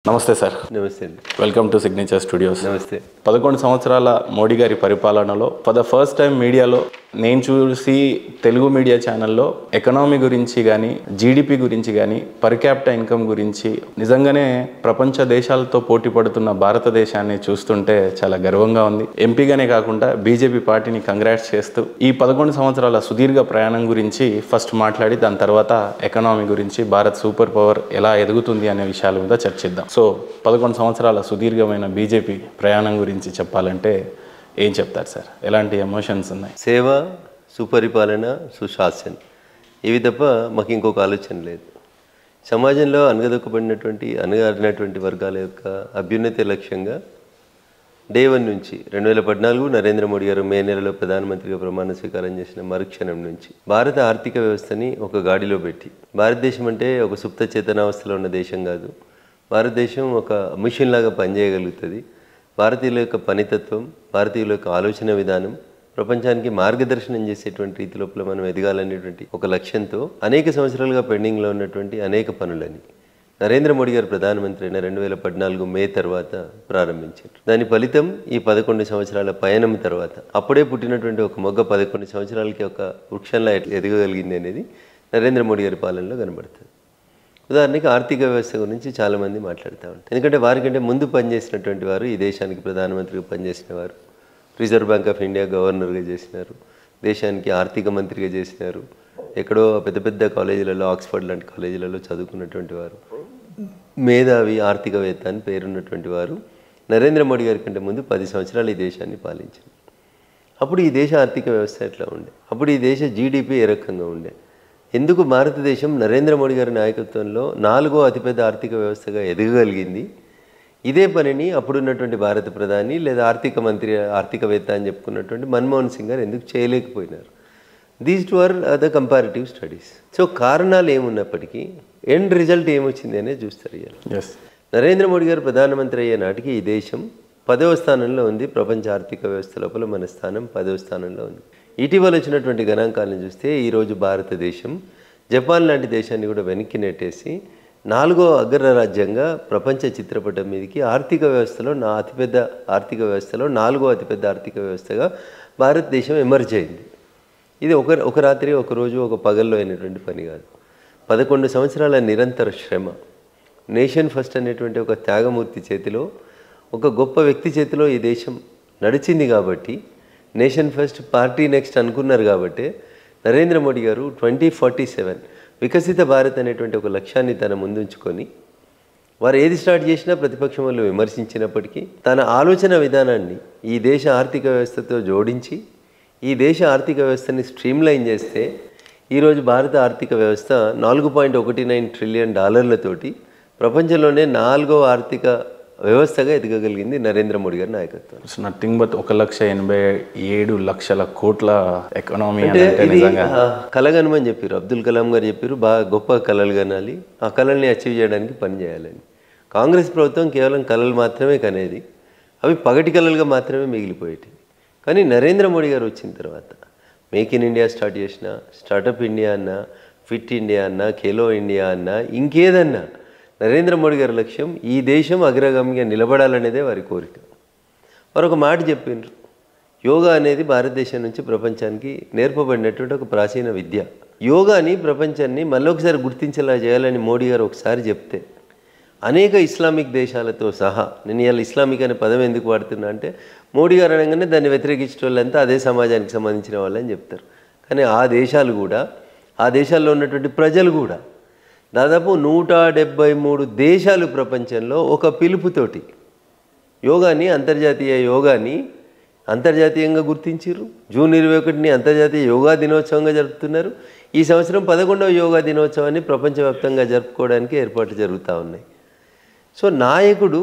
నమస్తే సార్. నమస్తే అండి. Welcome to signature studios. నమస్తే. 11 సంవత్సరాల మోడీ గారి పరిపాలనలో ఫర్ ద ఫస్ట్ టైం మీడియాలో నేను చూసి తెలుగు మీడియా ఛానల్లో ఎకనామీ గురించి కానీ జీడిపి గురించి కానీ పర్ క్యాపిటల్ ఇన్కమ్ గురించి నిజంగానే ప్రపంచ దేశాలతో పోటీ పడుతున్న భారతదేశాన్ని చూస్తుంటే చాలా గర్వంగా ఉంది. ఎంపీగానే కాకుండా బీజేపీ పార్టీని కంగ్రాట్స్ చేస్తూ ఈ 11 సంవత్సరాల సుదీర్ఘ ప్రయాణం గురించి ఫస్ట్ మాట్లాడి దాని తర్వాత ఎకనామీ గురించి భారత్ సూపర్ పవర్ ఎలా ఎదుగుతుంది అనే విషయాల మీద చర్చిద్దాం. సో 11 సంవత్సరాల సుదీర్ఘమైన బీజేపీ ప్రయాణం గురించి చెప్పాలంటే ఏం చెప్తారు సార్? ఎలాంటి ఎమోషన్స్ ఉన్నాయి? సేవ, సుపరిపాలన, సుశాసన్, ఇవి తప్ప మాకు ఇంకొక ఆలోచన లేదు. సమాజంలో అణగారినటువంటి వర్గాల యొక్క అభ్యున్నతి లక్ష్యంగా డే 1 నుంచి 2014 నరేంద్ర మోడీ గారు మే నెలలో ప్రధానమంత్రిగా ప్రమాణ స్వీకారం చేసిన మరుక్షణం నుంచి భారత ఆర్థిక వ్యవస్థని ఒక గాడిలో పెట్టి, భారతదేశం అంటే ఒక సుప్త చేతనావస్థలో ఉన్న దేశం కాదు, భారతదేశం ఒక మిషన్ లాగా పనిచేయగలుగుతుంది, భారతీయుల యొక్క పనితత్వం, భారతీయుల యొక్క ఆలోచన విధానం ప్రపంచానికి మార్గదర్శనం చేసేటువంటి రీతి లోపల మనం ఎదగాలనేటువంటి ఒక లక్ష్యంతో అనేక సంవత్సరాలుగా పెండింగ్లో ఉన్నటువంటి అనేక పనులని నరేంద్ర మోడీ గారు ప్రధానమంత్రి అయిన 2014 మే తర్వాత ప్రారంభించారు. దాని ఫలితం ఈ 11 సంవత్సరాల పయనం తర్వాత అప్పుడే పుట్టినటువంటి ఒక మొగ్గ 11 సంవత్సరాలకి ఒక వృక్షంలా ఎదగగలిగింది అనేది నరేంద్ర మోడీ గారి పాలనలో కనబడుతుంది. ఉదాహరణకి ఆర్థిక వ్యవస్థ గురించి చాలామంది మాట్లాడుతూ ఉంటారు. ఎందుకంటే వారికంటే ముందు పనిచేసినటువంటి వారు, ఈ దేశానికి ప్రధానమంత్రిగా పనిచేసిన వారు, రిజర్వ్ బ్యాంక్ ఆఫ్ ఇండియా గవర్నర్గా చేసినారు, దేశానికి ఆర్థిక మంత్రిగా చేసినారు, ఎక్కడో పెద్ద పెద్ద కాలేజీలలో, ఆక్స్ఫర్డ్ లాంటి కాలేజీలలో చదువుకున్నటువంటి వారు, మేధావి ఆర్థికవేత్త అని పేరున్నటువంటి వారు నరేంద్ర మోడీ గారి కంటే ముందు 10 సంవత్సరాలు ఈ దేశాన్ని పాలించారు. అప్పుడు ఈ దేశ ఆర్థిక వ్యవస్థ ఎట్లా ఉండే, అప్పుడు ఈ దేశ జీడిపి ఏ రకంగా ఉండే, ఎందుకు భారతదేశం నరేంద్ర మోడీ గారి నాయకత్వంలో 4వ అతిపెద్ద ఆర్థిక వ్యవస్థగా ఎదగగలిగింది, ఇదే పనిని అప్పుడున్నటువంటి భారత ప్రధాని లేదా ఆర్థికవేత్త అని చెప్పుకున్నటువంటి మన్మోహన్ సింగ్ గారు ఎందుకు చేయలేకపోయినారు. These two are the comparative studies. So కారణాలు ఏమున్నప్పటికీ ఎండ్ రిజల్ట్ ఏమొచ్చింది అనేది చూస్తారు. నరేంద్ర మోడీ గారు ప్రధానమంత్రి అయ్యే నాటికి ఈ దేశం 10వ స్థానంలో ఉంది. ప్రపంచ ఆర్థిక వ్యవస్థ లోపల మన స్థానం 10వ స్థానంలో ఉంది. ఇటీవల వచ్చినటువంటి గణాంకాలను చూస్తే ఈరోజు భారతదేశం జపాన్ లాంటి దేశాన్ని కూడా వెనక్కి నెట్టేసి 4వ అగ్రరాజ్యంగా ప్రపంచ చిత్రపటం మీదకి ఆర్థిక వ్యవస్థలో 4వ అతిపెద్ద ఆర్థిక వ్యవస్థగా భారతదేశం ఎమర్జ్ అయింది. ఇది ఒక రాత్రి, ఒక రోజు, ఒక పగల్లో అయినటువంటి పని కాదు. 11 సంవత్సరాల నిరంతర శ్రమ, నేషన్ ఫస్ట్ అనేటువంటి ఒక త్యాగమూర్తి చేతిలో, ఒక గొప్ప వ్యక్తి చేతిలో ఈ దేశం నడిచింది. కాబట్టి నేషన్ ఫస్ట్, పార్టీ నెక్స్ట్ అనుకున్నారు. కాబట్టి నరేంద్ర మోడీ గారు 2047 వికసిత భారత్ అనేటువంటి ఒక లక్ష్యాన్ని తన ముందుంచుకొని, వారు ఏది స్టార్ట్ చేసినా ప్రతిపక్షం వాళ్ళు విమర్శించినప్పటికీ తన ఆలోచన విధానాన్ని ఈ దేశ ఆర్థిక వ్యవస్థతో జోడించి ఈ దేశ ఆర్థిక వ్యవస్థని స్ట్రీమ్లైన్ చేస్తే ఈరోజు భారత ఆర్థిక వ్యవస్థ $4.19 ట్రిలియన్ ప్రపంచంలోనే 4వ ఆర్థిక వ్యవస్థగా ఎదగగలిగింది నరేంద్ర మోడీ గారి నాయకత్వం. నథింగ్ బట్ 1,87,00,000 కోట్ల ఎకనామీ అంటే ఇది కలగనమని చెప్పారు. అబ్దుల్ కలాం గారు చెప్పారు, బాగా గొప్ప కళలు కనాలి, ఆ కళల్ని అచీవ్ చేయడానికి పని చేయాలని. కాంగ్రెస్ ప్రభుత్వం కేవలం కళలు మాత్రమే కనేది, అవి పగటి కళలుగా మాత్రమే మిగిలిపోయేవి. కానీ నరేంద్ర మోడీ గారు వచ్చిన తర్వాత మేక్ ఇన్ ఇండియా స్టార్ట్ చేసిన, స్టార్టప్ ఇండియా అన్నా, ఫిట్ ఇండియా అన్నా, ఖేలో ఇండియా అన్నా, ఇంకేదన్నా నరేంద్ర మోడీ గారి లక్ష్యం ఈ దేశం అగ్రగామిగా నిలబడాలనేదే వారి కోరిక. వారు ఒక మాట చెప్పిండ్రు, యోగా అనేది భారతదేశం నుంచి ప్రపంచానికి నేర్పబడినటువంటి ఒక ప్రాచీన విద్య. యోగాని ప్రపంచాన్ని మళ్ళొకసారి గుర్తించేలా చేయాలని మోడీ గారు ఒకసారి చెప్తే అనేక ఇస్లామిక్ దేశాలతో సహా, నేను ఇవాళ ఇస్లామిక్ అనే పదం ఎందుకు వాడుతున్నా అంటే మోడీ గారు అనగానే దాన్ని వ్యతిరేకించే వాళ్ళంతా అదే సమాజానికి సంబంధించిన వాళ్ళని చెప్తారు. కానీ ఆ దేశాలు కూడా, ఆ దేశాల్లో ఉన్నటువంటి ప్రజలు కూడా దాదాపు 173 దేశాలు ప్రపంచంలో ఒక పిలుపుతోటి యోగాని అంతర్జాతీయంగా గుర్తించారు. జూన్ 21ని అంతర్జాతీయ యోగా దినోత్సవంగా జరుపుతున్నారు. ఈ సంవత్సరం 11వ యోగా దినోత్సవాన్ని ప్రపంచవ్యాప్తంగా జరుపుకోవడానికి ఏర్పాట్లు జరుగుతూ ఉన్నాయి. సో నాయకుడు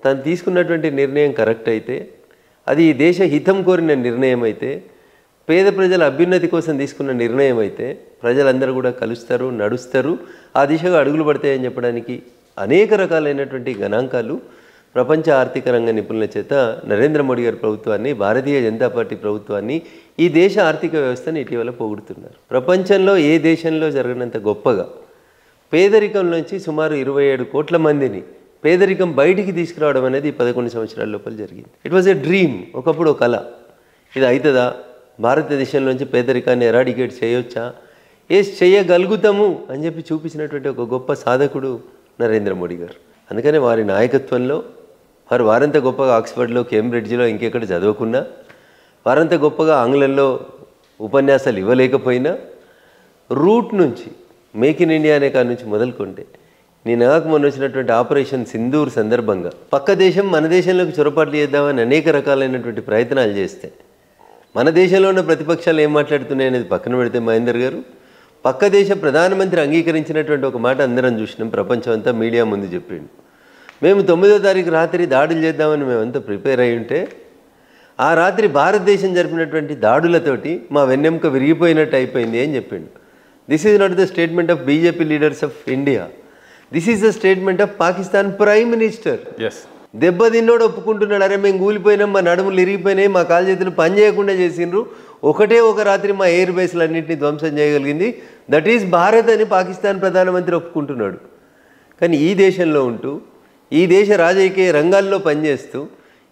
తను తీసుకున్నటువంటి నిర్ణయం కరెక్ట్ అయితే, అది ఈ దేశ హితం కోరిన నిర్ణయం అయితే, పేద ప్రజల అభ్యున్నతి కోసం తీసుకున్న నిర్ణయం అయితే ప్రజలందరూ కూడా కలుస్తారు, నడుస్తారు, ఆ దిశగా అడుగులు పడతాయని చెప్పడానికి అనేక రకాలైనటువంటి గణాంకాలు ప్రపంచ ఆర్థిక రంగ నిపుణుల చేత నరేంద్ర మోడీ గారి ప్రభుత్వాన్ని, భారతీయ జనతా పార్టీ ప్రభుత్వాన్ని, ఈ దేశ ఆర్థిక వ్యవస్థను ఇటీవల పొగుడుతున్నారు. ప్రపంచంలో ఏ దేశంలో జరగనంత గొప్పగా పేదరికం నుంచి సుమారు 27 కోట్ల మందిని పేదరికం బయటికి తీసుకురావడం అనేది 11 సంవత్సరాల లోపల జరిగింది. ఇట్ వాజ్ ఎ డ్రీమ్, ఒకప్పుడు ఒక కళ. ఇది అవుతుందా, భారతదేశంలోంచి పేదరికాన్ని ఎరాడికేట్ చేయొచ్చా, చేయగలుగుతాము అని చెప్పి చూపించినటువంటి ఒక గొప్ప సాధకుడు నరేంద్ర మోడీ గారు. అందుకనే వారి నాయకత్వంలో వారంత గొప్పగా ఆక్స్ఫర్డ్లో, కేంబ్రిడ్జ్లో, ఇంకెక్కడ చదవకున్నా, వారంత గొప్పగా ఆంగ్లంలో ఉపన్యాసాలు ఇవ్వలేకపోయినా, రూట్ నుంచి మేక్ ఇన్ ఇండియా అనే కాడి నుంచి మొదలుకుంటే నాకు మొన్న వచ్చినటువంటి ఆపరేషన్ సింధూర్ సందర్భంగా పక్క దేశం మన దేశంలోకి చొరబాట్లు చేద్దామని అనేక రకాలైనటువంటి ప్రయత్నాలు చేస్తే, మన దేశంలో ఉన్న ప్రతిపక్షాలు ఏం మాట్లాడుతున్నాయి అనేది పక్కన పెడితే, మహేందర్ గారు పక్క దేశ ప్రధానమంత్రి అంగీకరించినటువంటి ఒక మాట అందరం చూసినాం, ప్రపంచం అంతా మీడియా ముందు చెప్పిండు. మేము 9వ తారీఖు రాత్రి దాడులు చేద్దామని మేమంతా ప్రిపేర్ అయి ఉంటే, ఆ రాత్రి భారతదేశం జరిపినటువంటి దాడులతోటి మా వెన్నెముక విరిగిపోయినట్టు అయిపోయింది అని చెప్పిండు. This is not the statement of BJP leaders of India, this is the statement of Pakistan prime minister. దెబ్బ తిన్నోడు ఒప్పుకుంటున్నాడు, అరే మేము కూలిపోయినాం, మా నడుములు ఇరిగిపోయినాయి, మా కాలు చేతులు పని చేయకుండా చేసిండ్రు, ఒకటే ఒక రాత్రి మా ఎయిర్ బేస్లన్నింటినీ ధ్వంసం చేయగలిగింది, దట్ ఈజ్ భారత్ అని పాకిస్తాన్ ప్రధానమంత్రి ఒప్పుకుంటున్నాడు. కానీ ఈ దేశంలో ఉంటూ, ఈ దేశ రాజకీయ రంగాల్లో పనిచేస్తూ,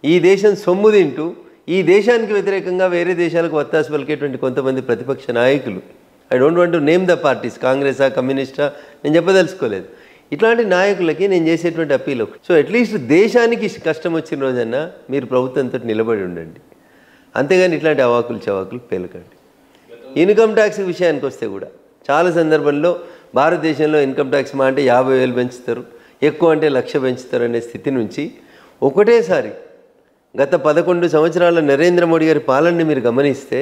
ఈ దేశం సొమ్ము తింటూ, ఈ దేశానికి వ్యతిరేకంగా వేరే దేశాలకు వత్తాసు పలికేటువంటి కొంతమంది ప్రతిపక్ష నాయకులు, I don't want to name the parties, కాంగ్రెసా కమ్యూనిస్టా నేను చెప్పదలుచుకోలేదు, ఇట్లాంటి నాయకులకి నేను చేసేటువంటి అప్పీల్. సో అట్లీస్ట్ దేశానికి కష్టం వచ్చిన రోజన్నా మీరు ప్రభుత్వంతో నిలబడి ఉండండి, అంతేగాని ఇట్లాంటి అవాకులు చవాకులు పేలకండి. ఇన్కమ్ ట్యాక్స్ విషయానికి వస్తే కూడా చాలా సందర్భంలో భారతదేశంలో ఇన్కమ్ ట్యాక్స్ మా అంటే 50,000 పెంచుతారు, ఎక్కువ అంటే 1,00,000 పెంచుతారు అనే స్థితి నుంచి ఒకటేసారి గత 11 సంవత్సరాల నరేంద్ర మోడీ గారి పాలనని మీరు గమనిస్తే,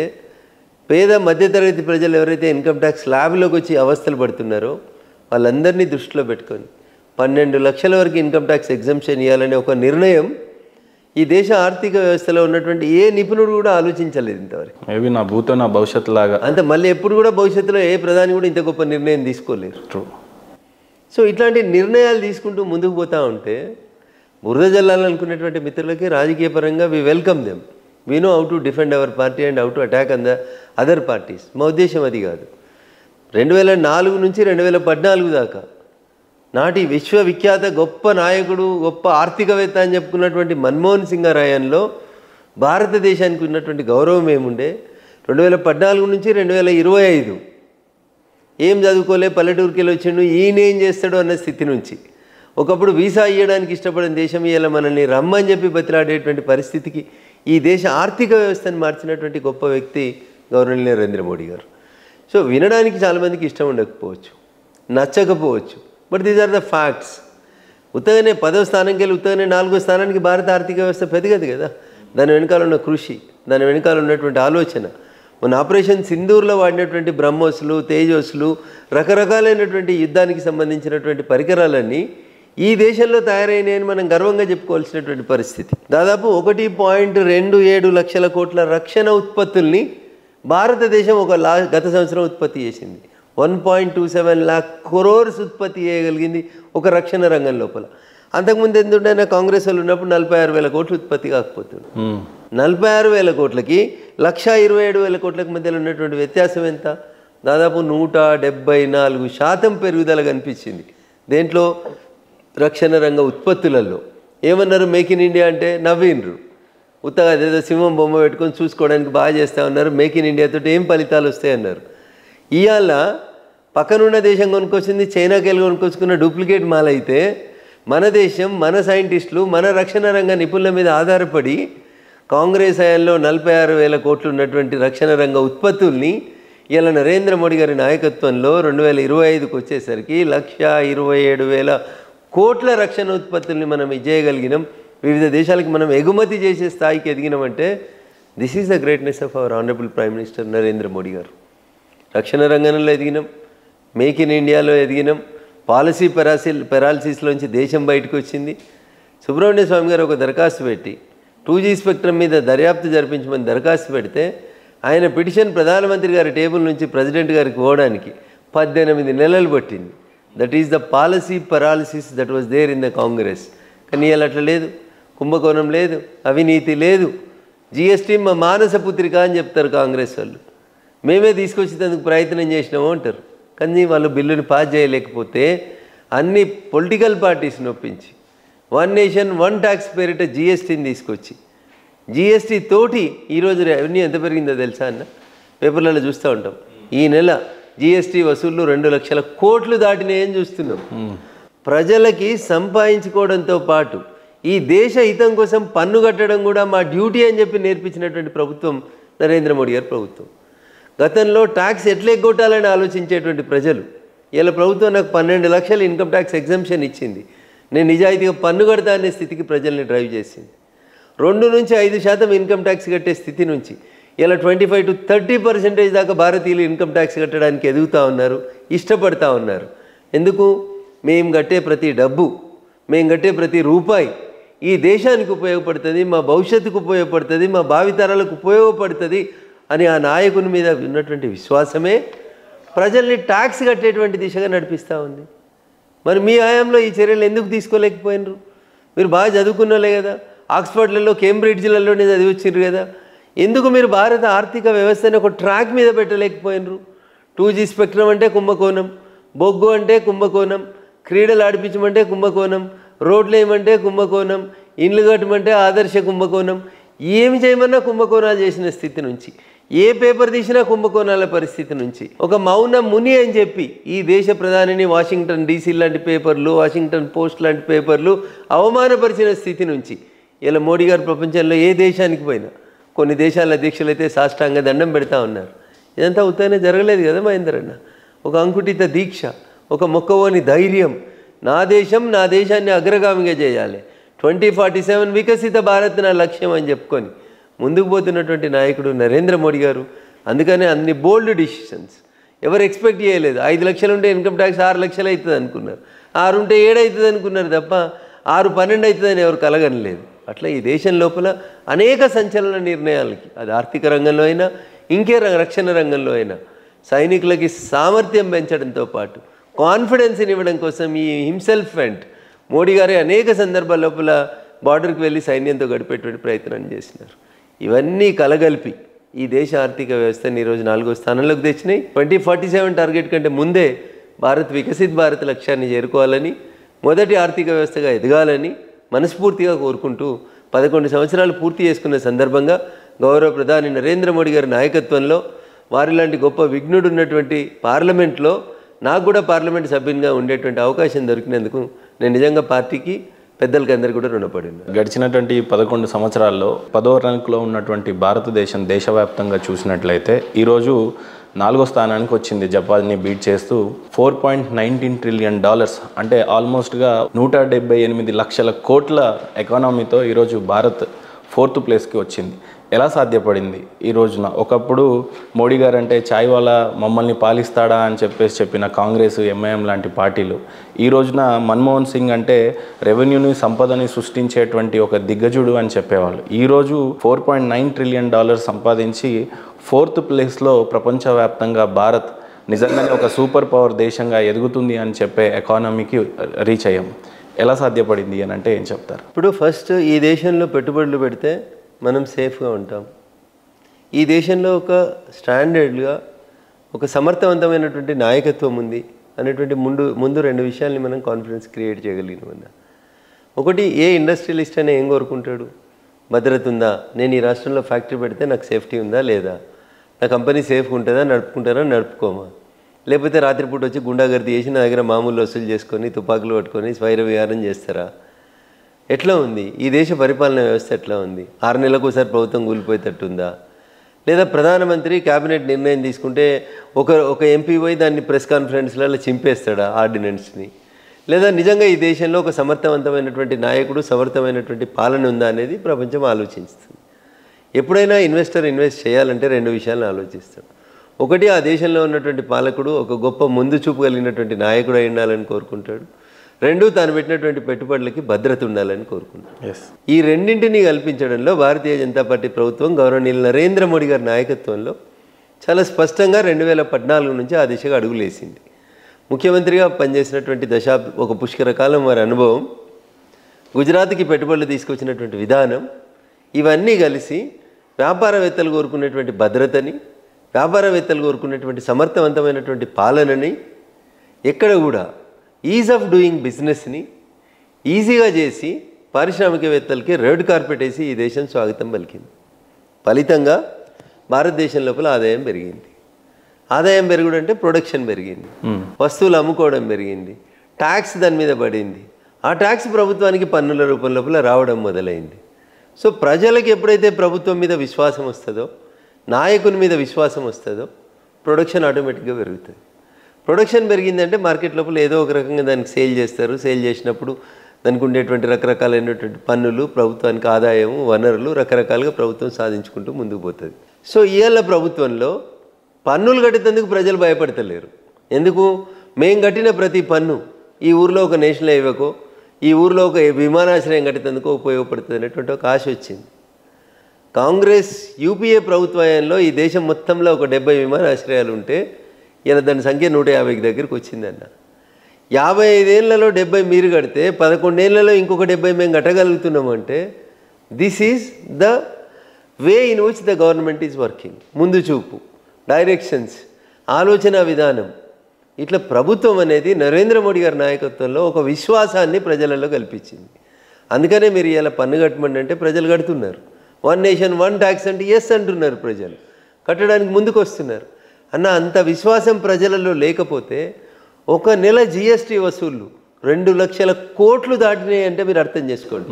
పేద మధ్యతరగతి ప్రజలు ఎవరైతే ఇన్కమ్ ట్యాక్స్ స్లాబ్లోకి వచ్చి అవస్థలు పడుతున్నారో వాళ్ళందరినీ దృష్టిలో పెట్టుకొని 12 లక్షల వరకు ఇన్కమ్ ట్యాక్స్ ఎగ్జంప్షన్ ఇవ్వాలనే ఒక నిర్ణయం ఈ దేశ ఆర్థిక వ్యవస్థలో ఉన్నటువంటి ఏ నిపుణుడు కూడా ఆలోచించలేదు ఇంతవరకు. మేబీ నా భూతో నా భవిష్యత్తు లాగా అంత మళ్ళీ ఎప్పుడు కూడా భవిష్యత్తులో ఏ ప్రధాని కూడా ఇంత గొప్ప నిర్ణయం తీసుకోలేరు. ట్రూ. సో ఇట్లాంటి నిర్ణయాలు తీసుకుంటూ ముందుకు పోతూ ఉంటే బురద జల్లాలనుకునేటువంటి మిత్రులకి రాజకీయ పరంగా we welcome them, we know how to defend our party and how to attack on the other parties. మా ఉద్దేశం అది కాదు. 2004 నుంచి 2014 దాకా నాటి విశ్వవిఖ్యాత గొప్ప నాయకుడు, గొప్ప ఆర్థికవేత్త అని చెప్పుకున్నటువంటి మన్మోహన్ సింగ్ హయాంలో భారతదేశానికి ఉన్నటువంటి గౌరవం ఏముండే, 2014 నుంచి 2025 ఏం చదువుకోలే, పల్లెటూరుకి వెళ్ళి వచ్చిండు, ఈయనేం చేస్తాడు అన్న స్థితి నుంచి ఒకప్పుడు వీసా ఇవ్వడానికి ఇష్టపడిన దేశం ఇలా మనల్ని రమ్మని చెప్పి బతిలాడేటువంటి పరిస్థితికి ఈ దేశ ఆర్థిక వ్యవస్థను మార్చినటువంటి గొప్ప వ్యక్తి గౌరవనీయ నరేంద్ర మోడీ గారు. సో వినడానికి చాలామందికి ఇష్టం ఉండకపోవచ్చు, నచ్చకపోవచ్చు, but these are the facts. ఉత్తగానే 10వ స్థానంకి వెళ్ళి ఉత్తగానే 4వ స్థానానికి భారత ఆర్థిక వ్యవస్థ పెరగదు కదా. దాని వెనకాల ఉన్న కృషి, దాని వెనకాల ఉన్నటువంటి ఆలోచన, మన ఆపరేషన్ సింధూర్లో వాడినటువంటి బ్రహ్మోస్లు, తేజస్లు, రకరకాలైనటువంటి యుద్ధానికి సంబంధించినటువంటి పరికరాలన్నీ ఈ దేశంలో తయారైనాయని మనం గర్వంగా చెప్పుకోవాల్సినటువంటి పరిస్థితి. దాదాపు 1.27 లక్షల కోట్ల రక్షణ ఉత్పత్తుల్ని భారతదేశం గత సంవత్సరం ఉత్పత్తి చేసింది. 1.27 lakh crores ఉత్పత్తి చేయగలిగింది ఒక రక్షణ రంగం లోపల. అంతకుముందు ఎందుకంటే కాంగ్రెస్ వాళ్ళు ఉన్నప్పుడు 46,000 కోట్లు ఉత్పత్తి కాకపోతుంది. 46,000 కోట్లకి 1,27,000 కోట్లకు మధ్యలో ఉన్నటువంటి వ్యత్యాసం ఎంత? దాదాపు 174% పెరుగుదల కనిపించింది. దేంట్లో? రక్షణ రంగ ఉత్పత్తులలో. ఏమన్నారు? మేక్ ఇన్ ఇండియా అంటే నవ్విండ్రు. ఉత్తగా అదేదో సింహం బొమ్మ పెట్టుకొని చూసుకోవడానికి బాగా చేస్తూ ఉన్నారు. మేక్ ఇన్ ఇండియాతో ఏం ఫలితాలు వస్తాయన్నారు. ఇవాళ పక్కనున్న దేశం కొనుక్కొచ్చింది చైనాకి వెళ్ళి కొనుక్కొచ్చుకున్న డూప్లికేట్ మాల్ అయితే, మన దేశం, మన సైంటిస్టులు, మన రక్షణ రంగ నిపుణుల మీద ఆధారపడి కాంగ్రెస్ హయాంలో 46,000 కోట్లు ఉన్నటువంటి రక్షణ రంగ ఉత్పత్తుల్ని ఇలా నరేంద్ర మోడీ గారి నాయకత్వంలో 2025కి వచ్చేసరికి 127,000 కోట్ల రక్షణ ఉత్పత్తుల్ని మనం చేయగలిగినాం. వివిధ దేశాలకు మనం ఎగుమతి చేసే స్థాయికి ఎదిగినామంటే this is the greatness of our honourable prime minister Narendra Modi garu. రక్షణ రంగంలో ఎదిగినాం, మేక్ ఇన్ ఇండియాలో ఎదిగినాం, పాలసీ పెరాలసిస్లోంచి దేశం బయటకు వచ్చింది. సుబ్రహ్మణ్య స్వామి గారు ఒక దరఖాస్తు పెట్టి 2G స్పెక్ట్రమ్ మీద దర్యాప్తు జరిపించమని దరఖాస్తు పెడితే ఆయన పిటిషన్ ప్రధానమంత్రి గారి టేబుల్ నుంచి ప్రెసిడెంట్ గారికి పోవడానికి 18 నెలలు పట్టింది. That is the policy paralysis that was there in the Congress. కానీ ఇవాళ అట్లా లేదు. కుంభకోణం లేదు, అవినీతి లేదు. జిఎస్టీ మా మానస పుత్రిక అని చెప్తారు కాంగ్రెస్ వాళ్ళు. మేమే తీసుకొచ్చేందుకు ప్రయత్నం చేసినాము అంటారు. కానీ వాళ్ళు బిల్లుని పాస్ చేయలేకపోతే అన్ని పొలిటికల్ పార్టీస్ని ఒప్పించి వన్ నేషన్ వన్ ట్యాక్స్ పేరిట జిఎస్టీని తీసుకొచ్చి జిఎస్టీ తోటి ఈరోజు రెవెన్యూ ఎంత పెరిగిందో తెలుసా అన్న? పేపర్లలో చూస్తూ ఉంటాం. ఈ నెల జిఎస్టీ వసూళ్ళు 2 లక్షల కోట్లు దాటినాయని చూస్తున్నాం. ప్రజలకి సంపాదించుకోవడంతో పాటు ఈ దేశ హితం కోసం పన్ను కట్టడం కూడా మా డ్యూటీ అని చెప్పి నేర్పించినటువంటి ప్రభుత్వం నరేంద్ర మోడీ గారి ప్రభుత్వం. గతంలో ట్యాక్స్ ఎట్లా ఎగ్గొట్టాలని ఆలోచించేటువంటి ప్రజలు ఇలా ప్రభుత్వం నాకు 12 లక్షల ఇన్కమ్ ట్యాక్స్ ఎగ్జంప్షన్ ఇచ్చింది, నేను నిజాయితీగా పన్ను కడతా అనే స్థితికి ప్రజల్ని డ్రైవ్ చేసింది. 2 నుంచి 5% ఇన్కమ్ ట్యాక్స్ కట్టే స్థితి నుంచి ఇలా 25 to 30% దాకా భారతీయులు ఇన్కమ్ ట్యాక్స్ కట్టడానికి ఎదుగుతూ ఉన్నారు, ఇష్టపడతా ఉన్నారు. ఎందుకు? మేము కట్టే ప్రతి డబ్బు, మేము కట్టే ప్రతి రూపాయి ఈ దేశానికి ఉపయోగపడుతుంది, మా భవిష్యత్తుకు ఉపయోగపడుతుంది, మా భావితరాలకు ఉపయోగపడుతుంది అని ఆ నాయకుని మీద ఉన్నటువంటి విశ్వాసమే ప్రజల్ని ట్యాక్స్ కట్టేటువంటి దిశగా నడిపిస్తూ ఉంది. మరి మీ హయాంలో ఈ చర్యలు ఎందుకు తీసుకోలేకపోయినరు? మీరు బాగా చదువుకున్నోలే కదా, ఆక్స్ఫర్డ్లలో కేంబ్రిడ్జ్లలోనే చదివి వచ్చిర్రు కదా, ఎందుకు మీరు భారత ఆర్థిక వ్యవస్థని ఒక ట్రాక్ మీద పెట్టలేకపోయినరు? 2G స్పెక్ట్రమ్ అంటే కుంభకోణం, బొగ్గు అంటే కుంభకోణం, క్రీడలు ఆడిపించమంటే కుంభకోణం, రోడ్లు వేయమంటే కుంభకోణం, ఇండ్లు కట్టమంటే ఆదర్శ కుంభకోణం, ఏమి చేయమన్నా కుంభకోణాలు చేసిన స్థితి నుంచి, ఏ పేపర్ తీసినా కుంభకోణాల పరిస్థితి నుంచి ఒక మౌన ముని అని చెప్పి ఈ దేశ ప్రధానిని వాషింగ్టన్ DC లాంటి పేపర్లు, వాషింగ్టన్ పోస్ట్ లాంటి పేపర్లు అవమానపరిచిన స్థితి నుంచి ఇలా మోడీ గారు ప్రపంచంలో ఏ దేశానికి పోయినా కొన్ని దేశాల అధ్యక్షులైతే సాష్టాంగ దండం పెడతా ఉన్నారు. ఇదంతా ఉత్తగానే జరగలేదు కదా మహేందర్ అన్న. ఒక అంకుటిత దీక్ష, ఒక మొక్కవోని ధైర్యం, నా దేశం నా దేశాన్ని అగ్రగామిగా చేయాలి, 2047 వికసిత భారత్ నా లక్ష్యం అని చెప్పుకొని ముందుకు పోతున్నటువంటి నాయకుడు నరేంద్ర మోడీ గారు. అందుకనే అన్ని బోల్డ్ డిసిషన్స్ ఎవరు ఎక్స్పెక్ట్ చేయలేదు. 5 లక్షలు ఉంటే ఇన్కమ్ ట్యాక్స్ 6 లక్షలు అవుతుంది అనుకున్నారు, 6 ఉంటే 7 అవుతుంది అనుకున్నారు తప్ప 6 12 అవుతుందని ఎవరు కలగనలేదు. అట్లా ఈ దేశం లోపల అనేక సంచలన నిర్ణయాలకి, అది ఆర్థిక రంగంలో అయినా ఇంకే రక్షణ రంగంలో అయినా సైనికులకి సామర్థ్యం పెంచడంతో పాటు కాన్ఫిడెన్స్ని ఇవ్వడం కోసం ఈ హిమ్సెల్ఫ్ వెంట్ మోడీ గారే అనేక సందర్భాల లోపల బార్డర్కి వెళ్ళి సైన్యంతో గడిపేటువంటి ప్రయత్నం చేసినారు. ఇవన్నీ కలగలిపి ఈ దేశ ఆర్థిక వ్యవస్థని ఈరోజు 4వ స్థానంలోకి తెచ్చినాయి. 2047 టార్గెట్ కంటే ముందే భారత్ వికసిత్ భారత్ లక్ష్యాన్ని చేరుకోవాలని, మొదటి ఆర్థిక వ్యవస్థగా ఎదగాలని మనస్ఫూర్తిగా కోరుకుంటూ 11 సంవత్సరాలు పూర్తి చేసుకున్న సందర్భంగా గౌరవ ప్రధాని నరేంద్ర మోడీ గారి నాయకత్వంలో వారిలాంటి గొప్ప విఘ్నుడు ఉన్నటువంటి పార్లమెంట్లో నాకు కూడా పార్లమెంట్ సభ్యునిగా ఉండేటువంటి అవకాశం దొరికినందుకు నేను నిజంగా పార్టీకి పెద్దలకి అందరికీ కూడా రుణపడి ఉన్నాను. గడిచినటువంటి 11 సంవత్సరాల్లో 10వ ర్యాంకులో ఉన్నటువంటి భారతదేశం దేశవ్యాప్తంగా చూసినట్లయితే ఈరోజు 4వ స్థానానికి వచ్చింది, జపాన్ని బీట్ చేస్తూ. $4.19 ట్రిలియన్ అంటే ఆల్మోస్ట్గా 178 లక్షల కోట్ల ఎకానమీతో ఈరోజు భారత్ 4th ప్లేస్కి వచ్చింది. ఎలా సాధ్యపడింది ఈ రోజున? ఒకప్పుడు మోడీ గారు అంటే చాయ్ వాలా మమ్మల్ని పాలిస్తాడా అని చెప్పిన కాంగ్రెస్, MIM లాంటి పార్టీలు ఈ రోజున మన్మోహన్ సింగ్ అంటే రెవెన్యూని, సంపదని సృష్టించేటువంటి ఒక దిగ్గజుడు అని చెప్పేవాళ్ళు. ఈరోజు $4.9 ట్రిలియన్ సంపాదించి 4th ప్లేస్లో ప్రపంచవ్యాప్తంగా భారత్ నిజంగానే ఒక సూపర్ పవర్ దేశంగా ఎదుగుతుంది అని చెప్పే ఎకానమీకి రీచ్ అయ్యాం. ఎలా సాధ్యపడింది అని అంటే ఏం చెప్తారు? ఇప్పుడు ఫస్ట్ ఈ దేశంలో పెట్టుబడులు పెడితే మనం సేఫ్గా ఉంటాం. ఈ దేశంలో ఒక స్టాండర్డ్గా ఒక సమర్థవంతమైనటువంటి నాయకత్వం ఉంది అనేటువంటి ముందు 2 విషయాల్ని మనం కాన్ఫిడెన్స్ క్రియేట్ చేయగలిగిన. ఒకటి, ఏ ఇండస్ట్రియలిస్ట్ అయినా ఏం కోరుకుంటాడు? భద్రత ఉందా? నేను ఈ రాష్ట్రంలో ఫ్యాక్టరీ పెడితే నాకు సేఫ్టీ ఉందా లేదా? నా కంపెనీ సేఫ్గా ఉంటుందా? నడుపుకుంటారా? నడుపుకోమా? లేకపోతే రాత్రిపూట వచ్చి గుండాగర్దీ చేసి నా దగ్గర మామూలు వసూలు చేసుకొని తుపాకులు పట్టుకొని స్వైర విహారం చేస్తారా? ఎట్లా ఉంది ఈ దేశ పరిపాలన వ్యవస్థ? ఎట్లా ఉంది? 6 నెలలకు ఒకసారి ప్రభుత్వం కూలిపోయేటట్టుందా? లేదా ప్రధానమంత్రి క్యాబినెట్ నిర్ణయం తీసుకుంటే ఒక ఎంపీ పోయి దాన్ని ప్రెస్ కాన్ఫరెన్స్లలో చింపేస్తాడా ఆర్డినెన్స్ని? లేదా నిజంగా ఈ దేశంలో ఒక సమర్థవంతమైనటువంటి నాయకుడు, సమర్థమైనటువంటి పాలన ఉందా అనేది ప్రపంచం ఆలోచిస్తుంది. ఎప్పుడైనా ఇన్వెస్టర్ ఇన్వెస్ట్ చేయాలంటే 2 విషయాలను ఆలోచిస్తాడు. ఒకటి, ఆ దేశంలో ఉన్నటువంటి పాలకుడు ఒక గొప్ప ముందు చూపు కలిగినటువంటి నాయకుడు అయి ఉండాలని కోరుకుంటాడు. 2, తాను పెట్టినటువంటి పెట్టుబడులకి భద్రత ఉండాలని కోరుకుంటాడు. ఈ రెండింటినీ కల్పించడంలో భారతీయ జనతా పార్టీ ప్రభుత్వం గౌరవనీయులు నరేంద్ర మోడీ గారి నాయకత్వంలో చాలా స్పష్టంగా 2014 నుంచి ఆ దిశగా అడుగులేసింది. ముఖ్యమంత్రిగా పనిచేసినటువంటి ఒక పుష్కర కాలం వారి అనుభవం, గుజరాత్కి పెట్టుబడులు తీసుకొచ్చినటువంటి విధానం, ఇవన్నీ కలిసి వ్యాపారవేత్తలు కోరుకునేటువంటి భద్రతని, వ్యాపారవేత్తలు కోరుకునేటువంటి సమర్థవంతమైనటువంటి పాలనని, ఎక్కడ కూడా ఈజ్ ఆఫ్ డూయింగ్ బిజినెస్ని ఈజీగా చేసి పారిశ్రామికవేత్తలకి రెడ్ కార్పెట్ వేసి ఈ దేశం స్వాగతం పలికింది. ఫలితంగా భారతదేశం లోపల ఆదాయం పెరిగింది. ఆదాయం పెరుగుడు అంటే ప్రొడక్షన్ పెరిగింది, వస్తువులు అమ్ముకోవడం పెరిగింది, ట్యాక్స్ దాని మీద పడింది. ఆ ట్యాక్స్ ప్రభుత్వానికి పన్నుల రూపం లోపల రావడం మొదలైంది. సో ప్రజలకు ఎప్పుడైతే ప్రభుత్వం మీద విశ్వాసం వస్తుందో, నాయకుని మీద విశ్వాసం వస్తుందో, ప్రొడక్షన్ ఆటోమేటిక్గా పెరుగుతుంది. ప్రొడక్షన్ పెరిగిందంటే మార్కెట్ లోపల ఏదో ఒక రకంగా దానికి సేల్ చేస్తారు. సేల్ చేసినప్పుడు దానికి ఉండేటువంటి రకరకాలైనటువంటి పన్నులు, ప్రభుత్వానికి ఆదాయము, వనరులు రకరకాలుగా ప్రభుత్వం సాధించుకుంటూ ముందుకు పోతుంది. సో ఇవాళ ప్రభుత్వంలో పన్నులు కట్టేందుకు ప్రజలు భయపడతలేరు. ఎందుకు? మేము కట్టిన ప్రతి పన్ను ఈ ఊరిలో ఒక నేషనల్ హైవేకో, ఈ ఊరిలో ఒక విమానాశ్రయం కట్టేందుకు ఉపయోగపడుతుంది అనేటువంటి ఒక ఆశ వచ్చింది. కాంగ్రెస్ యూపీఏ ప్రభుత్వంలో ఈ దేశం మొత్తంలో ఒక 70 విమానాశ్రయాలు ఉంటే ఇలా దాని సంఖ్య 150 దగ్గరికి వచ్చిందన్న. 55 ఏళ్లలో 70 మీరు కడితే 11 ఏళ్లలో ఇంకొక 70 మేము కట్టగలుగుతున్నామంటే this is the way in which the government is working. ముందు చూపు, డైరెక్షన్స్, ఆలోచన విధానం, ఇట్లా ప్రభుత్వం అనేది నరేంద్ర మోడీ గారి నాయకత్వంలో ఒక విశ్వాసాన్ని ప్రజలలో కల్పించింది. అందుకనే మీరు ఇలా పన్ను కట్టమండి అంటే ప్రజలు కడుతున్నారు. 1 నేషన్ 1 ట్యాక్స్ అంటే ఎస్ అంటున్నారు, ప్రజలు కట్టడానికి ముందుకు వస్తున్నారు. అన్న అంత విశ్వాసం ప్రజలలో లేకపోతే ఒక నెల జిఎస్టీ వసూళ్ళు 2 లక్షల కోట్లు దాటినాయి అంటే మీరు అర్థం చేసుకోండి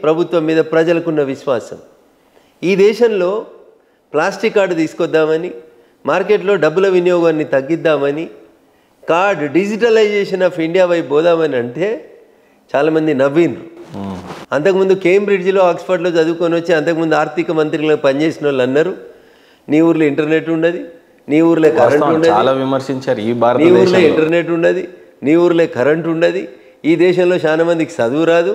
ప్రభుత్వం మీద ప్రజలకున్న విశ్వాసం. ఈ దేశంలో ప్లాస్టిక్ కార్డు తీసుకొద్దామని, మార్కెట్లో డబ్బుల వినియోగాన్ని తగ్గిద్దామని, కార్డ్ డిజిటలైజేషన్ ఆఫ్ ఇండియా వైపు పోదామని అంటే చాలామంది నవ్విండ్రు. అంతకుముందు కేంబ్రిడ్జ్లో, ఆక్స్ఫర్డ్లో చదువుకొని వచ్చి అంతకుముందు ఆర్థిక మంత్రిగా పనిచేసిన వాళ్ళు అన్నారు, నీ ఊర్లో ఇంటర్నెట్ ఉండదు, నీ ఊర్లో కరెంట్ ఉండదు, చాలా విమర్శించారు. నీ ఊర్లో ఇంటర్నెట్ ఉండదు, నీ ఊర్లో కరెంట్ ఉండదు, ఈ దేశంలో చాలా మందికి చదువు రాదు,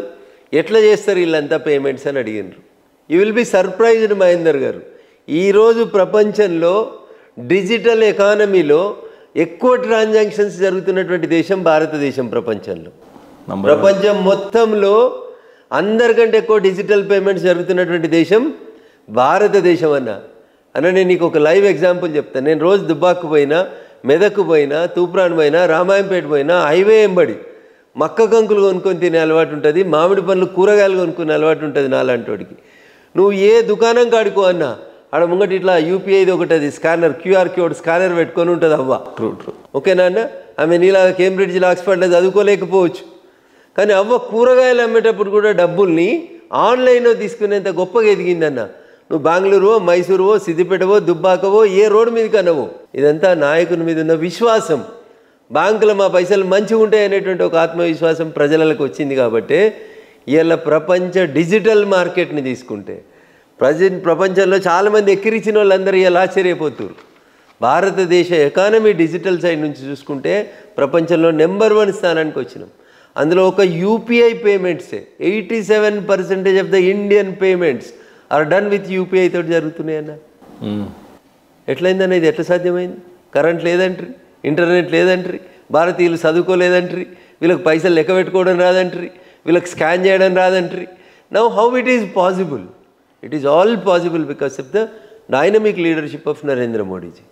ఎట్లా చేస్తారు వీళ్ళంతా పేమెంట్స్ అని అడిగినారు. You will be surprised Mahender గారు, ఈరోజు ప్రపంచంలో డిజిటల్ ఎకానమీలో ఎక్కువ ట్రాన్సాక్షన్స్ జరుగుతున్నటువంటి దేశం భారతదేశం. ప్రపంచం మొత్తంలో అందరికంటే ఎక్కువ డిజిటల్ పేమెంట్స్ జరుగుతున్నటువంటి దేశం భారతదేశం అన్న నేను నీకు ఒక లైవ్ ఎగ్జాంపుల్ చెప్తాను. నేను రోజు దుబ్బాకు పోయినా, మెదక్కు పోయినా, తూప్రాన్ పోయినా, రామాయంపేట పోయినా, హైవే ఎంబడి మక్క కంకులు కొనుక్కొని తినే అలవాటు ఉంటుంది, మామిడి పండ్లు కూరగాయలు కొనుక్కునే అలవాటు ఉంటుంది నాలాంటి వాడికి. నువ్వు ఏ దుకాణం కాడుకో అన్నా ఆడ ముంగటి ఇట్లా యూపీఐది ఒకటి అది స్కానర్, క్యూఆర్ కోడ్ స్కానర్ పెట్టుకొని ఉంటుంది. అవ్వ ఓకేనా అన్న? ఆమె నీలాగా కేంబ్రిడ్జ్లో, ఆక్స్ఫర్డ్లో చదువుకోలేకపోవచ్చు, కానీ అవ్వ కూరగాయలు అమ్మేటప్పుడు కూడా డబ్బుల్ని ఆన్లైన్లో తీసుకునేంత గొప్పగా ఎదిగిందన్న. నువ్వు బెంగళూరువో, మైసూరువో, సిద్దిపేటవో, దుబ్బాకవో ఏ రోడ్డు మీదకి అన్నవో, ఇదంతా నాయకుని మీద ఉన్న విశ్వాసం. బ్యాంకులో మా పైసలు మంచిగా ఉంటాయి అనేటువంటి ఒక ఆత్మవిశ్వాసం ప్రజలకు వచ్చింది. కాబట్టి ఇలా ప్రపంచ డిజిటల్ మార్కెట్ని తీసుకుంటే ప్రపంచంలో చాలామంది ఎక్కిరిచిన వాళ్ళందరూ ఇలా ఆశ్చర్యపోతున్నారు. భారతదేశ ఎకానమీ డిజిటల్ సైడ్ నుంచి చూసుకుంటే ప్రపంచంలో నెంబర్ 1 స్థానానికి వచ్చినాం. అందులో ఒక యూపీఐ పేమెంట్సే 87% of the Indian payments are done with UPI తోటి జరుగుతున్నాయి అన్న. ఎట్లయిందన్న? ఇది ఎట్లా సాధ్యమైంది? కరెంట్ లేదంట్రీ, ఇంటర్నెట్ లేదంట్రీ, భారతీయులు చదువుకోలేదంట్రీ, వీళ్ళకి పైసలు లెక్క పెట్టుకోవడం రాదంట్రీ, వీళ్ళకి స్కాన్ చేయడం రాదంట్రీ. Now how it is possible? It is all possible because of the dynamic leadership of Narendra Modiji.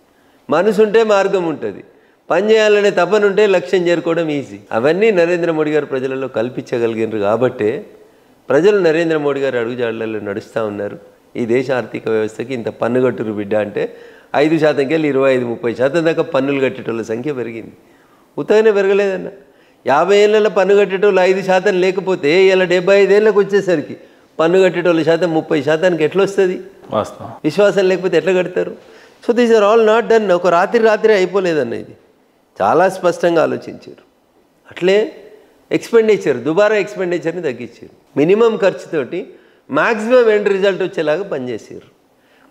మనసు ఉంటే మార్గం ఉంటుంది, పని చేయాలనే తపన ఉంటే లక్ష్యం చేరుకోవడం ఈజీ. అవన్నీ నరేంద్ర మోడీ గారు ప్రజలలో కల్పించగలిగినారు. కాబట్టే ప్రజలు నరేంద్ర మోడీ గారు అడుగుజాడలలో నడుస్తూ ఉన్నారు. ఈ దేశ ఆర్థిక వ్యవస్థకి ఇంత పన్ను కట్టురు బిడ్డ అంటే 5%కి వెళ్ళి 25-30% దాకా పన్నులు కట్టేటోళ్ళ సంఖ్య పెరిగింది. ఉత్తగానే పెరగలేదన్న. 50 ఏళ్ళలో పన్ను కట్టేటోళ్ళు 5% లేకపోతే ఇలా 75 ఏళ్ళకి వచ్చేసరికి పన్ను కట్టేటోళ్ళ శాతం 30%కి ఎట్లా వస్తుంది? విశ్వాసం లేకపోతే ఎట్లా కడతారు? So these are all not done. ఒక రాత్రి అయిపోలేదన్న. ఇది చాలా స్పష్టంగా ఆలోచించారు. అట్లే ఎక్స్పెండిచర్, దుబారా ఎక్స్పెండిచర్ని తగ్గించారు. మినిమం ఖర్చుతోటి మ్యాక్సిమం ఎండ్ రిజల్ట్ వచ్చేలాగా పనిచేసారు.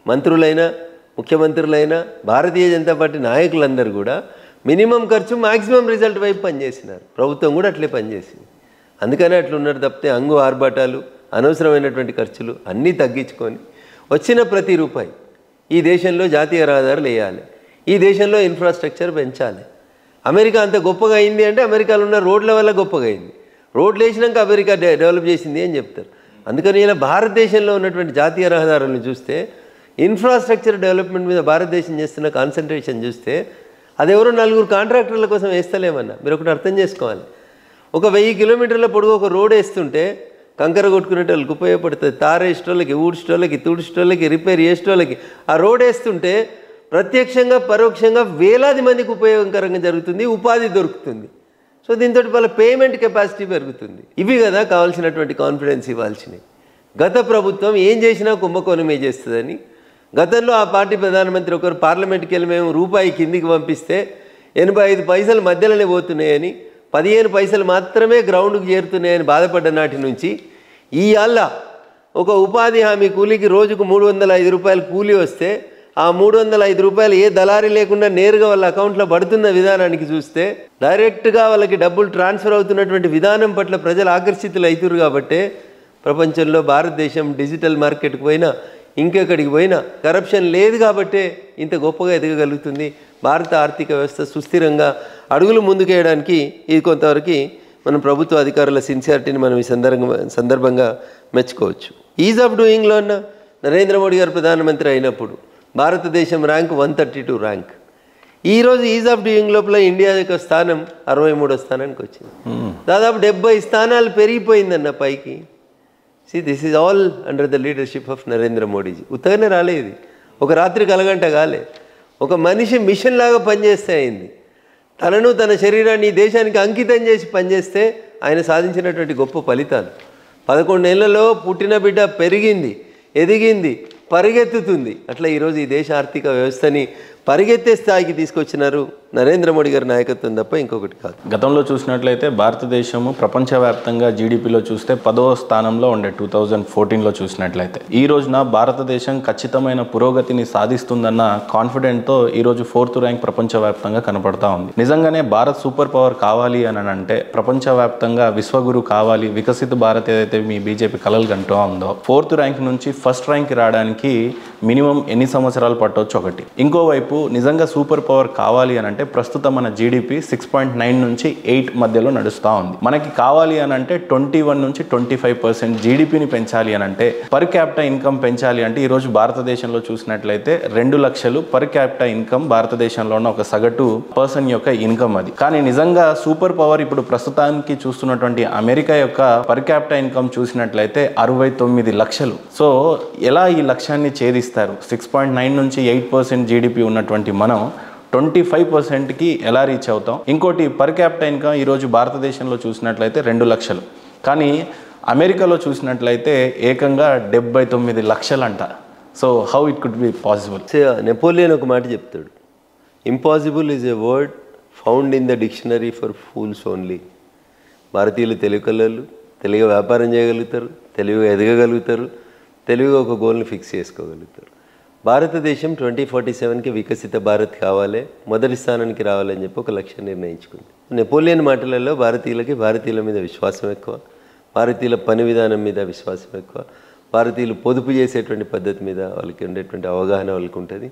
మంత్రులైనా, ముఖ్యమంత్రులైనా, భారతీయ జనతా పార్టీ నాయకులందరూ కూడా మినిమం ఖర్చు మ్యాక్సిమం రిజల్ట్ వైపు పనిచేసినారు. ప్రభుత్వం కూడా అట్లే పనిచేసింది. అందుకనే అట్లున్నారు తప్పితే అంగు ఆర్భాటాలు, అనవసరమైనటువంటి ఖర్చులు అన్నీ తగ్గించుకొని వచ్చిన ప్రతి రూపాయి ఈ దేశంలో జాతీయ రహదారులు వేయాలి, ఈ దేశంలో ఇన్ఫ్రాస్ట్రక్చర్ పెంచాలి. అమెరికా అంత గొప్పగా అయింది అంటే అమెరికాలో ఉన్న రోడ్ల వల్ల గొప్పగా అయింది. రోడ్లు వేసినాక అమెరికా డెవలప్ చేసింది అని చెప్తారు. అందుకని ఇలా భారతదేశంలో ఉన్నటువంటి జాతీయ రహదారులను చూస్తే, ఇన్ఫ్రాస్ట్రక్చర్ డెవలప్మెంట్ మీద భారతదేశం చేస్తున్న కాన్సన్ట్రేషన్ చూస్తే, అదెవరో 4 కాంట్రాక్టర్ల కోసం వేస్తలేమన్నా. మీరు ఒకటి అర్థం చేసుకోవాలి. ఒక 1000 కిలోమీటర్ల పొడుగు ఒక రోడ్ వేస్తుంటే కంకర కొట్టుకునేట వాళ్ళకి ఉపయోగపడుతుంది, తారేసేటోళ్ళకి, ఊడ్చేటోళ్ళకి, తుడిచేటోళ్ళకి, రిపేర్ చేసేటోళ్ళకి. ఆ రోడ్ వేస్తుంటే ప్రత్యక్షంగా పరోక్షంగా వేలాది మందికి ఉపయోగకరంగా జరుగుతుంది, ఉపాధి దొరుకుతుంది. సో దీంతో వాళ్ళ పేమెంట్ కెపాసిటీ పెరుగుతుంది. ఇవి కదా కావాల్సినటువంటి కాన్ఫిడెన్స్ ఇవ్వాల్సినవి. గత ప్రభుత్వం ఏం చేసినా కుంభకోణమే చేస్తుందని, గతంలో ఆ పార్టీ ప్రధానమంత్రి ఒకరు పార్లమెంట్కి వెళ్ళి మేము రూపాయి కిందికి పంపిస్తే 85 పైసలు మధ్యలోనే పోతున్నాయని, 15 పైసలు మాత్రమే గ్రౌండ్కి చేరుతున్నాయని బాధపడ్డ నాటి నుంచి ఇవాళ ఒక ఉపాధి హామీ కూలీకి రోజుకు 305 రూపాయలు కూలీ వస్తే ఆ 305 రూపాయలు ఏ దళారీ లేకుండా నేరుగా వాళ్ళ అకౌంట్లో పడుతున్న విధానానికి చూస్తే, డైరెక్ట్గా వాళ్ళకి డబ్బులు ట్రాన్స్ఫర్ అవుతున్నటువంటి విధానం పట్ల ప్రజలు ఆకర్షితులు అవుతారు. కాబట్టే ప్రపంచంలో భారతదేశం డిజిటల్ మార్కెట్కి పోయినా ఇంకెక్కడికి పోయినా కరప్షన్ లేదు కాబట్టే ఇంత గొప్పగా ఎదగగలుగుతుంది. భారత ఆర్థిక వ్యవస్థ సుస్థిరంగా అడుగులు ముందుకేయడానికి ఇది కొంతవరకు మనం ప్రభుత్వ అధికారుల సిన్సియారిటీని మనం ఈ సందర్భంగా మెచ్చుకోవచ్చు. ఈజ్ ఆఫ్ డూయింగ్లో ఉన్న నరేంద్ర మోడీ గారు ప్రధానమంత్రి అయినప్పుడు భారతదేశం ర్యాంక్ 132 ర్యాంక్. ఈరోజు ఈజ్ ఆఫ్ డూయింగ్ లోపల ఇండియా యొక్క స్థానం 63వ స్థానానికి వచ్చింది. దాదాపు 70 స్థానాలు పెరిగిపోయిందన్న పైకి. This is all under the leadership of Narendra Modiji. ఉత్తగానే రాలేదు, ఒక రాత్రి కలగంట కాలే. ఒక మనిషి మిషన్ లాగా పనిచేస్తే అయింది. తనను తన శరీరాన్ని దేశానికి అంకితం చేసి పనిచేస్తే ఆయన సాధించినటువంటి గొప్ప ఫలితాలు. 11 ఏళ్లలో పుట్టిన బిడ్డ పెరిగింది, ఎదిగింది, పరిగెత్తుతుంది. అట్లా ఈరోజు ఈ దేశ ఆర్థిక వ్యవస్థని పరిగెత్తే స్థాయికి తీసుకొచ్చినారు నరేంద్ర మోడీ గారి నాయకత్వం తప్ప ఇంకొకటి కాదు. గతంలో చూసినట్లయితే భారతదేశము ప్రపంచవ్యాప్తంగా జీడిపిలో చూస్తే 10వ స్థానంలో ఉండే 2014లో చూసినట్లయితే, ఈ రోజున భారతదేశం ఖచ్చితమైన పురోగతిని సాధిస్తుందన్న కాన్ఫిడెంట్తో ఈరోజు 4th ర్యాంక్ ప్రపంచవ్యాప్తంగా కనపడతా ఉంది. నిజంగానే భారత్ సూపర్ పవర్ కావాలి అని అంటే, ప్రపంచవ్యాప్తంగా విశ్వగురు కావాలి, వికసిత భారత్ ఏదైతే మీ బీజేపీ కలలు కంటూ ఉందో, 4th ర్యాంక్ నుంచి 1st ర్యాంక్ రావడానికి మినిమం ఎన్ని సంవత్సరాలు పట్టవచ్చు ఒకటి. ఇంకోవైపు నిజంగా సూపర్ పవర్ కావాలి అని అంటే ప్రస్తుతం మన జీడిపి 6.9 నుంచి 8 మధ్యలో నడుస్తూ ఉంది. మనకి కావాలి అని అంటే 21 నుంచి 25% జీడిపిని పెంచాలి అని అంటే, పర్ క్యాపిటా ఇన్కమ్ పెంచాలి అంటే ఈరోజు భారతదేశంలో చూసినట్లయితే 2 లక్షలు పర్ క్యాపిటా ఇన్కమ్ భారతదేశంలో ఉన్న ఒక సగటు పర్సన్ యొక్క ఇన్కమ్ అది. కానీ నిజంగా సూపర్ పవర్ ఇప్పుడు ప్రస్తుతానికి చూస్తున్నటువంటి అమెరికా యొక్క పర్ క్యాపిటా ఇన్కమ్ చూసినట్లయితే 69 లక్షలు. సో ఎలా ఈ లక్ష్యాన్ని ఛేదిస్తారు? 6.9 నుంచి 8% జీడిపి ఉన్నటువంటి మనం 25%కి ఎలా రీచ్ అవుతాం? ఇంకోటి, పర్ క్యాపిటా ఇన్కమ్ ఈరోజు భారతదేశంలో చూసినట్లయితే 2 లక్షలు, కానీ అమెరికాలో చూసినట్లయితే ఏకంగా 79 లక్షలంట. So how it could be possible? Napoleon ఒక మాట చెప్తాడు, impossible is a word found in the dictionary for fools only. భారతీయులు తెలివికళ్ళు, తెలివిగా వ్యాపారం చేయగలుగుతారు, తెలివిగా ఎదగగలుగుతారు, తెలివిగా ఒక గోల్ని ఫిక్స్ చేసుకోగలుగుతారు. భారతదేశం 2047కి వికసిత భారత్ కావాలి, మొదటి స్థానానికి రావాలని చెప్పి ఒక లక్ష్యం నిర్ణయించుకుంది. నెపోలియన్ మాటలలో భారతీయుల మీద విశ్వాసం ఎక్కువ, భారతీయుల పని విధానం మీద విశ్వాసం ఎక్కువ, భారతీయులు పొదుపు చేసేటువంటి పద్ధతి మీద వాళ్ళకి ఉండేటువంటి అవగాహన వాళ్ళకి ఉంటుంది.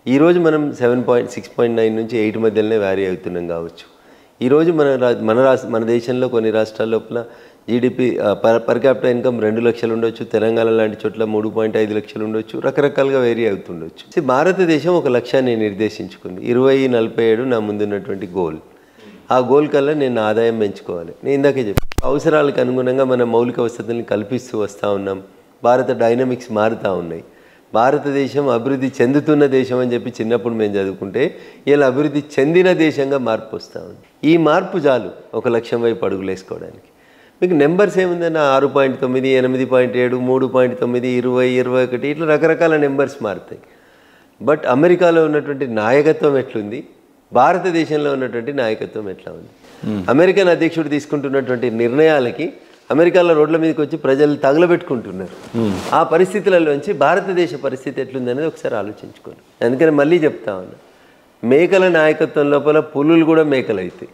ఈరోజు మనం 6.9 నుంచి 8 మధ్యలోనే వ్యారీ అవుతున్నాం కావచ్చు. ఈరోజు మన దేశంలో కొన్ని రాష్ట్రాల లోపల జీడిపి పర్ క్యాపిటల్ ఇన్కమ్ 2 లక్షలు ఉండొచ్చు, తెలంగాణ లాంటి చోట్ల 3.5 లక్షలు ఉండొచ్చు, రకరకాలుగా వేరీ అవుతుండొచ్చు. భారతదేశం ఒక లక్ష్యాన్ని నిర్దేశించుకుంది, 2047 నా ముందున్నటువంటి గోల్. ఆ గోల్ కల్లా నేను ఆదాయం పెంచుకోవాలి. నేను ఇందాకే చెప్పాను, అవసరాలకు అనుగుణంగా మన మౌలిక వసతుల్ని కల్పిస్తూ వస్తూ ఉన్నాం. భారత డైనమిక్స్ మారుతూ ఉన్నాయి. భారతదేశం అభివృద్ధి చెందుతున్న దేశం అని చెప్పి చిన్నప్పుడు మేము చదువుకుంటే, ఇలా అభివృద్ధి చెందిన దేశంగా మార్పు వస్తూ ఉంది. ఈ మార్పు చాలు ఒక లక్ష్యం వైపు అడుగులు వేసుకోవడానికి. మీకు నెంబర్స్ ఏముందన్న 6.9, 8.7, 3.9, 20, 21 ఇట్లా రకరకాల నెంబర్స్ మారుతాయి. బట్ అమెరికాలో ఉన్నటువంటి నాయకత్వం ఎట్లుంది, భారతదేశంలో ఉన్నటువంటి నాయకత్వం ఎట్లా ఉంది? అమెరికన్ అధ్యక్షుడు తీసుకుంటున్నటువంటి నిర్ణయాలకి అమెరికాలో రోడ్ల మీదకి వచ్చి ప్రజలు తగలబెట్టుకుంటున్నారు. ఆ పరిస్థితులలోంచి భారతదేశ పరిస్థితి ఎట్లుంది అనేది ఒకసారి ఆలోచించుకోండి. అందుకని మళ్ళీ చెప్తా ఉన్నా, మేకల నాయకత్వం లోపల పులులు కూడా మేకలు అవుతాయి,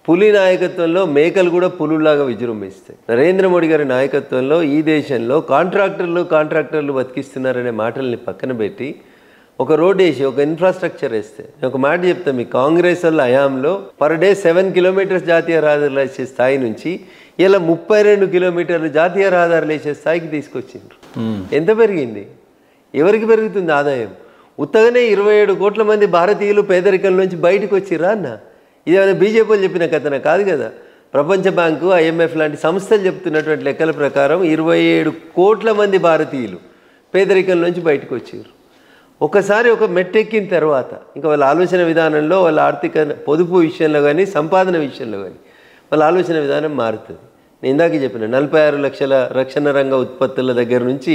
పులి నాయకత్వంలో మేకలు కూడా పులులాగా విజృంభిస్తాయి. నరేంద్ర మోడీ గారి నాయకత్వంలో ఈ దేశంలో కాంట్రాక్టర్లు బతికిస్తున్నారనే మాటల్ని పక్కన పెట్టి ఒక రోడ్ వేసి ఒక ఇన్ఫ్రాస్ట్రక్చర్ వేస్తే, నేను ఒక మాట చెప్తాను, మీ కాంగ్రెస్ వాళ్ళ హయాంలో పర్ డే 7 కిలోమీటర్స్ జాతీయ రహదారులు వేసే స్థాయి నుంచి ఇలా 32 కిలోమీటర్లు జాతీయ రహదారులు వేసే స్థాయికి తీసుకొచ్చిండ్రు. ఎంత పెరిగింది? ఎవరికి పెరుగుతుంది ఆదాయం? ఉత్తగానే 27 కోట్ల మంది భారతీయులు పేదరికం నుంచి బయటకు వచ్చిర్రా అన్న? ఇదేమైనా బీజేపీ వాళ్ళు చెప్పిన కథన కాదు కదా. ప్రపంచ బ్యాంకు, IMF లాంటి సంస్థలు చెప్తున్నటువంటి లెక్కల ప్రకారం 27 కోట్ల మంది భారతీయులు పేదరికం నుంచి బయటకు వచ్చారు. ఒకసారి ఒక మెట్టెక్కిన తర్వాత ఇంకా వాళ్ళ ఆలోచన విధానంలో, వాళ్ళ ఆర్థిక పొదుపు విషయంలో కానీ, సంపాదన విషయంలో కానీ వాళ్ళ ఆలోచన విధానం మారుతుంది. నేను ఇందాక చెప్పిన 46 లక్షల రక్షణ రంగ ఉత్పత్తుల దగ్గర నుంచి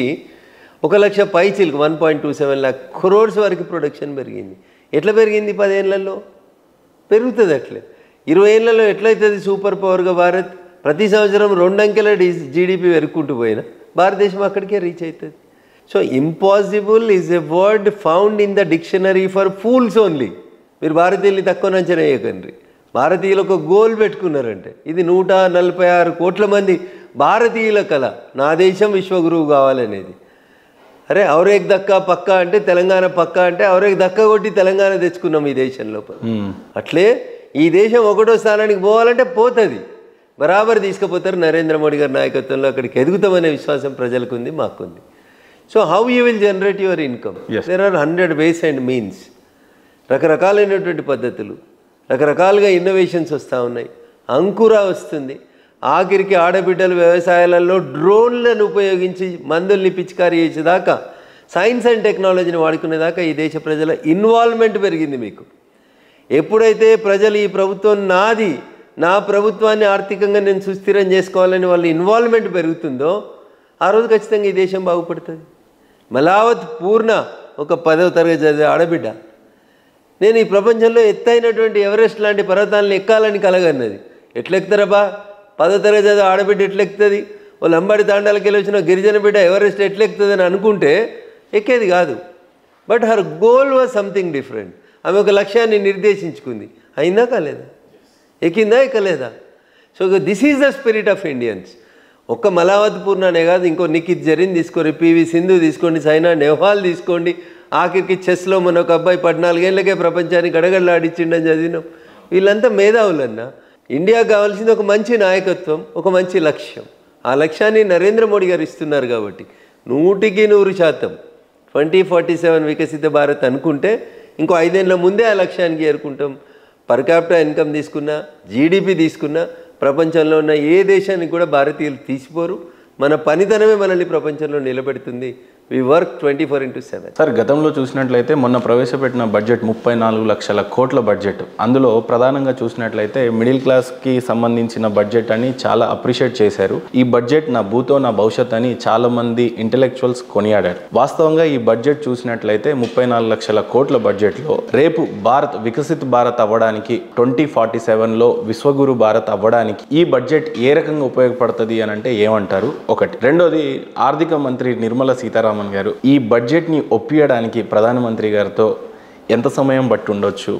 1 లక్ష పైచీలకు 1.27 lakh crores వరకు ప్రొడక్షన్ పెరిగింది. ఎట్లా పెరిగింది? 10 ఏళ్లలో పెరుగుతుంది. అట్లే 20 ఏళ్లలో ఎట్లయితుంది సూపర్ పవర్గా భారత్? ప్రతి సంవత్సరం 2 అంకెల GDP పెరుగుకుంటూ పోయినా భారతదేశం అక్కడికే రీచ్ అవుతుంది. So impossible is a word found in the dictionary for fools only. మీరు భారతీయుల్ని తక్కువ అంచనా వేయకండి. భారతీయులు ఒక గోల్ పెట్టుకున్నారంటే ఇది 146 కోట్ల మంది భారతీయుల కళ, నా దేశం విశ్వగురువు కావాలనేది. అరే ఔరేక్ దక్కా పక్కా అంటే తెలంగాణ పక్కా అంటే ఔరేక్ దక్కా కొట్టి తెలంగాణ తెచ్చుకున్నాం ఈ దేశం లోపల. అట్లే ఈ దేశం 1వ స్థానానికి పోవాలంటే పోతుంది, బరాబర్ తీసుకుపోతారు. నరేంద్ర మోడీ గారి నాయకత్వంలో అక్కడికి ఎదుగుతామనే విశ్వాసం ప్రజలకు ఉంది, మాకుంది. So how you will generate your income? There are 100 ways and means. రకరకాలైనటువంటి పద్ధతులు, రకరకాలుగా ఇన్నోవేషన్స్ వస్తూ ఉన్నాయి. అంకుర వస్తుంది. ఆఖరికి ఆడబిడ్డలు వ్యవసాయాలలో డ్రోన్లను ఉపయోగించి మందుల్ని పిచికారీ చేసేదాకా, సైన్స్ అండ్ టెక్నాలజీని వాడుకునేదాకా ఈ దేశ ప్రజల ఇన్వాల్వ్మెంట్ పెరిగింది. మీకు ఎప్పుడైతే ప్రజలు ఈ ప్రభుత్వం నాది, నా ప్రభుత్వాన్ని ఆర్థికంగా నేను సుస్థిరం చేసుకోవాలని వాళ్ళ ఇన్వాల్వ్మెంట్ పెరుగుతుందో ఆ రోజు ఖచ్చితంగా ఈ దేశం బాగుపడుతుంది. మలావత్ పూర్ణ ఒక 10వ తరగతి చదివే ఆడబిడ్డ నేను ఈ ప్రపంచంలో ఎత్తైనటువంటి ఎవరెస్ట్ లాంటి పర్వతాలను ఎక్కాలని కలగన్నది. ఎట్లెక్కుతారబ్బా? 10వ తరగతి చదివే ఆడబిడ్డ ఎట్లెక్కుతుంది? వాళ్ళు అంబడి తాండాలకి వెళ్ళి వచ్చిన గిరిజన బిడ్డ ఎవరెస్ట్ ఎట్లెక్కుతుంది అని అనుకుంటే ఎక్కేది కాదు. But her goal was something different. ఆమె ఒక లక్ష్యాన్ని నిర్దేశించుకుంది. అయిందా కాలేదా? ఎక్కిందా ఎక్కలేదా? So this is the spirit of Indians. ఒక్క మలావత్ పూర్ణనే కాదు, ఇంకో నిఖిత్ జరీన్ తీసుకోండి, PV సింధు తీసుకోండి, సైనా నెహ్వాల్ తీసుకోండి, ఆఖరికి చెస్లో మన ఒక అబ్బాయి 14 ఏళ్ళకే ప్రపంచాన్ని గడగడలాడిచ్చిండని చదివినాం. వీళ్ళంతా మేధావులన్నా. ఇండియాకు కావాల్సింది ఒక మంచి నాయకత్వం, ఒక మంచి లక్ష్యం. ఆ లక్ష్యాన్ని నరేంద్ర మోడీ గారు ఇస్తున్నారు కాబట్టి 100% 2047 వికసిత భారత్ అనుకుంటే ఇంకో 5 ఏళ్ల ముందే ఆ లక్ష్యానికి చేరుకుంటాం. పర్ క్యాపిటల్ ఇన్కమ్ తీసుకున్నా, GDP తీసుకున్నా ప్రపంచంలో ఉన్న ఏ దేశానికి కూడా భారతీయులు తీసిపోరు. మన పనితనమే మనల్ని ప్రపంచంలో నిలబెడుతుంది. వి వర్క్ 24/7. సార్, గతంలో చూసినట్లయితే మొన్న ప్రవేశపెట్టిన బడ్జెట్ 34 లక్షల కోట్ల బడ్జెట్. అందులో ప్రధానంగా చూసినట్లయితే మిడిల్ క్లాస్కి సంబంధించిన బడ్జెట్ అని చాలా అప్రిషియేట్ చేశారు. ఈ బడ్జెట్ నా భూతో నా భవిష్యత్ అని చాలా మంది ఇంటెలెక్చువల్స్ కొనియాడారు. వాస్తవంగా ఈ బడ్జెట్ చూసినట్లయితే 34 లక్షల కోట్ల బడ్జెట్లో రేపు భారత్ వికసిత్ భారత్ అవ్వడానికి, 2047లో విశ్వగురు భారత్ అవ్వడానికి ఈ బడ్జెట్ ఏ రకంగా ఉపయోగపడుతుంది అని అంటే ఏమంటారు? ఒకటి. రెండోది, ఆర్థిక మంత్రి నిర్మలా సీతారామన్ గారు ఈ బడ్జెట్ని ఒప్పియడానికి ప్రధానమంత్రి గారితో ఎంత సమయం బట్టి ఉండొచ్చు,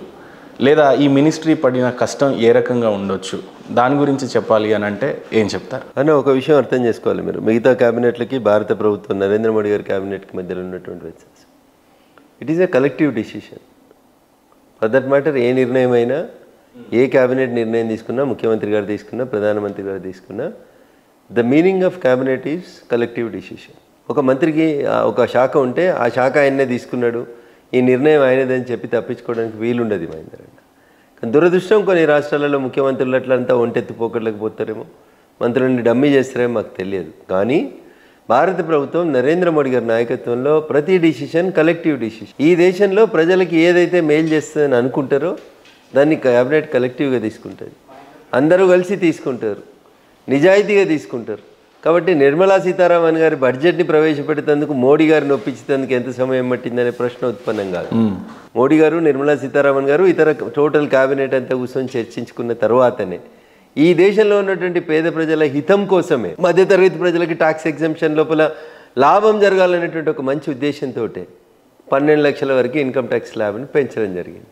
లేదా ఈ మినిస్ట్రీ పడిన కష్టం ఏ రకంగా ఉండొచ్చు, దాని గురించి చెప్పాలి అని అంటే ఏం చెప్తారు? అని ఒక విషయం అర్థం చేసుకోవాలి మీరు. మిగతా క్యాబినెట్లకి భారత ప్రభుత్వం నరేంద్ర మోడీ గారి క్యాబినెట్కి మధ్యలో ఉన్నటువంటి వ్యత్యాసం, it is a collective decision. For that matter ఏ నిర్ణయం అయినా, ఏ క్యాబినెట్ నిర్ణయం తీసుకున్నా, ముఖ్యమంత్రి గారు తీసుకున్నా, ప్రధానమంత్రి గారు తీసుకున్నా, the meaning of cabinet is collective decision. ఒక మంత్రికి ఒక శాఖ ఉంటే ఆ శాఖ ఆయన్నే తీసుకున్నాడు, ఈ నిర్ణయం ఆయనదని చెప్పి తప్పించుకోవడానికి వీలుండదు మహేందర్ అన్న. కానీ దురదృష్టం కొన్ని రాష్ట్రాలలో ముఖ్యమంత్రులు అట్లంతా ఒంటెత్తు పోకట్లకు పోతారేమో, మంత్రులని డమ్మీ చేస్తారేమో మాకు తెలియదు. కానీ భారత ప్రభుత్వం నరేంద్ర మోడీ గారి నాయకత్వంలో ప్రతి డిసిషన్ కలెక్టివ్ డిసిషన్. ఈ దేశంలో ప్రజలకి ఏదైతే మేలు చేస్తుందని అనుకుంటారో దాన్ని క్యాబినెట్ కలెక్టివ్గా తీసుకుంటుంది. అందరూ కలిసి తీసుకుంటారు, నిజాయితీగా తీసుకుంటారు. కాబట్టి నిర్మలా సీతారామన్ గారి బడ్జెట్ని ప్రవేశపెట్టేందుకు మోడీ గారిని ఒప్పించేందుకు ఎంత సమయం పట్టిందనే ప్రశ్న ఉత్పన్నం కాదు. మోడీ గారు, నిర్మలా సీతారామన్ గారు, ఇతర టోటల్ క్యాబినెట్ అంతా కూర్చొని చర్చించుకున్న తర్వాతనే ఈ దేశంలో ఉన్నటువంటి పేద ప్రజల హితం కోసమే, మధ్యతరగతి ప్రజలకి ట్యాక్స్ ఎగ్జంప్షన్ లోపల లాభం జరగాలనేటువంటి ఒక మంచి ఉద్దేశంతో 12 లక్షల వరకు ఇన్కమ్ ట్యాక్స్ ల్యాబ్ని పెంచడం జరిగింది.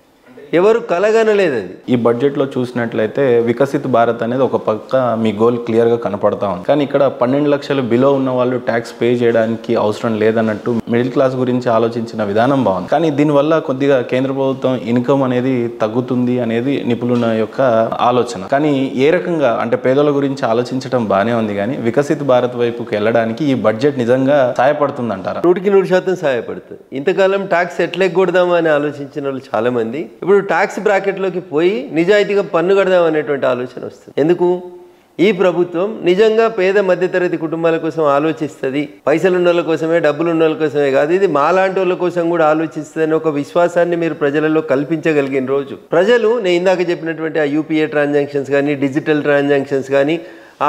ఎవరు కలగనలేదు అది. ఈ బడ్జెట్లో చూసినట్లయితే వికసిత్ భారత్ అనేది ఒక పక్క మీ గోల్ క్లియర్గా కనపడతా ఉంది. కానీ ఇక్కడ 12 లక్షలు బిలో ఉన్న వాళ్ళు ట్యాక్స్ పే చేయడానికి అవసరం లేదన్నట్టు మిడిల్ క్లాస్ గురించి ఆలోచించిన విధానం బాగుంది. కానీ దీనివల్ల కొద్దిగా కేంద్ర ప్రభుత్వం ఇన్కమ్ అనేది తగ్గుతుంది అనేది నిపుణుల యొక్క ఆలోచన. కానీ ఏ రకంగా అంటే పేదల గురించి ఆలోచించడం బాగానే ఉంది, కానీ వికసిత్ భారత్ వైపుకి వెళ్ళడానికి ఈ బడ్జెట్ నిజంగా సహాయపడుతుంది అంటారా? 100% సహాయపడుతుంది. ఇంతకాలం ట్యాక్స్ ఎట్లెక్కకూడదామా అని ఆలోచించిన వాళ్ళు చాలా మంది ఇప్పుడు ట్యాక్స్ బ్రాకెట్లోకి పోయి నిజాయితీగా పన్ను కడదాం అనేటువంటి ఆలోచన వస్తుంది. ఎందుకు? ఈ ప్రభుత్వం నిజంగా పేద మధ్యతరగతి కుటుంబాల కోసం ఆలోచిస్తుంది, పైసలు ఉన్న వాళ్ళ కోసమే, డబ్బులు ఉన్న వాళ్ళ కోసమే కాదు, ఇది మాలాంటి వాళ్ళ కోసం కూడా ఆలోచిస్తుంది అని ఒక విశ్వాసాన్ని మీరు ప్రజలలో కల్పించగలిగిన రోజు ప్రజలు, నేను ఇందాక చెప్పినటువంటి ఆ యూపీఏ ట్రాన్సాక్షన్స్ కానీ, డిజిటల్ ట్రాన్సాక్షన్స్ కానీ,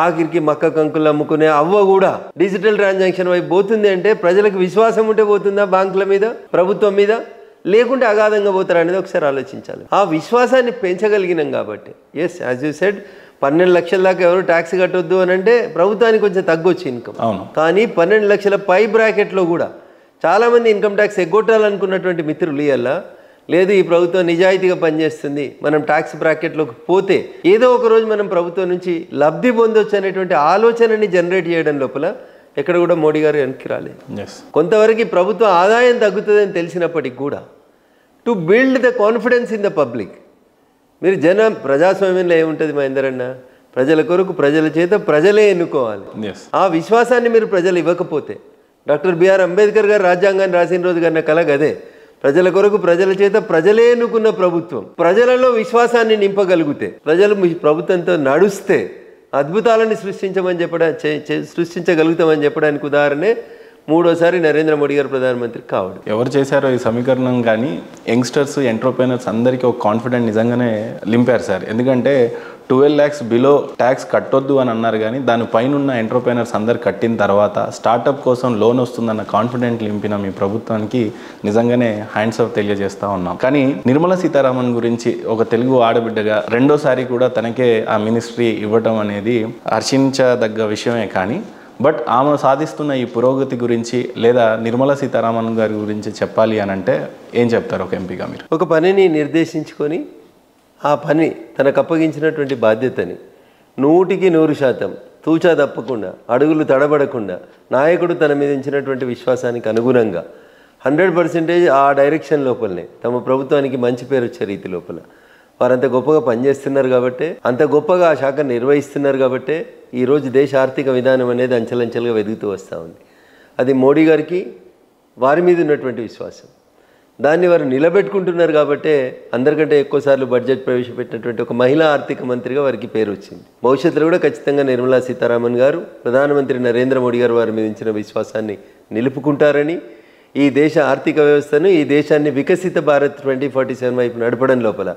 ఆఖరికి మక్క కంకులు అమ్ముకునే అవ్వ కూడా డిజిటల్ ట్రాన్సాక్షన్ వైపు పోతుంది అంటే ప్రజలకు విశ్వాసం ఉంటే పోతుందా బ్యాంకుల మీద, ప్రభుత్వం మీద? లేకుంటే అగాధంగా పోతారా అనేది ఒకసారి ఆలోచించాలి. ఆ విశ్వాసాన్ని పెంచగలిగినాం కాబట్టి, ఎస్ యాజ్ యూ సెడ్ 12 లక్షల దాకా ఎవరు ట్యాక్స్ కట్టొద్దు అని అంటే ప్రభుత్వానికి కొంచెం తగ్గొచ్చు ఇన్కమ్. కానీ 12 లక్షల పై బ్రాకెట్లో కూడా చాలామంది ఇన్కమ్ ట్యాక్స్ ఎగ్గొట్టాలనుకున్నటువంటి మిత్రులు ఇయ్యాల లేదు, ఈ ప్రభుత్వం నిజాయితీగా పనిచేస్తుంది, మనం ట్యాక్స్ బ్రాకెట్లోకి పోతే ఏదో ఒక రోజు మనం ప్రభుత్వం నుంచి లబ్ధి పొందొచ్చు అనేటువంటి ఆలోచనని జనరేట్ చేయడం లోపల ఎక్కడ కూడా మోడీ గారు వెనక్కి రాలేదు. కొంతవరకు ప్రభుత్వ ఆదాయం తగ్గుతుందని తెలిసినప్పటికి కూడా to build the confidence in the public, మీరు ప్రజాస్వామ్యంలో ఏముంటుంది మహేందర్ అన్న, ప్రజల కొరకు ప్రజల చేత ప్రజలే ఎన్నుకోవాలి. ఆ విశ్వాసాన్ని మీరు ప్రజలు ఇవ్వకపోతే, డాక్టర్ బిఆర్ అంబేద్కర్ గారు రాజ్యాంగాన్ని రాసిన రోజు కన్నా కల గదే, ప్రజల కొరకు ప్రజల చేత ప్రజలే ఎన్నుకున్న ప్రభుత్వం ప్రజలలో విశ్వాసాన్ని నింపగలిగితే, ప్రజలు మీ ప్రభుత్వంతో నడుస్తే అద్భుతాలని సృష్టించగలుగుతామని చెప్పడానికి ఉదాహరణే మూడోసారి నరేంద్ర మోడీ గారు ప్రధానమంత్రి కావడం. ఎవరు చేశారో ఈ సమీకరణం కానీ యంగ్స్టర్స్, ఎంటర్ప్రైనర్స్ అందరికీ ఒక కాన్ఫిడెంట్ నిజంగానే లింపారు సార్. ఎందుకంటే 12 lakhs బిలో ట్యాక్స్ కట్టొద్దు అని అన్నారు, కానీ దానిపైన ఉన్న ఎంటర్ప్రైనర్స్ అందరు కట్టిన తర్వాత స్టార్టప్ కోసం లోన్ వస్తుందన్న కాన్ఫిడెంట్ లింపిన మీ ప్రభుత్వానికి నిజంగానే హ్యాండ్స్ ఆఫ్ తెలియజేస్తూ ఉన్నాం. కానీ నిర్మలా సీతారామన్ గురించి ఒక తెలుగు ఆడబిడ్డగా రెండోసారి కూడా తనకే ఆ మినిస్ట్రీ ఇవ్వటం అనేది హర్షించదగ్గ విషయమే. కానీ బట్ ఆమె సాధిస్తున్న ఈ పురోగతి గురించి లేదా నిర్మలా సీతారామన్ గారి గురించి చెప్పాలి అని అంటే ఏం చెప్తారు ఒక ఎంపీగా మీరు? ఒక పనిని నిర్దేశించుకొని ఆ పని తనకు అప్పగించినటువంటి బాధ్యతని 100% తూచా తప్పకుండా, అడుగులు తడబడకుండా, నాయకుడు తన మీద ఇచ్చినటువంటి విశ్వాసానికి అనుగుణంగా 100% ఆ డైరెక్షన్ లోపలనే తమ ప్రభుత్వానికి మంచి పేరు వచ్చే రీతి లోపల వారు అంత గొప్పగా పనిచేస్తున్నారు కాబట్టి, అంత గొప్పగా ఆ శాఖ నిర్వహిస్తున్నారు కాబట్టి ఈరోజు దేశ ఆర్థిక విధానం అనేది అంచెలంచెలుగా వెదుగుతూ వస్తూ ఉంది. అది మోడీ గారికి వారి మీద ఉన్నటువంటి విశ్వాసం, దాన్ని వారు నిలబెట్టుకుంటున్నారు కాబట్టే అందరికంటే ఎక్కువసార్లు బడ్జెట్ ప్రవేశపెట్టినటువంటి ఒక మహిళా ఆర్థిక మంత్రిగా వారికి పేరు వచ్చింది. భవిష్యత్తులో కూడా ఖచ్చితంగా నిర్మలా సీతారామన్ గారు ప్రధానమంత్రి నరేంద్ర మోడీ గారు వారి మీద ఇచ్చిన విశ్వాసాన్ని నిలుపుకుంటారని, ఈ దేశ ఆర్థిక వ్యవస్థను, ఈ దేశాన్ని వికసిత భారత్ 2047 వైపు నడపడం లోపల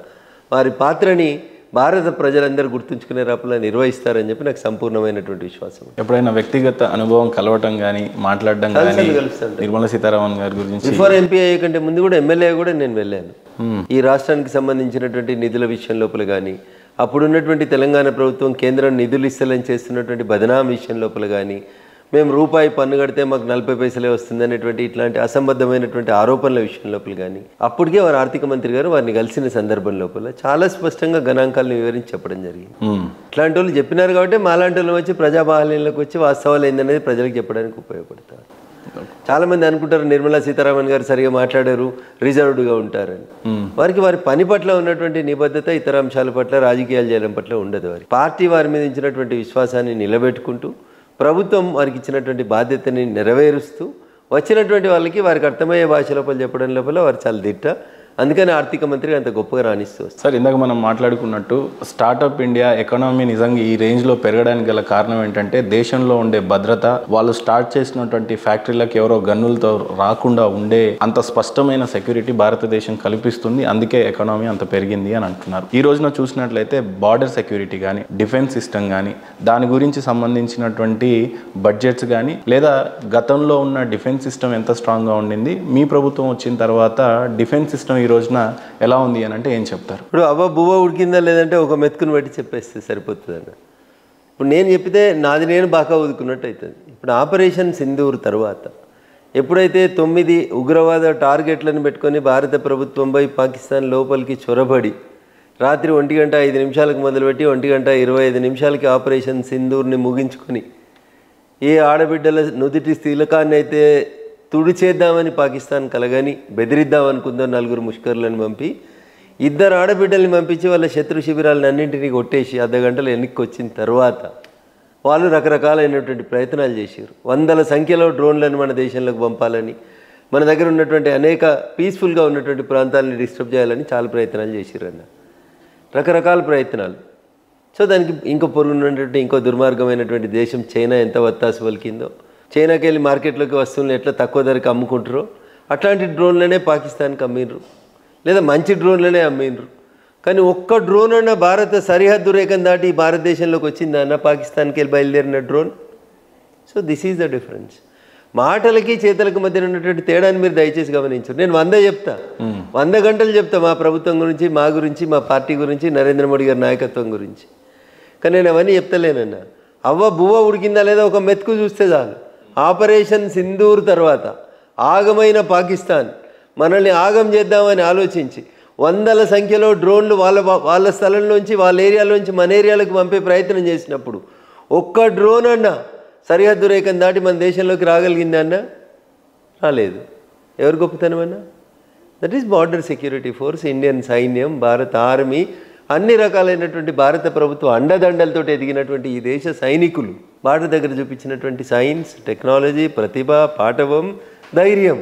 వారి పాత్రని భారత ప్రజలందరూ గుర్తుంచుకునే రాపల నిర్వహిస్తారని చెప్పి నాకు సంపూర్ణమైనటువంటి విశ్వాసం. ఎప్పుడైనా వ్యక్తిగత అనుభవం కలవటం కానీ మాట్లాడడం కానీ నిర్మలా సీతారామన్ గారి గురించి? బిఫోర్ ఎంపీ అయ్యే కంటే ముందు కూడా ఎమ్మెల్యే కూడా నేను వెళ్ళాను. ఈ రాష్ట్రానికి సంబంధించినటువంటి నిధుల విషయం లోపల కానీ, అప్పుడున్నటువంటి తెలంగాణ ప్రభుత్వం కేంద్రం నిధులు ఇస్తలని చేస్తున్నటువంటి బదనాం విషయం లోపల కానీ, మేము రూపాయి పన్ను కడితే మాకు 40 పైసలే వస్తుంది అనేటువంటి ఇట్లాంటి అసంబద్ధమైనటువంటి ఆరోపణల విషయం లోపల కానీ, అప్పటికే వారు ఆర్థిక మంత్రి గారు వారిని కలిసిన సందర్భం లోపల చాలా స్పష్టంగా గణాంకాలను వివరించి చెప్పడం జరిగింది. ఇట్లాంటి వాళ్ళు చెప్పినారు కాబట్టి మాలాంటి వాళ్ళు వచ్చి ప్రజాబాహల్యంలోకి వచ్చి వాస్తవాలు ఏందనేది ప్రజలకు చెప్పడానికి ఉపయోగపడతారు. చాలామంది అనుకుంటారు నిర్మలా సీతారామన్ గారు సరిగా మాట్లాడారు, రిజర్వ్డ్గా ఉంటారని. వారికి వారి పని పట్ల ఉన్నటువంటి నిబద్ధత ఇతర అంశాల పట్ల, రాజకీయాలు చేయడం పట్ల ఉండదు. వారి పార్టీ వారి మీద ఇచ్చినటువంటి విశ్వాసాన్ని నిలబెట్టుకుంటూ, ప్రభుత్వం వారికి ఇచ్చినటువంటి బాధ్యతని నెరవేరుస్తూ, వచ్చినటువంటి వాళ్ళకి వారికి అర్థమయ్యే భాష లోపల చెప్పడం లోపల వారు చాలా దిట్ట. అందుకని ఆర్థిక మంత్రి అంత గొప్పగా రాణిస్తూ వస్తారు. సార్, ఇందాక మనం మాట్లాడుకున్నట్టు స్టార్టప్ ఇండియా ఎకానమీ నిజంగా ఈ రేంజ్లో పెరగడానికి గల కారణం ఏంటంటే దేశంలో ఉండే భద్రత, వాళ్ళు స్టార్ట్ చేసినటువంటి ఫ్యాక్టరీలకు ఎవరో గన్నులతో రాకుండా ఉండే అంత స్పష్టమైన సెక్యూరిటీ భారతదేశం కల్పిస్తుంది. అందుకే ఎకానమీ అంత పెరిగింది అని అంటున్నారు. ఈ రోజున చూసినట్లయితే బార్డర్ సెక్యూరిటీ కానీ, డిఫెన్స్ సిస్టమ్ కానీ, దాని గురించి సంబంధించినటువంటి బడ్జెట్స్ కానీ, లేదా గతంలో ఉన్న డిఫెన్స్ సిస్టమ్ ఎంత స్ట్రాంగ్గా ఉండింది, మీ ప్రభుత్వం వచ్చిన తర్వాత డిఫెన్స్ సిస్టమ్ ఈ రోజున ఎలా ఉంది అని అంటే ఏం చెప్తారు? ఇప్పుడు అవ్వ బువ్వ ఉడికిందా లేదంటే ఒక మెతుకుని బట్టి చెప్పేస్తే సరిపోతుంది అన్న. ఇప్పుడు నేను చెప్పితే నాది నేను బాగా ఊదుకున్నట్టు అవుతుంది. ఇప్పుడు ఆపరేషన్ సింధూర్ తర్వాత ఎప్పుడైతే 9 ఉగ్రవాద టార్గెట్లను పెట్టుకొని భారత ప్రభుత్వంపై పాకిస్తాన్ లోపలికి చొరబడి రాత్రి 1:05 మొదలుపెట్టి 1:25 ఆపరేషన్ సింధూర్ని ముగించుకొని ఏ ఆడబిడ్డల నుదిటి తిలకాన్ని అయితే తుడిచేద్దామని పాకిస్తాన్ కలగని బెదిరిద్దామనుకుందో 4 ముష్కర్లను పంపి 2 ఆడబిడ్డల్ని పంపించి వాళ్ళ శత్రు శిబిరాలను అన్నింటినీ కొట్టేసి అర్ధగంటలు వెనక్కి వచ్చిన తర్వాత వాళ్ళు రకరకాలైనటువంటి ప్రయత్నాలు చేశారు. 100ల సంఖ్యలో డ్రోన్లను మన దేశంలోకి పంపాలని, మన దగ్గర ఉన్నటువంటి అనేక పీస్ఫుల్గా ఉన్నటువంటి ప్రాంతాలని డిస్టర్బ్ చేయాలని చాలా ప్రయత్నాలు చేసిరన్న, రకరకాల ప్రయత్నాలు. సో దానికి ఇంకో పొరుగున్నటువంటి ఇంకో దుర్మార్గమైనటువంటి దేశం చైనా ఎంత వత్తాసు పలికిందో, చైనాకి వెళ్ళి మార్కెట్లోకి వస్తువులను ఎట్లా తక్కువ ధరకు అమ్ముకుంటారో అట్లాంటి డ్రోన్లనే పాకిస్తాన్కి అమ్మిండ్రు, లేదా మంచి డ్రోన్లనే అమ్మిండ్రు. కానీ ఒక్క డ్రోన్ అన్న భారత సరిహద్దు రేఖను దాటి భారతదేశంలోకి వచ్చిందా అన్న పాకిస్తాన్కి వెళ్ళి బయలుదేరిన drone? So this is the difference. మాటలకి చేతలకు మధ్య ఉన్నటువంటి తేడాన్ని మీరు దయచేసి గమనించరు. నేను 100 చెప్తా, 100 గంటలు చెప్తా మా ప్రభుత్వం గురించి, మా గురించి, మా పార్టీ గురించి, నరేంద్ర మోడీ గారి నాయకత్వం గురించి. కానీ నేను అవన్నీ చెప్తలేనన్నా. బువ్వ ఉడికిందా లేదా ఒక మెతుకు చూస్తే చాలు. ఆపరేషన్ సింధూర్ తర్వాత ఆగమైన పాకిస్తాన్ మనల్ని ఆగం చేద్దామని ఆలోచించి వందల సంఖ్యలో డ్రోన్లు వాళ్ళ స్థలంలోంచి, వాళ్ళ ఏరియాలోంచి మన ఏరియాలకు పంపే ప్రయత్నం చేసినప్పుడు ఒక్క డ్రోన్ అన్నా సరిహద్దు రేఖను దాటి మన దేశంలోకి రాగలిగిందా అన్న? రాలేదు. ఎవరు గొప్పతనమన్నా? That is border security force, Indian సైన్యం, భారత ఆర్మీ, అన్ని రకాలైనటువంటి భారత ప్రభుత్వ అండదండలతో ఎదిగినటువంటి ఈ దేశ సైనికులు భారత దగ్గర చూపించినటువంటి సైన్స్, టెక్నాలజీ, ప్రతిభ, పాఠవం, ధైర్యం,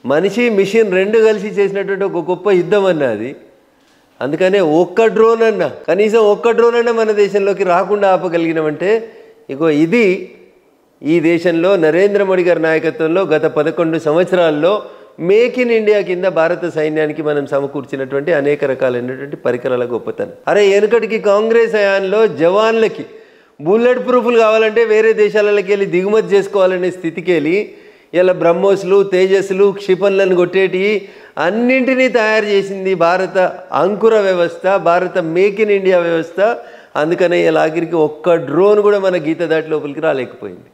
మనిషి మిషన్ రెండు కలిసి చేసినటువంటి ఒక గొప్ప యుద్ధం అన్నది. అందుకనే ఒక్క డ్రోన్ అన్నా, కనీసం ఒక్క డ్రోన్ అన్నా మన దేశంలోకి రాకుండా ఆపగలిగినామంటే ఇగో ఇది ఈ దేశంలో నరేంద్ర మోడీ గారి నాయకత్వంలో గత 11 సంవత్సరాల్లో మేక్ ఇన్ ఇండియా కింద భారత సైన్యానికి మనం సమకూర్చినటువంటి అనేక రకాలైనటువంటి పరికరాల గొప్పతనం. అరే వెనుకటికి కాంగ్రెస్ హయాంలో జవాన్లకి బుల్లెట్ ప్రూఫ్లు కావాలంటే వేరే దేశాలకి వెళ్ళి దిగుమతి చేసుకోవాలనే స్థితికి వెళ్ళి ఇలా బ్రహ్మోస్లు, తేజస్లు, క్షిపణులను కొట్టేటి అన్నింటినీ తయారు చేసింది భారత అంకుర వ్యవస్థ, భారత మేక్ ఇన్ ఇండియా వ్యవస్థ. అందుకనే ఇలా ఆఖరికి ఒక్క డ్రోన్ కూడా మన గీత దాటి లోపలికి రాలేకపోయింది.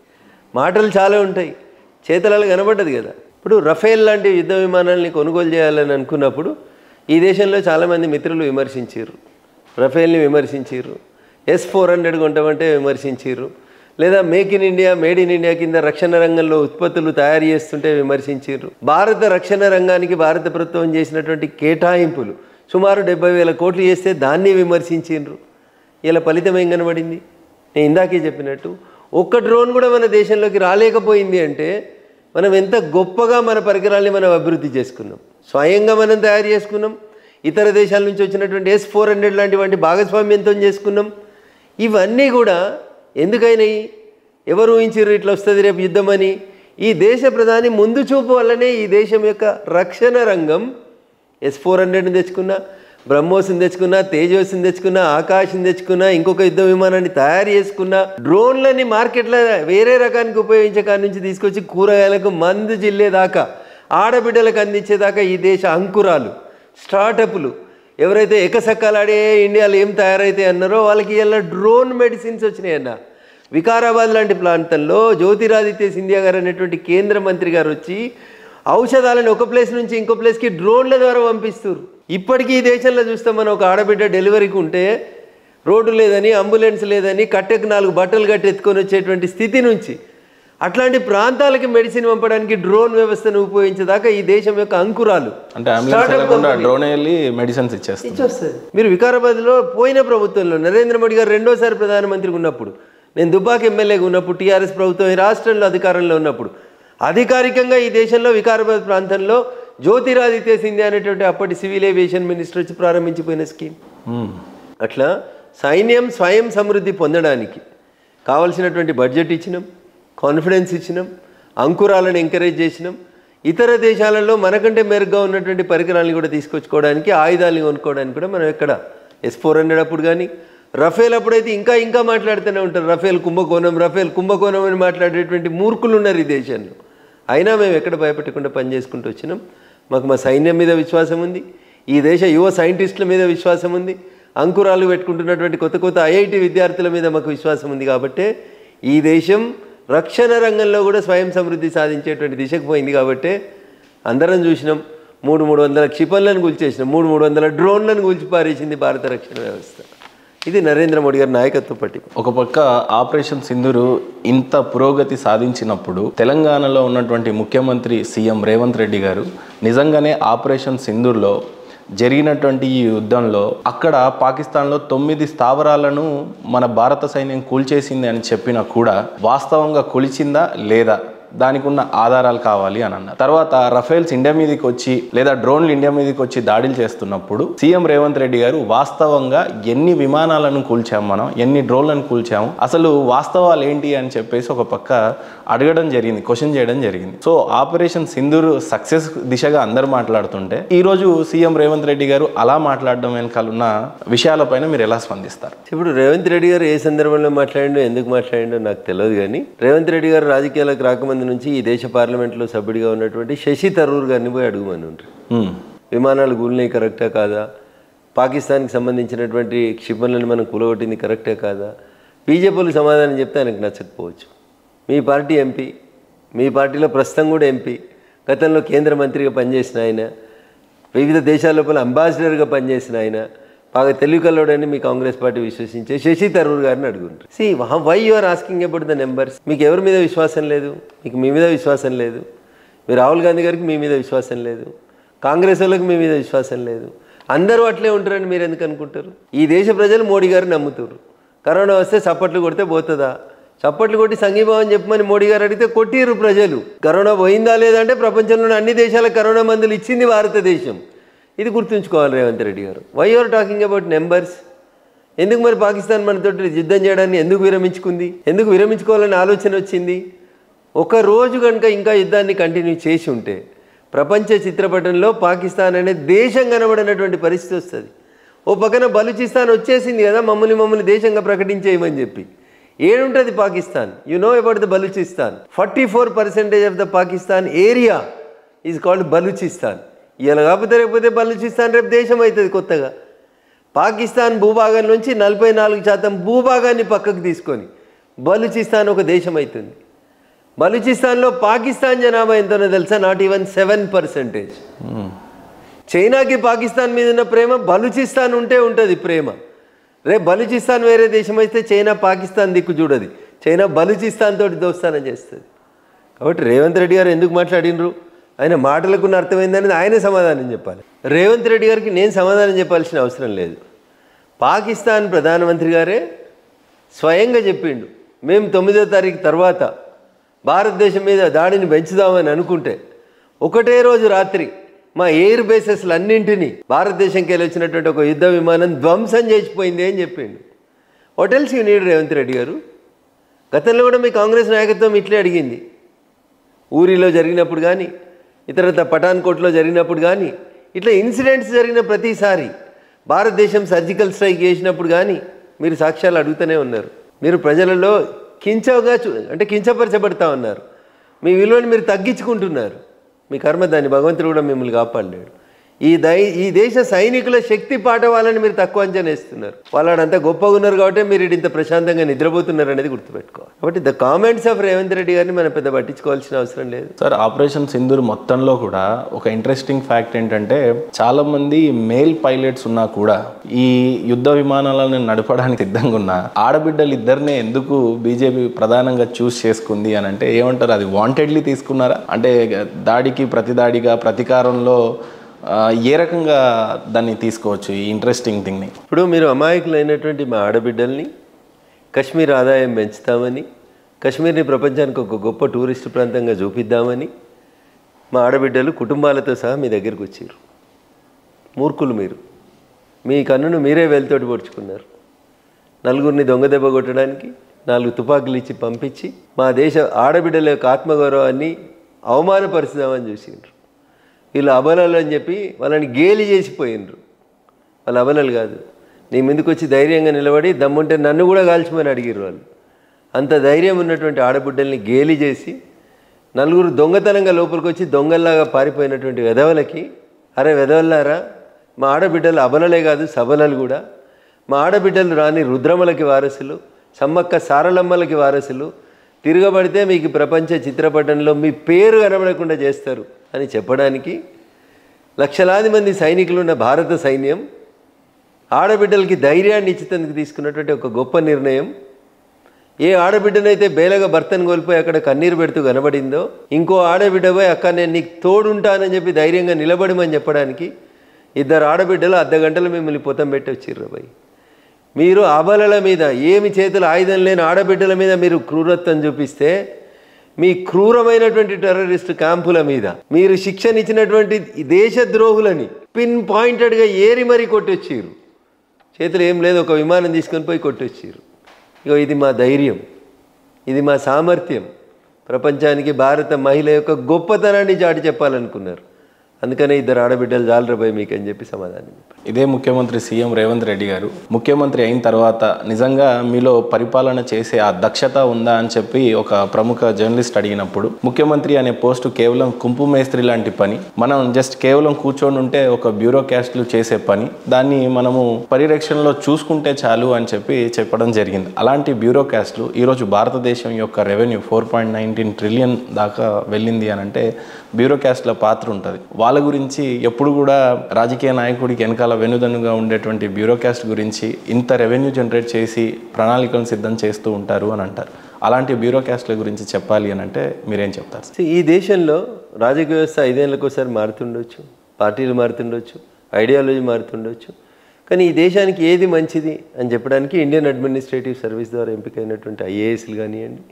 మాటలు చాలా ఉంటాయి, చేతలలో కనబడ్డది కదా. ఇప్పుడు రఫేల్ లాంటి యుద్ధ విమానాలని కొనుగోలు చేయాలని అనుకున్నప్పుడు ఈ దేశంలో చాలామంది మిత్రులు విమర్శించారు, రఫేల్ని విమర్శించారు, S-400 కొంటామంటే విమర్శించారు, లేదా make in India, made in India కింద రక్షణ రంగంలో ఉత్పత్తులు తయారు చేస్తుంటే విమర్శించారు. భారత రక్షణ రంగానికి భారత ప్రభుత్వం చేసినటువంటి కేటాయింపులు సుమారు 70,000 కోట్లు చేస్తే దాన్ని విమర్శించారు. ఇలా ఫలితం ఏం కనబడింది? నేను ఇందాకే చెప్పినట్టు ఒక్క డ్రోన్ కూడా మన దేశంలోకి రాలేకపోయింది అంటే మనం ఎంత గొప్పగా మన పరికరాల్ని మనం అభివృద్ధి చేసుకున్నాం, స్వయంగా మనం తయారు చేసుకున్నాం, ఇతర దేశాల నుంచి వచ్చినటువంటి S-400 లాంటివంటి భాగస్వామ్యంతో చేసుకున్నాం. ఇవన్నీ కూడా ఎందుకైనాయి? ఎవరు ఊహించారు ఇట్లా వస్తుంది రేపు యుద్ధమని? ఈ దేశ ప్రధాని ముందు చూపు వల్లనే ఈ దేశం యొక్క రక్షణ రంగం S-400ని తెచ్చుకున్నా, బ్రహ్మోస్ని తెచ్చుకున్నా, తేజస్ని తెచ్చుకున్నా, ఆకాశం తెచ్చుకున్నా, ఇంకొక యుద్ధ విమానాన్ని తయారు చేసుకున్నా, డ్రోన్లని మార్కెట్లో వేరే రకానికి ఉపయోగించే కాడి నుంచి తీసుకొచ్చి కూరగాయలకు మందు జిల్లేదాకా, ఆడబిడ్డలకు అందించేదాకా ఈ దేశ అంకురాలు, స్టార్టప్లు ఎవరైతే ఎకసక్కలాడే ఇండియాలో ఏం తయారైతే అన్నారో వాళ్ళకి ఇలా డ్రోన్ మెడిసిన్స్ వచ్చినాయన్న. వికారాబాద్ లాంటి ప్రాంతంలో జ్యోతిరాదిత్య సింధియా గారు అనేటువంటి కేంద్ర మంత్రి గారు వచ్చి ఔషధాలను ఒక ప్లేస్ నుంచి ఇంకో ప్లేస్కి డ్రోన్ల ద్వారా పంపిస్తారు. ఇప్పటికీ ఈ దేశంలో చూస్తాం మనం, ఒక ఆడబిడ్డ డెలివరీకి ఉంటే రోడ్డు లేదని, అంబులెన్స్ లేదని, కట్టెకు 4 బట్టలు కట్టి ఎత్తుకొని వచ్చేటువంటి స్థితి నుంచి అట్లాంటి ప్రాంతాలకి మెడిసిన్ పంపడానికి డ్రోన్ వ్యవస్థను ఉపయోగించేదాకా ఈ దేశం యొక్క అంకురాలు అంటే డ్రోన్ వెళ్ళి మెడిసిన్స్ ఇచ్చేస్తుంది. మీరు వికారాబాద్లో పోయిన ప్రభుత్వంలో నరేంద్ర మోడీ గారు 2వ ప్రధానమంత్రిగా ఉన్నప్పుడు, నేను దుబ్బాక ఎమ్మెల్యేగా ఉన్నప్పుడు, టీఆర్ఎస్ ప్రభుత్వం ఈ రాష్ట్రంలో అధికారంలో ఉన్నప్పుడు అధికారికంగా ఈ దేశంలో వికారాబాద్ ప్రాంతంలో జ్యోతిరాదిత్య సింధియా అనేటువంటి అప్పటి సివిల్ ఏవియేషన్ మినిస్టర్ వచ్చి ప్రారంభించిపోయిన స్కీమ్. అట్లా సైన్యం స్వయం సమృద్ధి పొందడానికి కావలసినటువంటి బడ్జెట్ ఇచ్చినాం, కాన్ఫిడెన్స్ ఇచ్చినాం, అంకురాలను ఎంకరేజ్ చేసినాం. ఇతర దేశాలలో మనకంటే మెరుగ్గా ఉన్నటువంటి పరికరాలను కూడా తీసుకొచ్చుకోవడానికి, ఆయుధాలను కొనుక్కోవడానికి కూడా మనం ఎక్కడ S-400 అప్పుడు కానీ, రఫేల్ అప్పుడైతే ఇంకా మాట్లాడుతూనే ఉంటారు. రఫేల్ కుంభకోణం అని మాట్లాడేటువంటి మూర్ఖులు ఉన్నారు ఈ దేశంలో. అయినా మేము ఎక్కడ భయపెట్టకుండా పనిచేసుకుంటూ వచ్చినాం. మాకు మా సైన్యం మీద విశ్వాసం ఉంది, ఈ దేశ యువ సైంటిస్టుల మీద విశ్వాసం ఉంది, అంకురాలు పెట్టుకుంటున్నటువంటి కొత్త IIT విద్యార్థుల మీద మాకు విశ్వాసం ఉంది. కాబట్టే ఈ దేశం రక్షణ రంగంలో కూడా స్వయం సమృద్ధి సాధించేటువంటి దిశకు పోయింది. కాబట్టే అందరం చూసినాం, 300 క్షిపణులను కూల్చేసినాం, 300 డ్రోన్లను కూల్చిపారేసింది భారత రక్షణ వ్యవస్థ. ఇది నరేంద్ర మోడీ గారి నాయకత్వ పట్టి. ఒక పక్క ఆపరేషన్ సింధూర్ ఇంత పురోగతి సాధించినప్పుడు తెలంగాణలో ఉన్నటువంటి ముఖ్యమంత్రి సీఎం రేవంత్ రెడ్డి గారు నిజంగానే ఆపరేషన్ సింధూర్లో జరిగినటువంటి ఈ యుద్ధంలో అక్కడ పాకిస్తాన్లో 9 స్థావరాలను మన భారత సైన్యం కూల్చేసింది అని చెప్పినా కూడా వాస్తవంగా కూల్చిందా లేదా దానికి ఉన్న ఆధారాలు కావాలి అని అన్నారు. తర్వాత రఫేల్స్ ఇండియా మీదకి వచ్చి లేదా డ్రోన్లు ఇండియా మీదకి వచ్చి దాడులు చేస్తున్నప్పుడు సీఎం రేవంత్ రెడ్డి గారు వాస్తవంగా ఎన్ని విమానాలను కూల్చాము, మనం ఎన్ని డ్రోన్లను కూల్చాము, అసలు వాస్తవాలు ఏంటి అని చెప్పేసి ఒక పక్క అడగడం జరిగింది, క్వశ్చన్ చేయడం జరిగింది. సో ఆపరేషన్ సింధూర్ సక్సెస్ దిశగా అందరు మాట్లాడుతుంటే ఈరోజు సీఎం రేవంత్ రెడ్డి గారు అలా మాట్లాడడం వెనకాల ఉన్న విషయాలపైన మీరు ఎలా స్పందిస్తారు? ఇప్పుడు రేవంత్ రెడ్డి గారు ఏ సందర్భంలో మాట్లాడిండో ఎందుకు మాట్లాడిండో నాకు తెలియదు, కానీ రేవంత్ రెడ్డి గారు రాజకీయాలకు రాకముందు నుంచి ఈ దేశ పార్లమెంట్లో సభ్యుడిగా ఉన్నటువంటి శశి థరూర్ గారిని పోయి అడుగుమని ఉంటారు. విమానాలు కూలినాయి కరెక్టా కాదా, పాకిస్తాన్కి సంబంధించినటువంటి క్షిపణులను మనం కూలగొట్టింది కరెక్టే కాదా, బీజేపీలకు సమాధానం చెప్తే ఆయనకు నచ్చకపోవచ్చు. మీ పార్టీ ఎంపీ, మీ పార్టీలో ప్రస్తుతం కూడా ఎంపీ, గతంలో కేంద్ర మంత్రిగా పనిచేసిన ఆయన, వివిధ దేశాల లోపల అంబాసిడర్గా పనిచేసిన ఆయన, బాగా తెలివికల్లోడని మీ కాంగ్రెస్ పార్టీ విశ్వసించే శశి థరూర్ గారిని అడుగుంటారు. See why you are asking about the numbers? మీకు ఎవరి మీద విశ్వాసం లేదు? మీకు మీ మీద విశ్వాసం లేదు. మీ రాహుల్ గాంధీ గారికి మీ మీద విశ్వాసం లేదు, కాంగ్రెస్ వాళ్ళకి మీ మీద విశ్వాసం లేదు. అందరూ అట్లే ఉంటారని మీరు ఎందుకు అనుకుంటారు? ఈ దేశ ప్రజలు మోడీ గారిని నమ్ముతారు. కరోనా వస్తే చప్పట్లు కొడితే పోతుందా? చప్పట్లు కొట్టి సంఘీభావం చెప్పమని మోడీ గారు అడిగితే కొట్టిరు ప్రజలు. కరోనా పోయిందా లేదంటే ప్రపంచంలోని అన్ని దేశాలకు కరోనా మందులు ఇచ్చింది భారతదేశం. ఇది గుర్తుంచుకోవాలి రేవంత్ రెడ్డి గారు. Why you're talking about numbers? ఎందుకు మరి పాకిస్తాన్ మనతో యుద్ధం చేయడాన్ని ఎందుకు విరమించుకుంది? ఎందుకు విరమించుకోవాలని ఆలోచన వచ్చింది? ఒక రోజు కనుక ఇంకా యుద్ధాన్ని కంటిన్యూ చేసి ఉంటే ప్రపంచ చిత్రపటంలో పాకిస్తాన్ అనే దేశం కనబడినటువంటి పరిస్థితి వస్తుంది. ఓ పక్కన బలూచిస్తాన్ వచ్చేసింది కదా, మమ్మల్ని దేశంగా ప్రకటించేయమని చెప్పి. ఏడుంటుంది Pakistan? You know about the Balochistan. 44% of the Pakistan area is called Balochistan. ఇలా కాకపోతే లేకపోతే బలూచిస్తాన్ రేపు దేశం అవుతుంది కొత్తగా. పాకిస్తాన్ భూభాగం నుంచి 44% భూభాగాన్ని పక్కకు తీసుకొని బలూచిస్తాన్ ఒక దేశం అవుతుంది. బలూచిస్తాన్లో పాకిస్తాన్ జనాభా ఎంతనో తెలుసా? Not even 7%. చైనాకి పాకిస్తాన్ మీద ఉన్న ప్రేమ బలూచిస్తాన్ ఉంటే ఉంటుంది ప్రేమ. రేపు బలూచిస్తాన్ వేరే దేశం అయితే చైనా పాకిస్తాన్ దిక్కు చూడదు, చైనా బలూచిస్తాన్ తోటి దోస్తానం చేస్తుంది. కాబట్టి రేవంత్ రెడ్డి గారు ఎందుకు మాట్లాడినరు, ఆయన మాటలకున్న అర్థమైందనేది ఆయన సమాధానం చెప్పాలి. రేవంత్ రెడ్డి గారికి నేను సమాధానం చెప్పాల్సిన అవసరం లేదు. పాకిస్తాన్ ప్రధానమంత్రి గారే స్వయంగా చెప్పిండు, మేము 9వ తారీఖు తర్వాత భారతదేశం మీద దాడిని పెంచుదామని అనుకుంటే ఒకటే రోజు రాత్రి మా ఎయిర్ బేసెస్లు అన్నింటినీ భారతదేశంకి వెళ్ళి వచ్చినటువంటి ఒక యుద్ధ విమానం ధ్వంసం చేసిపోయింది అని చెప్పిండు. What else you need Revanth Reddy గారు? గతంలో కూడా మీ కాంగ్రెస్ నాయకత్వం ఇట్లే అడిగింది. ఊరిలో జరిగినప్పుడు కానీ, ఇతరత పఠాన్కోట్లో జరిగినప్పుడు కానీ, ఇట్లా ఇన్సిడెంట్స్ జరిగిన ప్రతిసారి భారతదేశం సర్జికల్ స్ట్రైక్ చేసినప్పుడు కానీ మీరు సాక్ష్యాలు అడుగుతూనే ఉన్నారు. మీరు ప్రజలలో కించపరచబడతా ఉన్నారు. మీ విలువని మీరు తగ్గించుకుంటున్నారు. మీ కర్మ దాన్ని భగవంతుడు కూడా మిమ్మల్ని కాపాడలేడు. ఈ దేశ సైనికుల శక్తి పాట వాళ్ళని మీరు తక్కువ అంచనా వేస్తున్నారు. వాళ్ళంతా గొప్పగా ఉన్నారు కాబట్టి మీరు ఇంత ప్రశాంతంగా నిద్రపోతున్నారు అనేది గుర్తుపెట్టుకోవాలి. కాబట్టి the comments off Revanth Reddy గారిని మనం పెద్ద పట్టించుకోవాల్సిన అవసరం లేదు. సార్, ఆపరేషన్ సింధూర్ మొత్తంలో కూడా ఒక ఇంట్రెస్టింగ్ ఫ్యాక్ట్ ఏంటంటే చాలా మంది మేల్ పైలట్స్ ఉన్నా కూడా ఈ యుద్ధ విమానాలను నడపడానికి సిద్ధంగా ఉన్న ఆడబిడ్డలు ఇద్దరినే ఎందుకు బీజేపీ ప్రధానంగా చూస్ చేసుకుంది అని అంటే ఏమంటారు? అది వాంటెడ్లీ తీసుకున్నారా? అంటే దాడికి ప్రతిదాడిగా ప్రతీకారంలో ఏ రకంగా దాన్ని తీసుకోవచ్చు ఈ ఇంట్రెస్టింగ్ థింగ్ని? ఇప్పుడు మీరు అమాయకులైనటువంటి మా ఆడబిడ్డల్ని కశ్మీర్ ఆదాయం పెంచుతామని, కశ్మీర్ని ప్రపంచానికి ఒక గొప్ప టూరిస్ట్ ప్రాంతంగా చూపిద్దామని మా ఆడబిడ్డలు కుటుంబాలతో సహా మీ దగ్గరికి వచ్చారు. మూర్ఖులు మీరు. మీ కన్నును మీరే వేలితోటి పొడుచుకున్నారు. నలుగురిని దొంగ దెబ్బ కొట్టడానికి 4 తుపాకులు ఇచ్చి పంపించి మా దేశ ఆడబిడ్డల యొక్క ఆత్మగౌరవాన్ని అవమానపరుచుదామని చూసిండ్రు. వీళ్ళు అబలలు అని చెప్పి వాళ్ళని గేలి చేసిపోయినరు. వాళ్ళు అబలలు కాదు. నీ ముందుకు వచ్చి ధైర్యంగా నిలబడి దమ్ముంటే నన్ను కూడా కాల్చమని అడిగారు వాళ్ళు. అంత ధైర్యం ఉన్నటువంటి ఆడబిడ్డల్ని గేలి చేసి 4 దొంగతనంగా లోపలికి వచ్చి దొంగల్లాగా పారిపోయినటువంటి వెధవలకి, అరే వెధవల్లారా, మా ఆడబిడ్డలు అబలలే కాదు సబలలు కూడా. మా ఆడబిడ్డలు రాని రుద్రమలకి వారసులు, సమ్మక్క సారలమ్మలకి వారసులు. తిరగబడితే మీకు ప్రపంచ చిత్రపటంలో మీ పేరు కనబడకుండా చేస్తారు అని చెప్పడానికి లక్షలాది మంది సైనికులు ఉన్న భారత సైన్యం ఆడబిడ్డలకి ధైర్యాన్ని ఇచ్చేందుకు తీసుకున్నటువంటి ఒక గొప్ప నిర్ణయం. ఏ ఆడబిడ్డనైతే బేలగా భర్తను కోల్పోయి అక్కడ కన్నీరు పెడుతూ కనబడిందో, ఇంకో ఆడబిడ్డ పోయి అక్క నేను నీకు తోడుంటానని చెప్పి ధైర్యంగా నిలబడమని చెప్పడానికి 2 ఆడబిడ్డలు అర్ధగంటలు మిమ్మల్ని పొతం పెట్టి వచ్చిర్రు. భయ్, మీరు అబలల మీద, ఏమి చేతులు ఆయుధం లేని ఆడబిడ్డల మీద మీరు క్రూరత్వం చూపిస్తే మీ క్రూరమైనటువంటి టెర్రరిస్ట్ క్యాంపుల మీద మీరు శిక్షణ ఇచ్చినటువంటి దేశద్రోహులని పిన్ పాయింటెడ్గా ఏరి మరీ కొట్టొచ్చిర్రు. చేతులు ఏం లేదు, ఒక విమానం తీసుకొని పోయి కొట్టొచ్చిర్రు. ఇగో ఇది మా ధైర్యం, ఇది మా సామర్థ్యం, ప్రపంచానికి భారత మహిళ యొక్క గొప్పతనాన్ని చాటి చెప్పాలనుకున్నారు. అందుకనే ఇద్దరు ఆడబిడ్డలు జాలరబాయి మీకు అని చెప్పి సమాధానం. ఇదే ముఖ్యమంత్రి సీఎం రేవంత్ రెడ్డి గారు ముఖ్యమంత్రి అయిన తర్వాత నిజంగా మీలో పరిపాలన చేసే ఆ దక్షత ఉందా అని చెప్పి ఒక ప్రముఖ జర్నలిస్ట్ అడిగినప్పుడు, ముఖ్యమంత్రి అనే పోస్టు కేవలం కుంపు మేస్త్రి లాంటి పని, మనం జస్ట్ కేవలం కూర్చొని ఉంటే ఒక బ్యూరోక్రాస్ట్లు చేసే పని, దాన్ని మనము పరిరక్షణలో చూసుకుంటే చాలు అని చెప్పి చెప్పడం జరిగింది. అలాంటి బ్యూరోక్రాస్ట్లు ఈరోజు భారతదేశం యొక్క రెవెన్యూ 4.19 ట్రిలియన్ దాకా వెళ్ళింది అని అంటే బ్యూరోక్రాస్ట్ల పాత్ర ఉంటుంది. వాళ్ళ గురించి ఎప్పుడు కూడా రాజకీయ నాయకుడికి వెనకాల వెనుదన్నుగా ఉండేటువంటి బ్యూరోక్రాస్ట్ గురించి ఇంత రెవెన్యూ జనరేట్ చేసి ప్రణాళికలను సిద్ధం చేస్తూ ఉంటారు అని అంటారు. అలాంటి బ్యూరోక్రాస్ట్ల గురించి చెప్పాలి అని అంటే మీరేం చెప్తారు? ఈ దేశంలో రాజకీయ వ్యవస్థ 5 ఏళ్ళకి ఒకసారి మారుతుండొచ్చు, పార్టీలు మారుతుండొచ్చు, ఐడియాలజీ మారుతుండొచ్చు. కానీ ఈ దేశానికి ఏది మంచిది అని చెప్పడానికి ఇండియన్ అడ్మినిస్ట్రేటివ్ సర్వీస్ ద్వారా ఎంపికైనటువంటి ఐఏఎస్లు కానివ్వండి,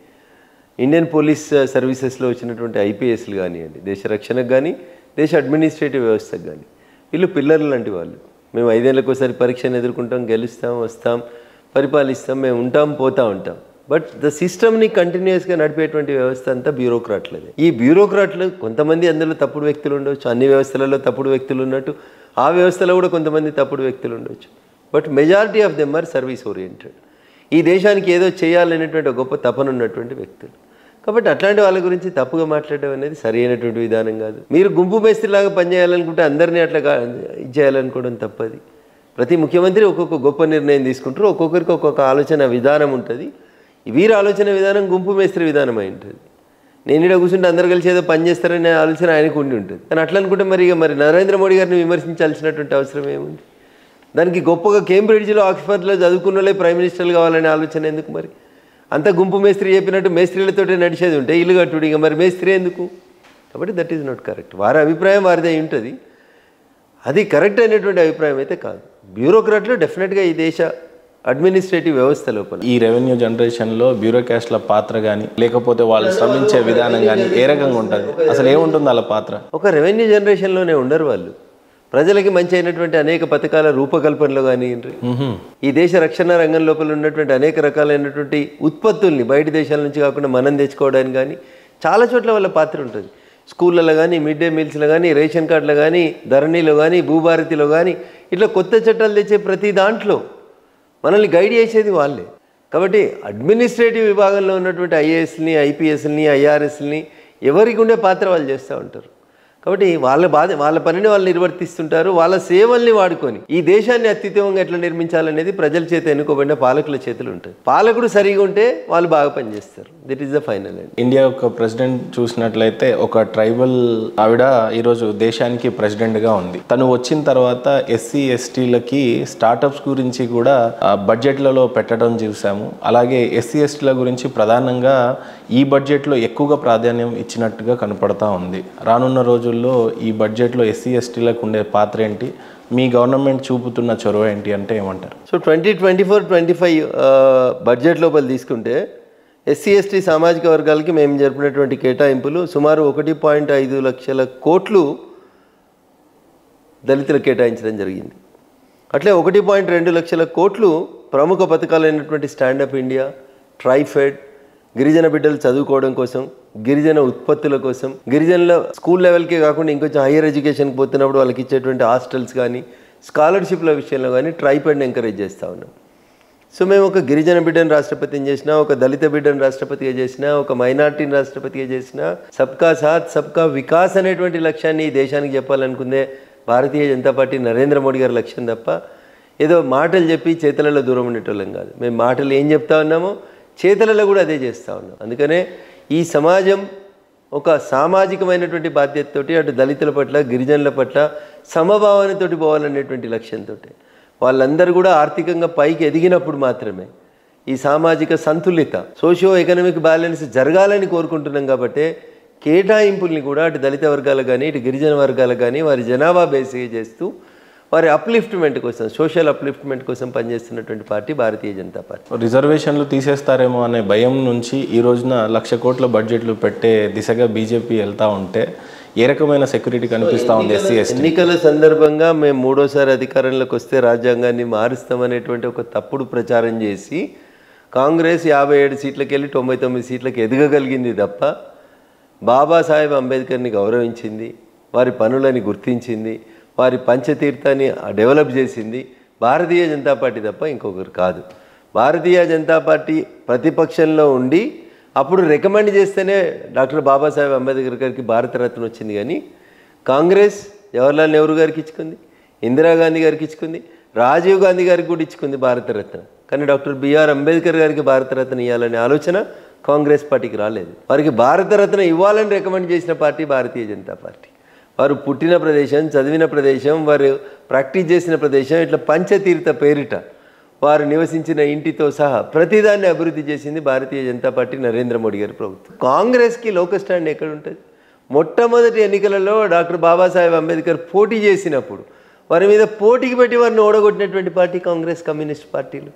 ఇండియన్ పోలీస్ సర్వీసెస్లో వచ్చినటువంటి ఐపీఎస్లు కానివ్వండి, దేశ రక్షణకు కానీ దేశ అడ్మినిస్ట్రేటివ్ వ్యవస్థకు కానీ వీళ్ళు పిల్లర్లు లాంటి వాళ్ళు. మేము 5 ఏళ్ళకి ఒకసారి పరీక్షను ఎదుర్కొంటాం, గెలుస్తాం, వస్తాం, పరిపాలిస్తాం, మేము ఉంటాం, పోతూ ఉంటాం. బట్ ద సిస్టమ్ని కంటిన్యూస్గా నడిపేటువంటి వ్యవస్థ అంతా బ్యూరోక్రాట్లదే. ఈ బ్యూరోక్రాట్లు కొంతమంది అందులో తప్పుడు వ్యక్తులు ఉండవచ్చు, అన్ని వ్యవస్థలలో తప్పుడు వ్యక్తులు ఉన్నట్టు ఆ వ్యవస్థలో కూడా కొంతమంది తప్పుడు వ్యక్తులు ఉండవచ్చు. But majority of them or service oriented. ఈ దేశానికి ఏదో చేయాలనేటువంటి ఒక గొప్ప తపన ఉన్నటువంటి వ్యక్తులు. కాబట్టి అట్లాంటి వాళ్ళ గురించి తప్పుగా మాట్లాడడం అనేది సరైనటువంటి విధానం కాదు. మీరు గుంపు మేస్త్రిలాగా పనిచేయాలనుకుంటే అందరినీ అట్లా చేయాలనుకోవడం తప్పది. ప్రతి ముఖ్యమంత్రి ఒక్కొక్క గొప్ప నిర్ణయం తీసుకుంటారు, ఒక్కొక్కరికి ఒక్కొక్క ఆలోచన విధానం ఉంటుంది. వీరి ఆలోచన విధానం గుంపు మేస్త్రి విధానం అయి ఉంటుంది. నేను ఇక్కడ కూర్చుంటే అందరు కలిసి ఏదో పని చేస్తారనే ఆలోచన ఆయనకు ఉండి ఉంటుంది. కానీ అట్లా అనుకుంటే మరి నరేంద్ర మోడీ గారిని విమర్శించాల్సినటువంటి అవసరం ఏముంది? దానికి గొప్పగా కేంబ్రిడ్జ్లో, ఆక్స్ఫర్డ్లో చదువుకున్న వాళ్ళే ప్రైమ్ మినిస్టర్లు కావాలనే ఆలోచన ఎందుకు? మరి అంత గుంపు మేస్త్రి చెప్పినట్టు మేస్త్రీలతోటే నడిచేది ఉంటే ఇల్లు కట్టుడు, ఇక మరి మేస్త్రి ఎందుకు? కాబట్టి దట్ ఈజ్ నాట్ కరెక్ట్. వారి అభిప్రాయం వారిదే ఉంటుంది, అది కరెక్ట్ అయినటువంటి అభిప్రాయం అయితే కాదు. బ్యూరోక్రాట్లు డెఫినెట్గా ఈ దేశ అడ్మినిస్ట్రేటివ్ వ్యవస్థ లోపల ఈ రెవెన్యూ జనరేషన్లో బ్యూరోక్రాస్ట్ల పాత్ర కానీ లేకపోతే వాళ్ళు శ్రమించే విధానం కానీ ఏ రకంగా ఉంటుంది? అసలు ఏముంటుంది వాళ్ళ పాత్ర? ఒక రెవెన్యూ జనరేషన్లోనే ఉండరు వాళ్ళు. ప్రజలకి మంచి అయినటువంటి అనేక పథకాల రూపకల్పనలో కానివ్వండి, ఈ దేశ రక్షణ రంగం లోపల ఉన్నటువంటి అనేక రకాలైనటువంటి ఉత్పత్తుల్ని బయట దేశాల నుంచి కాకుండా మనం తెచ్చుకోవడానికి కానీ చాలా చోట్ల వాళ్ళ పాత్ర ఉంటుంది. స్కూళ్ళలో కానీ, మిడ్ డే మీల్స్లో కానీ, రేషన్ కార్డులో కానీ, ధరణిలో కానీ, భూభారతిలో కానీ ఇట్లా కొత్త చట్టాలు తెచ్చే ప్రతి దాంట్లో మనల్ని గైడ్ చేసేది వాళ్ళే. కాబట్టి అడ్మినిస్ట్రేటివ్ విభాగంలో ఉన్నటువంటి ఐఏఎస్ని, ఐపీఎస్ని, ఐఆర్ఎస్ని ఎవరికి ఉండే పాత్ర వాళ్ళు చేస్తూ ఉంటారు. కాబట్టి వాళ్ళ పనిని వాళ్ళు నిర్వర్తిస్తుంటారు. వాళ్ళ సేవల్ని వాడుకొని ఈ దేశాన్ని అత్యుత్తమంగా ఎట్లా నిర్మించాలనేది ప్రజల చేత ఎన్నుకోబడిన పాలకుల చేతులు ఉంటుంది. పాలకుడు సరిగా ఉంటే వాళ్ళు బాగా పనిచేస్తారు. That is the final end. India యొక్క ప్రెసిడెంట్ చూసినట్లయితే ఒక ట్రైబల్ ఆవిడ ఈరోజు దేశానికి ప్రెసిడెంట్గా ఉంది. తను వచ్చిన తర్వాత ఎస్సీ ఎస్టీలకి స్టార్టప్స్ గురించి కూడా బడ్జెట్లలో పెట్టడం చూసాము. అలాగే ఎస్సీ ఎస్టీల గురించి ప్రధానంగా ఈ బడ్జెట్లో ఎక్కువగా ప్రాధాన్యం ఇచ్చినట్టుగా కనపడతా ఉంది. రానున్న రోజుల్లో ఈ బడ్జెట్లో ఎస్సీ ఎస్టీలకు ఉండే పాత్ర ఏంటి, మీ గవర్నమెంట్ చూపుతున్న చొరవ ఏంటి అంటే ఏమంటారు? సో 2024-25 బడ్జెట్ లోపల తీసుకుంటే ఎస్సీ ఎస్టీ సామాజిక వర్గాలకి మేము జరిపినటువంటి కేటాయింపులు సుమారు 1.5 లక్షల కోట్లు దళితులకు కేటాయించడం జరిగింది. అట్లే 1.2 లక్షల కోట్లు ప్రముఖ పథకాలైనటువంటి స్టాండప్ ఇండియా, ట్రైఫెడ్, గిరిజన బిడ్డలు చదువుకోవడం కోసం, గిరిజన ఉత్పత్తుల కోసం, గిరిజనుల స్కూల్ లెవెల్కే కాకుండా ఇంకొంచెం హయ్యర్ ఎడ్యుకేషన్కి పోతున్నప్పుడు వాళ్ళకి ఇచ్చేటువంటి హాస్టల్స్ కానీ, స్కాలర్షిప్ల విషయంలో కానీ ట్రైఫెడ్ని ఎంకరేజ్ చేస్తూ ఉన్నాం. సో మేము ఒక గిరిజన బిడ్డను రాష్ట్రపతిని చేసినా, ఒక దళిత బిడ్డను రాష్ట్రపతిగా చేసినా, ఒక మైనార్టీని రాష్ట్రపతిగా చేసినా, సబ్కా సాత్ సబ్కా వికాస్ అనేటువంటి లక్ష్యాన్ని ఈ దేశానికి చెప్పాలనుకుందే భారతీయ జనతా పార్టీ నరేంద్ర మోడీ గారి లక్ష్యం తప్ప ఏదో మాటలు చెప్పి చేతులలో దూరం ఉండేటోళ్ళం కాదు. మేము మాటలు ఏం చెప్తా ఉన్నామో చేతులలో కూడా అదే చేస్తూ ఉన్నాం. అందుకనే ఈ సమాజం ఒక సామాజికమైనటువంటి బాధ్యతతోటి అటు దళితుల పట్ల, గిరిజనుల పట్ల సమభావనతోటి పోవాలనేటువంటి లక్ష్యంతో వాళ్ళందరూ కూడా ఆర్థికంగా పైకి ఎదిగినప్పుడు మాత్రమే ఈ సామాజిక సంతులిత, సోషియో ఎకనామిక్ బ్యాలెన్స్ జరగాలని కోరుకుంటున్నాం. కాబట్టి కేటాయింపుల్ని కూడా అటు దళిత వర్గాలకు కానీ, ఇటు గిరిజన వర్గాలకు కానీ వారి జనాభా బేస్గా చేస్తూ వారి అప్లిఫ్ట్మెంట్ కోసం, సోషల్ అప్లిఫ్ట్మెంట్ కోసం పనిచేస్తున్నటువంటి పార్టీ భారతీయ జనతా పార్టీ. రిజర్వేషన్లు తీసేస్తారేమో అనే భయం నుంచి ఈ రోజున 1,00,000 కోట్ల బడ్జెట్లు పెట్టే దిశగా బీజేపీ వెళ్తా ఉంటే ఏ రకమైన సెక్యూరిటీ కనిపిస్తూ ఉంది ఎస్సీ ఎస్టీ? ఎన్నికల సందర్భంగా మేము 3వ అధికారంలోకి వస్తే రాజ్యాంగాన్ని మారుస్తామనేటువంటి ఒక తప్పుడు ప్రచారం చేసి కాంగ్రెస్ 57 సీట్లకు వెళ్ళి 99 సీట్లకు ఎదగగలిగింది తప్ప బాబాసాహెబ్ అంబేద్కర్ని గౌరవించింది, వారి పనులని గుర్తించింది, వారి పంచతీర్థాన్ని డెవలప్ చేసింది భారతీయ జనతా పార్టీ తప్ప ఇంకొకరు కాదు. భారతీయ జనతా పార్టీ ప్రతిపక్షంలో ఉండి అప్పుడు రికమెండ్ చేస్తేనే డాక్టర్ బాబాసాహెబ్ అంబేద్కర్ గారికి భారతరత్న వచ్చింది. కానీ కాంగ్రెస్ జవహర్లాల్ నెహ్రూ గారికి ఇచ్చుకుంది, ఇందిరాగాంధీ గారికి ఇచ్చుకుంది, రాజీవ్ గాంధీ గారికి కూడా ఇచ్చుకుంది భారతరత్న. కానీ డాక్టర్ బిఆర్ అంబేద్కర్ గారికి భారతరత్న ఇవ్వాలనే ఆలోచన కాంగ్రెస్ పార్టీకి రాలేదు. వారికి భారతరత్న ఇవ్వాలని రికమెండ్ చేసిన పార్టీ భారతీయ జనతా పార్టీ. వారు పుట్టిన ప్రదేశం, చదివిన ప్రదేశం, వారు ప్రాక్టీస్ చేసిన ప్రదేశం, ఇట్లా పంచతీర్థ పేరిట వారు నివసించిన ఇంటితో సహా ప్రతిదాన్ని అభివృద్ధి చేసింది భారతీయ జనతా పార్టీ, నరేంద్ర మోడీ గారి ప్రభుత్వం. కాంగ్రెస్కి లోకల్ స్టాండ్ ఎక్కడ ఉంటుంది? మొట్టమొదటి ఎన్నికలలో డాక్టర్ బాబాసాహెబ్ అంబేద్కర్ పోటీ చేసినప్పుడు వారి మీద పోటీకి పెట్టి వారిని ఓడగొట్టినటువంటి పార్టీ కాంగ్రెస్, కమ్యూనిస్ట్ పార్టీలు.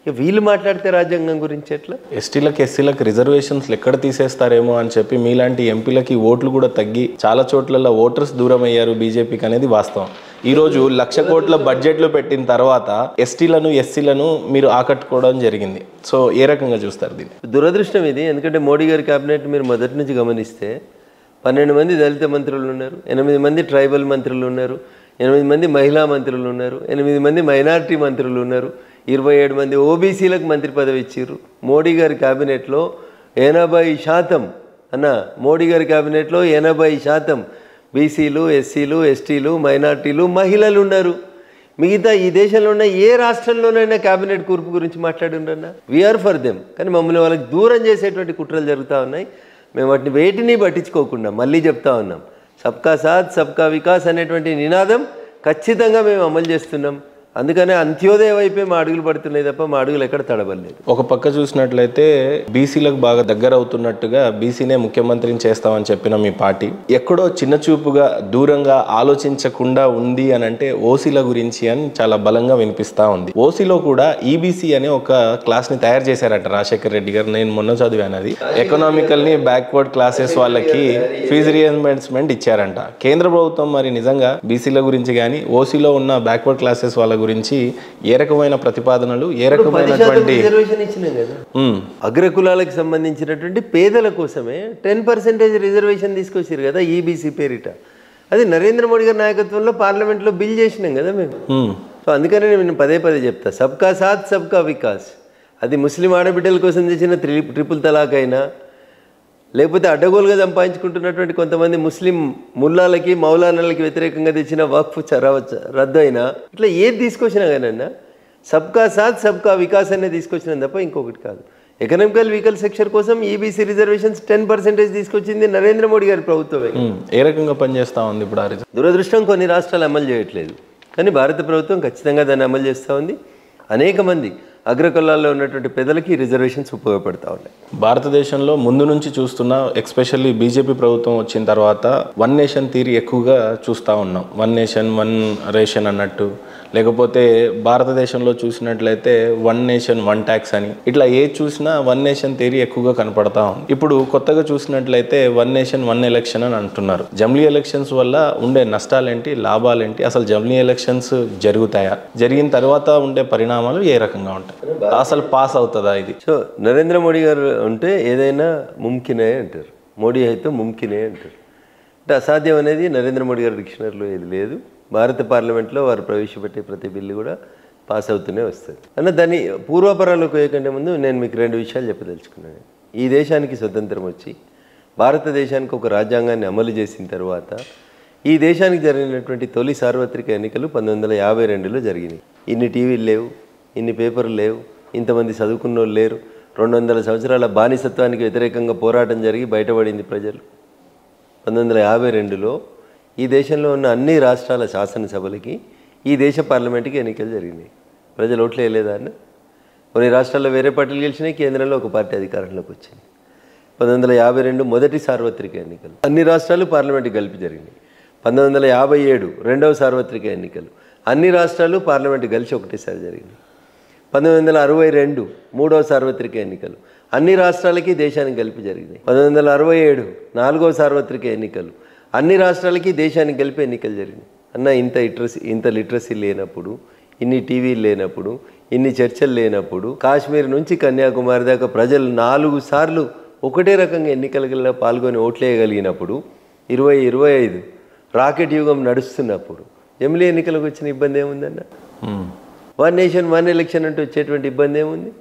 ఇక వీళ్ళు మాట్లాడితే రాజ్యాంగం గురించి ఎట్లా? ఎస్టీలకు ఎస్సీలకు రిజర్వేషన్స్లు ఎక్కడ తీసేస్తారేమో అని చెప్పి మీలాంటి ఎంపీలకి ఓట్లు కూడా తగ్గి చాలా చోట్లలో ఓటర్స్ దూరం అయ్యారు బీజేపీకి అనేది వాస్తవం. ఈరోజు 1,00,000 కోట్ల బడ్జెట్లు పెట్టిన తర్వాత ఎస్టీలను ఎస్సీలను మీరు ఆకట్టుకోవడం జరిగింది. సో ఏ రకంగా చూస్తారు దీన్ని? దురదృష్టం ఇది. ఎందుకంటే మోడీ గారి క్యాబినెట్ మీరు మొదటి నుంచి గమనిస్తే 12 మంది దళిత మంత్రులు ఉన్నారు, 8 మంది ట్రైబల్ మంత్రులు ఉన్నారు, 8 మంది మహిళా మంత్రులు ఉన్నారు, 8 మంది మైనారిటీ మంత్రులు ఉన్నారు, 27 మంది ఓబీసీలకు మంత్రి పదవి ఇచ్చారు. మోడీ గారి క్యాబినెట్లో 80% అన్న మోడీ గారి క్యాబినెట్లో 80% బీసీలు, ఎస్సీలు, ఎస్టీలు, మైనార్టీలు, మహిళలు ఉన్నారు. మిగతా ఈ దేశంలో ఉన్న ఏ రాష్ట్రంలోనైనా క్యాబినెట్ కూర్పు గురించి మాట్లాడుండన్నా? We are for them. కానీ మమ్మల్ని వాళ్ళకి దూరం చేసేటువంటి కుట్రలు జరుగుతూ ఉన్నాయి. మేము వాటిని వేటిని పట్టించుకోకుండా మళ్ళీ చెప్తా ఉన్నాం, సబ్కా సాత్ సబ్కా వికాస్ అనేటువంటి నినాదం ఖచ్చితంగా మేము అమలు చేస్తున్నాం. అందుకనే అంత్యోదయ వైపే మా అడుగులు పడుతున్నాయి తప్ప మా అడుగులు ఎక్కడ తడబడలేదు. ఒక పక్క చూసినట్లయితే బీసీలకు బాగా దగ్గర అవుతున్నట్టుగా బీసీనే ముఖ్యమంత్రిని చేస్తామని చెప్పిన మీ పార్టీ ఎక్కడో చిన్న చూపుగా దూరంగా ఆలోచించకుండా ఉంది అని అంటే ఓసీల గురించి అని చాలా బలంగా వినిపిస్తూ ఉంది. ఓసీలో కూడా ఈబీసీ అనే ఒక క్లాస్ని తయారు చేశారట రాజశేఖర్ రెడ్డి గారు. నేను మొన్న చదివాను అది. ఎకనామికల్ని బ్యాక్వర్డ్ క్లాసెస్ వాళ్ళకి ఫీజు రియంబర్స్మెంట్ ఇచ్చారంట కేంద్ర ప్రభుత్వం. మరి నిజంగా బీసీల గురించి కానీ ఓసీలో ఉన్న బ్యాక్వర్డ్ క్లాసెస్ వాళ్ళ గురించి ఏ రకమైన ప్రతిపాదనలు, ఏ రకమైనటువంటి రిజర్వేషన్ ఇచ్చినాం కదా అగ్రకులాలకు సంబంధించినటువంటి పేదల కోసమే 10% రిజర్వేషన్ తీసుకొచ్చారు కదా ఈబీసీ పేరిట. అది నరేంద్ర మోడీ గారి నాయకత్వంలో పార్లమెంట్లో బిల్ చేసినాం కదా మేము. సో అందుకనే నేను పదే చెప్తా, సబ్కా సాత్ సబ్కా వికాస్. అది ముస్లిం ఆడబిడ్డల కోసం తెచ్చిన ట్రిపుల్ తలాక్ అయినా, లేకపోతే అడ్డగోలుగా సంపాదించుకుంటున్నటువంటి కొంతమంది ముస్లిం ముల్లాలకి మౌలానాలకి వ్యతిరేకంగా తెచ్చిన వక్ఫ్ రద్దు అయినా, ఇట్లా ఏది తీసుకొచ్చినా కానీ సబ్కా సాత్ సబ్కా వికాస్ అనేది తీసుకొచ్చినా తప్ప ఇంకొకటి కాదు. ఎకనామికల్ వీకల్ సెక్షన్ కోసం ఈబీసీ రిజర్వేషన్స్ 10% తీసుకొచ్చింది నరేంద్ర మోడీ గారి ప్రభుత్వమే. ఏ రకంగా పనిచేస్తూ ఉంది ఇప్పుడు? దురదృష్టం కొన్ని రాష్ట్రాలు అమలు చేయట్లేదు, కానీ భారత ప్రభుత్వం ఖచ్చితంగా దాన్ని అమలు చేస్తూ ఉంది. అనేక మంది అగ్రకులాల్లో ఉన్నటువంటి పేదలకి రిజర్వేషన్స్ ఉపయోగపడతా ఉన్నాయి. భారతదేశంలో ముందు నుంచి చూస్తున్నా, ఎక్స్పెషల్లీ బీజేపీ ప్రభుత్వం వచ్చిన తర్వాత 1 నేషన్ థియరీ ఎక్కువగా చూస్తూ ఉన్నాం. 1 నేషన్ 1 రేషన్ అన్నట్టు, లేకపోతే భారతదేశంలో చూసినట్లయితే 1 నేషన్ 1 ట్యాక్స్ అని, ఇట్లా ఏది చూసినా 1 నేషన్ థియరీ ఎక్కువగా కనపడతా ఉంది. ఇప్పుడు కొత్తగా చూసినట్లయితే 1 నేషన్ 1 ఎలక్షన్ అని అంటున్నారు. జమిలీ ఎలక్షన్స్ వల్ల ఉండే నష్టాలేంటి, లాభాలేంటి, అసలు జమిలీ ఎలక్షన్స్ జరుగుతాయా, జరిగిన తర్వాత ఉండే పరిణామాలు ఏ రకంగా ఉంటాయి, అసలు పాస్ అవుతుందా ఇది? సో నరేంద్ర మోడీ గారు ఉంటే ఏదైనా ముమ్కినే అంటారు, మోడీ అయితే ముమ్కినే అంటారు. అంటే అసాధ్యం అనేది నరేంద్ర మోడీ గారి డిక్షనరీలో ఏది లేదు. భారత పార్లమెంట్లో వారు ప్రవేశపెట్టే ప్రతి బిల్లు కూడా పాస్ అవుతూనే వస్తుంది. అన్న దాన్ని పూర్వాపరాలకు వేయకంటే ముందు నేను మీకు 2 విషయాలు చెప్పదలుచుకున్నాను. ఈ దేశానికి స్వతంత్రం వచ్చి భారతదేశానికి ఒక రాజ్యాంగాన్ని అమలు చేసిన తర్వాత ఈ దేశానికి జరిగినటువంటి తొలి సార్వత్రిక ఎన్నికలు 1952లో జరిగినాయి. ఇన్ని టీవీలు లేవు, ఇన్ని పేపర్లు లేవు, ఇంతమంది చదువుకున్న వాళ్ళు లేరు. 200 సంవత్సరాల బానిసత్వానికి వ్యతిరేకంగా పోరాటం జరిగి బయటపడింది ప్రజలు. 1952లో ఈ దేశంలో ఉన్న అన్ని రాష్ట్రాల శాసనసభలకి ఈ దేశ పార్లమెంట్కి ఎన్నికలు జరిగినాయి. ప్రజలు ఓట్లు వేయలేదా అన్న? కొన్ని రాష్ట్రాల్లో వేరే పార్టీలు గెలిచినాయి, కేంద్రంలో ఒక పార్టీ అధికారంలోకి వచ్చింది. 1952 మొదటి సార్వత్రిక ఎన్నికలు అన్ని రాష్ట్రాలు పార్లమెంట్కి కలిపి జరిగినాయి. 1957 రెండవ సార్వత్రిక ఎన్నికలు అన్ని రాష్ట్రాలు పార్లమెంటు కలిసి ఒకటేసారి జరిగినాయి. 1962 మూడవ సార్వత్రిక ఎన్నికలు అన్ని రాష్ట్రాలకి దేశానికి కలిపి జరిగినాయి. 1967 నాలుగవ సార్వత్రిక ఎన్నికలు అన్ని రాష్ట్రాలకి దేశానికి కలిపి ఎన్నికలు జరిగినాయి. అన్న ఇంత లిటరసీ లేనప్పుడు, ఇన్ని టీవీలు లేనప్పుడు, ఇన్ని చర్చలు లేనప్పుడు, కాశ్మీర్ నుంచి కన్యాకుమారి దాకా ప్రజలు 4 సార్లు ఒకటే రకంగా ఎన్నికలలో పాల్గొని ఓట్లేయగలిగినప్పుడు, 2025 రాకెట్ యుగం నడుస్తున్నప్పుడు జమిలీ ఎన్నికలకు వచ్చిన ఇబ్బంది ఏముందన్న? వన్ నేషన్ వన్ ఎలక్షన్ అంటూ వచ్చేటువంటి ఇబ్బంది ఏముంది?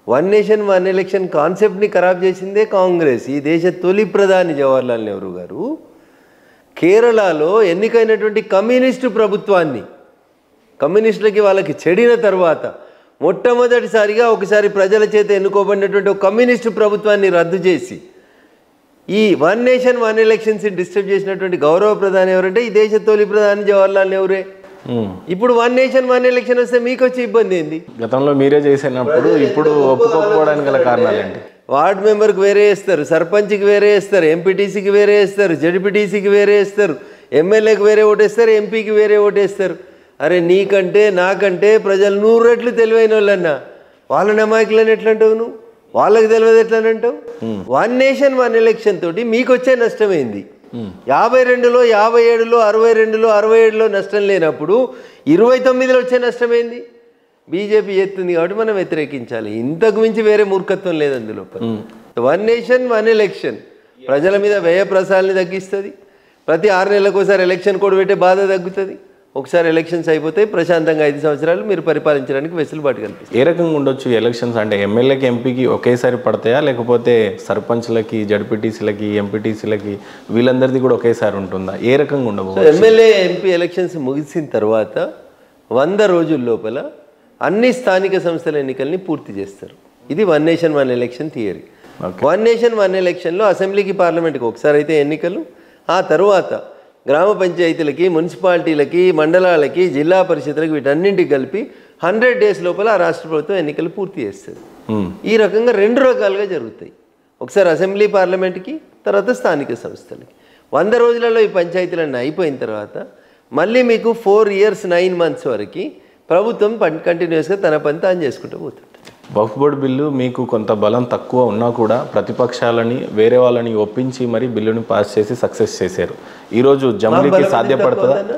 వన్ నేషన్ వన్ ఎలక్షన్ కాన్సెప్ట్ని ఖరాబ్ చేసిందే కాంగ్రెస్. ఈ దేశ తొలి ప్రధాని జవహర్లాల్ నెహ్రూ గారు కేరళలో ఎన్నికైనటువంటి కమ్యూనిస్టు ప్రభుత్వాన్ని, కమ్యూనిస్టులకి వాళ్ళకి చెడిన తర్వాత మొట్టమొదటిసారిగా ఒకసారి ప్రజల చేత ఎన్నుకోబడినటువంటి ఒక కమ్యూనిస్టు ప్రభుత్వాన్ని రద్దు చేసి ఈ one nation one elections disturb చేసినటువంటి గౌరవ ప్రధాని ఎవరంటే ఈ దేశ తొలి ప్రధాని జవహర్లాల్ నెహ్రూరే. ఇప్పుడు వన్ నేషన్ వన్ ఎలక్షన్ వస్తే మీకు వచ్చే ఇబ్బంది ఏంది? గతంలో మీరే చేసినప్పుడు ఇప్పుడు ఒప్పుకోకపోవడానికి గల కారణాలేంటి? వార్డ్ మెంబర్కి వేరే వేస్తారు, సర్పంచ్కి వేరే వేస్తారు, ఎంపీటీసీకి వేరే వేస్తారు, జడ్పీటీసీకి వేరే వేస్తారు, ఎమ్మెల్యేకి వేరే ఓటేస్తారు, ఎంపీకి వేరే ఓటేస్తారు. అరే నీకంటే నాకంటే ప్రజలు 100 రెట్లు తెలివైన వాళ్ళన్నా వాళ్ళని అమాయకులని ఎట్లా అంటావు నువ్వు? వాళ్ళకి తెలియదు ఎట్లని అంటావు? వన్ నేషన్ వన్ ఎలక్షన్ తోటి మీకు వచ్చే నష్టమైంది 52లో 57లో 62లో 67లో నష్టం లేనప్పుడు 29లో వచ్చే నష్టమైంది. బీజేపీ ఎత్తుంది కాబట్టి మనం వ్యతిరేకించాలి. ఇంతకు మించి వేరే మూర్ఖత్వం లేదు అందులో. వన్ నేషన్ వన్ ఎలక్షన్ ప్రజల మీద వ్యయ ప్రసారాన్ని తగ్గిస్తుంది. ప్రతి 6 నెలలకు ఒకసారి ఎలక్షన్ కోడ్ పెట్టే బాధ తగ్గుతుంది. ఒకసారి ఎలక్షన్స్ అయిపోతాయి, ప్రశాంతంగా 5 సంవత్సరాలు మీరు పరిపాలించడానికి వెసులుబాటు కల్పిస్తారు. ఏ రకంగా ఉండొచ్చు ఎలక్షన్స్ అంటే? ఎమ్మెల్యేకి ఎంపీకి ఒకేసారి పడతాయా, లేకపోతే సర్పంచ్లకి జడ్పీటీసీలకి ఎంపీటీసీలకి వీళ్ళందరిది కూడా ఒకేసారి ఉంటుందా? ఏ రకంగా ఉండబోతుంది? ఎమ్మెల్యే ఎంపీ ఎలక్షన్స్ ముగిసిన తర్వాత 100 రోజుల లోపల అన్ని స్థానిక సంస్థల ఎన్నికల్ని పూర్తి చేస్తారు. ఇది one nation one election theory. One nation one ఎలక్షన్లో అసెంబ్లీకి పార్లమెంట్కి ఒకసారి అయితే ఎన్నికలు, ఆ తర్వాత గ్రామ పంచాయతీలకి మున్సిపాలిటీలకి మండలాలకి జిల్లా పరిషత్లకు వీటన్నింటికి కలిపి 100 days లోపల ఆ రాష్ట్ర ప్రభుత్వం ఎన్నికలు పూర్తి చేస్తుంది. ఈ రకంగా 2 రకాలుగా జరుగుతాయి. ఒకసారి అసెంబ్లీ పార్లమెంట్కి, తర్వాత స్థానిక సంస్థలకి. 100 రోజులలో ఈ పంచాయతీలన్నీ అయిపోయిన తర్వాత మళ్ళీ మీకు 4 years 9 months వరకు ప్రభుత్వం కంటిన్యూస్గా తన పని తాను చేసుకుంటూ పోతుంది. వక్ఫ్ బోర్డు బిల్లు మీకు కొంత బలం తక్కువ ఉన్నా కూడా ప్రతిపక్షాలని వేరే వాళ్ళని ఒప్పించి మరి బిల్లుని పాస్ చేసి సక్సెస్ చేశారు. ఈరోజు జమిలీకి సాధ్యపడుతుందా?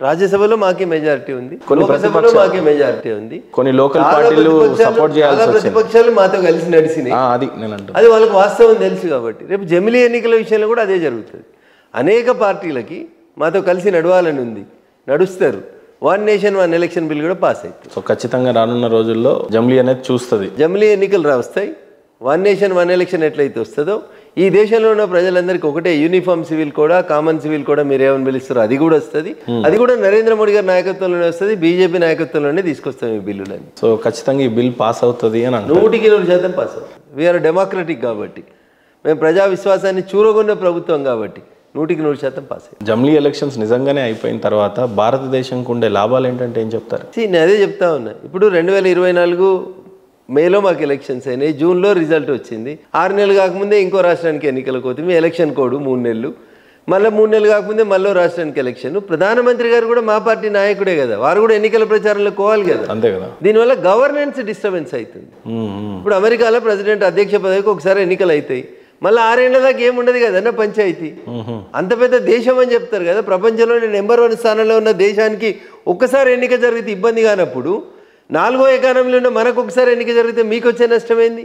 రాజ్యసభలో మాకే మెజారిటీ ఉంది, లోక్సభలో మాకే మెజారిటీ ఉంది. కొన్ని లోకల్ పార్టీలు సపోర్ట్ చేయాల్సి వచ్చింది. ప్రతిపక్షాలు మాతో కలిసి నడిచినాయి, అది వాళ్ళకి వాస్తవం తెలుసు. కాబట్టి రేపు జమిలీ ఎన్నికల విషయంలో కూడా అదే జరుగుతుంది. అనేక పార్టీలకి మాతో కలిసి నడవాలని ఉంది, నడుస్తారు. One nation one election bill కూడా పాస్ అవుతుంది. సో ఖచ్చితంగా రానున్న రోజుల్లో జమిలీ అనేది చూస్తుంది. జమిలీ ఎన్నికలు వస్తాయి. వన్ నేషన్ వన్ ఎలక్షన్ ఎట్లయితే వస్తుందో ఈ దేశంలో ఉన్న ప్రజలందరికీ ఒకటే యూనిఫామ్ సివిల్ కూడా, కామన్ సివిల్ కూడా మీరు ఏమని పిలుస్తారో అది కూడా వస్తుంది. అది కూడా నరేంద్ర మోడీ గారి నాయకత్వంలోనే వస్తుంది, బీజేపీ నాయకత్వంలోనే తీసుకొస్తాం ఈ బిల్లులని. సో ఖచ్చితంగా ఈ బిల్ పాస్ అవుతుంది అని 100% పాస్ అవుతుంది. వీఆర్ డెమోక్రటిక్ కాబట్టి, మేము ప్రజా విశ్వాసాన్ని చూరగొన్న ప్రభుత్వం కాబట్టి 100% పాస్ అయ్యింది. జమిలీ ఎలక్షన్స్ నిజంగానే అయిపోయిన తర్వాత భారతదేశంకు ఉండే లాభాలు ఏంటంటే ఏం చెప్తారు? నేను అదే చెప్తా ఉన్నా. ఇప్పుడు 2024 మేలో మాకు ఎలక్షన్స్ అయినాయి, జూన్లో రిజల్ట్ వచ్చింది. 6 నెలలు కాకముందే ఇంకో రాష్ట్రానికి ఎన్నికలకు పోతుంది. ఎలక్షన్ కోడ్ 3 నెలలు, మళ్ళీ 3 నెలలు కాకముందే మళ్ళీ రాష్ట్రానికి ఎలక్షన్. ప్రధానమంత్రి గారు కూడా మా పార్టీ నాయకుడే కదా, వారు కూడా ఎన్నికల ప్రచారంలో పోవాలి కదా. అంతే కదా. దీనివల్ల గవర్నెన్స్ డిస్టర్బెన్స్ అవుతుంది. ఇప్పుడు అమెరికాలో ప్రెసిడెంట్ అధ్యక్ష పదవికి ఒకసారి ఎన్నికలు అవుతాయి, మళ్ళీ 6 ఏళ్ల దాకా ఏముండదు కదన్న పంచాయతీ. అంత పెద్ద దేశం అని చెప్తారు కదా, ప్రపంచంలోనే నెంబర్ 1 స్థానంలో ఉన్న దేశానికి ఒక్కసారి ఎన్నిక జరిగితే ఇబ్బంది కానప్పుడు 4వ ఎకానమీలో ఉన్న మనకు ఒకసారి ఎన్నిక జరిగితే మీకు వచ్చే నష్టమైంది.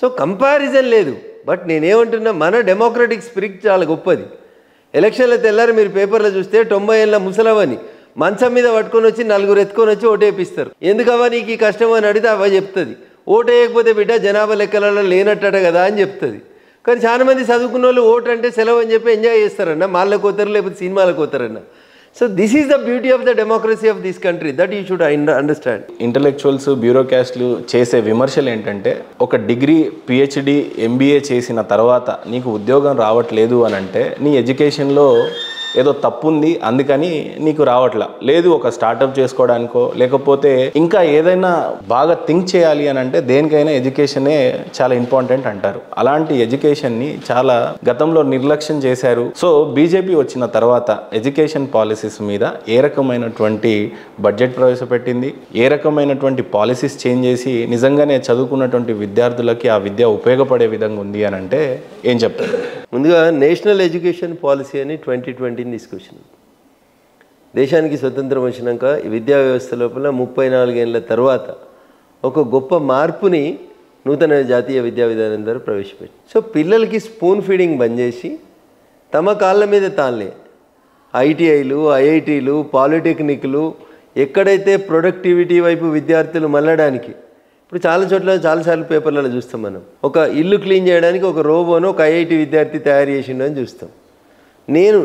సో కంపారిజన్ లేదు. బట్ నేనేమంటున్నా, మన డెమోక్రటిక్ స్పిరిట్ చాలా గొప్పది. ఎలక్షన్ల తెల్లారి మీరు పేపర్లో చూస్తే 90 ఏళ్ళ ముసలవని మంచం మీద పట్టుకొని వచ్చి 4 ఎత్తుకొని వచ్చి ఓటేపిస్తారు. ఎందుకవ్వా నీకు ఈ కష్టం అని అడిగితే అవ్వ చెప్తుంది, ఓటు వేయకపోతే బిడ్డ జనాభా లెక్కలలో లేనట్టట కదా అని చెప్తుంది. కానీ చాలా మంది చదువుకున్న వాళ్ళు ఓటు అంటే సెలవు అని చెప్పి ఎంజాయ్ చేస్తారన్న, మాళ్ళకు పోతారు లేకపోతే సినిమాలకు పోతారన్న. So this is the beauty of the democracy of this country, that you should understand. Intellectuals బ్యూరోక్రాట్స్లు చేసే విమర్శలు ఏంటంటే, ఒక డిగ్రీ PhD MBA చేసిన తర్వాత నీకు ఉద్యోగం రావట్లేదు అని అంటే నీ ఎడ్యుకేషన్లో ఏదో తప్పు ఉంది అందుకని నీకు రావట్లా, లేదు ఒక స్టార్టప్ చేసుకోవడానికో లేకపోతే ఇంకా ఏదైనా బాగా థింక్ చేయాలి అని అంటే దేనికైనా ఎడ్యుకేషనే చాలా ఇంపార్టెంట్ అంటారు. అలాంటి ఎడ్యుకేషన్ని చాలా గతంలో నిర్లక్ష్యం చేశారు. సో బీజేపీ వచ్చిన తర్వాత ఎడ్యుకేషన్ పాలసీస్ మీద ఏ రకమైనటువంటి బడ్జెట్ ప్రవేశపెట్టింది, ఏ రకమైనటువంటి పాలసీస్ చేంజ్ చేసి నిజంగానే చదువుకున్నటువంటి విద్యార్థులకి ఆ విద్య ఉపయోగపడే విధంగా ఉంది అని అంటే ఏం చెప్తారు? ముందుగా నేషనల్ ఎడ్యుకేషన్ పాలసీ అని 2020 తీసుకొచ్చినాం. దేశానికి స్వతంత్రం వచ్చినాక విద్యా వ్యవస్థ లోపల 34 ఏళ్ళ తర్వాత ఒక గొప్ప మార్పుని నూతన జాతీయ విద్యా విధానం ద్వారా ప్రవేశపెట్టి, సో పిల్లలకి స్పూన్ ఫీడింగ్ బంద్ చేసి తమ కాళ్ళ మీద తాళ్ళే ఐటీఐలు, ఐఐటీలు, పాలిటెక్నిక్లు ఎక్కడైతే ప్రొడక్టివిటీ వైపు విద్యార్థులు మళ్ళడానికి, ఇప్పుడు చాలా చోట్ల చాలాసార్లు పేపర్లలో చూస్తాం మనం, ఒక ఇల్లు క్లీన్ చేయడానికి ఒక రోబోను ఒక ఐఐటి విద్యార్థి తయారు చేసిండు అని చూస్తాం.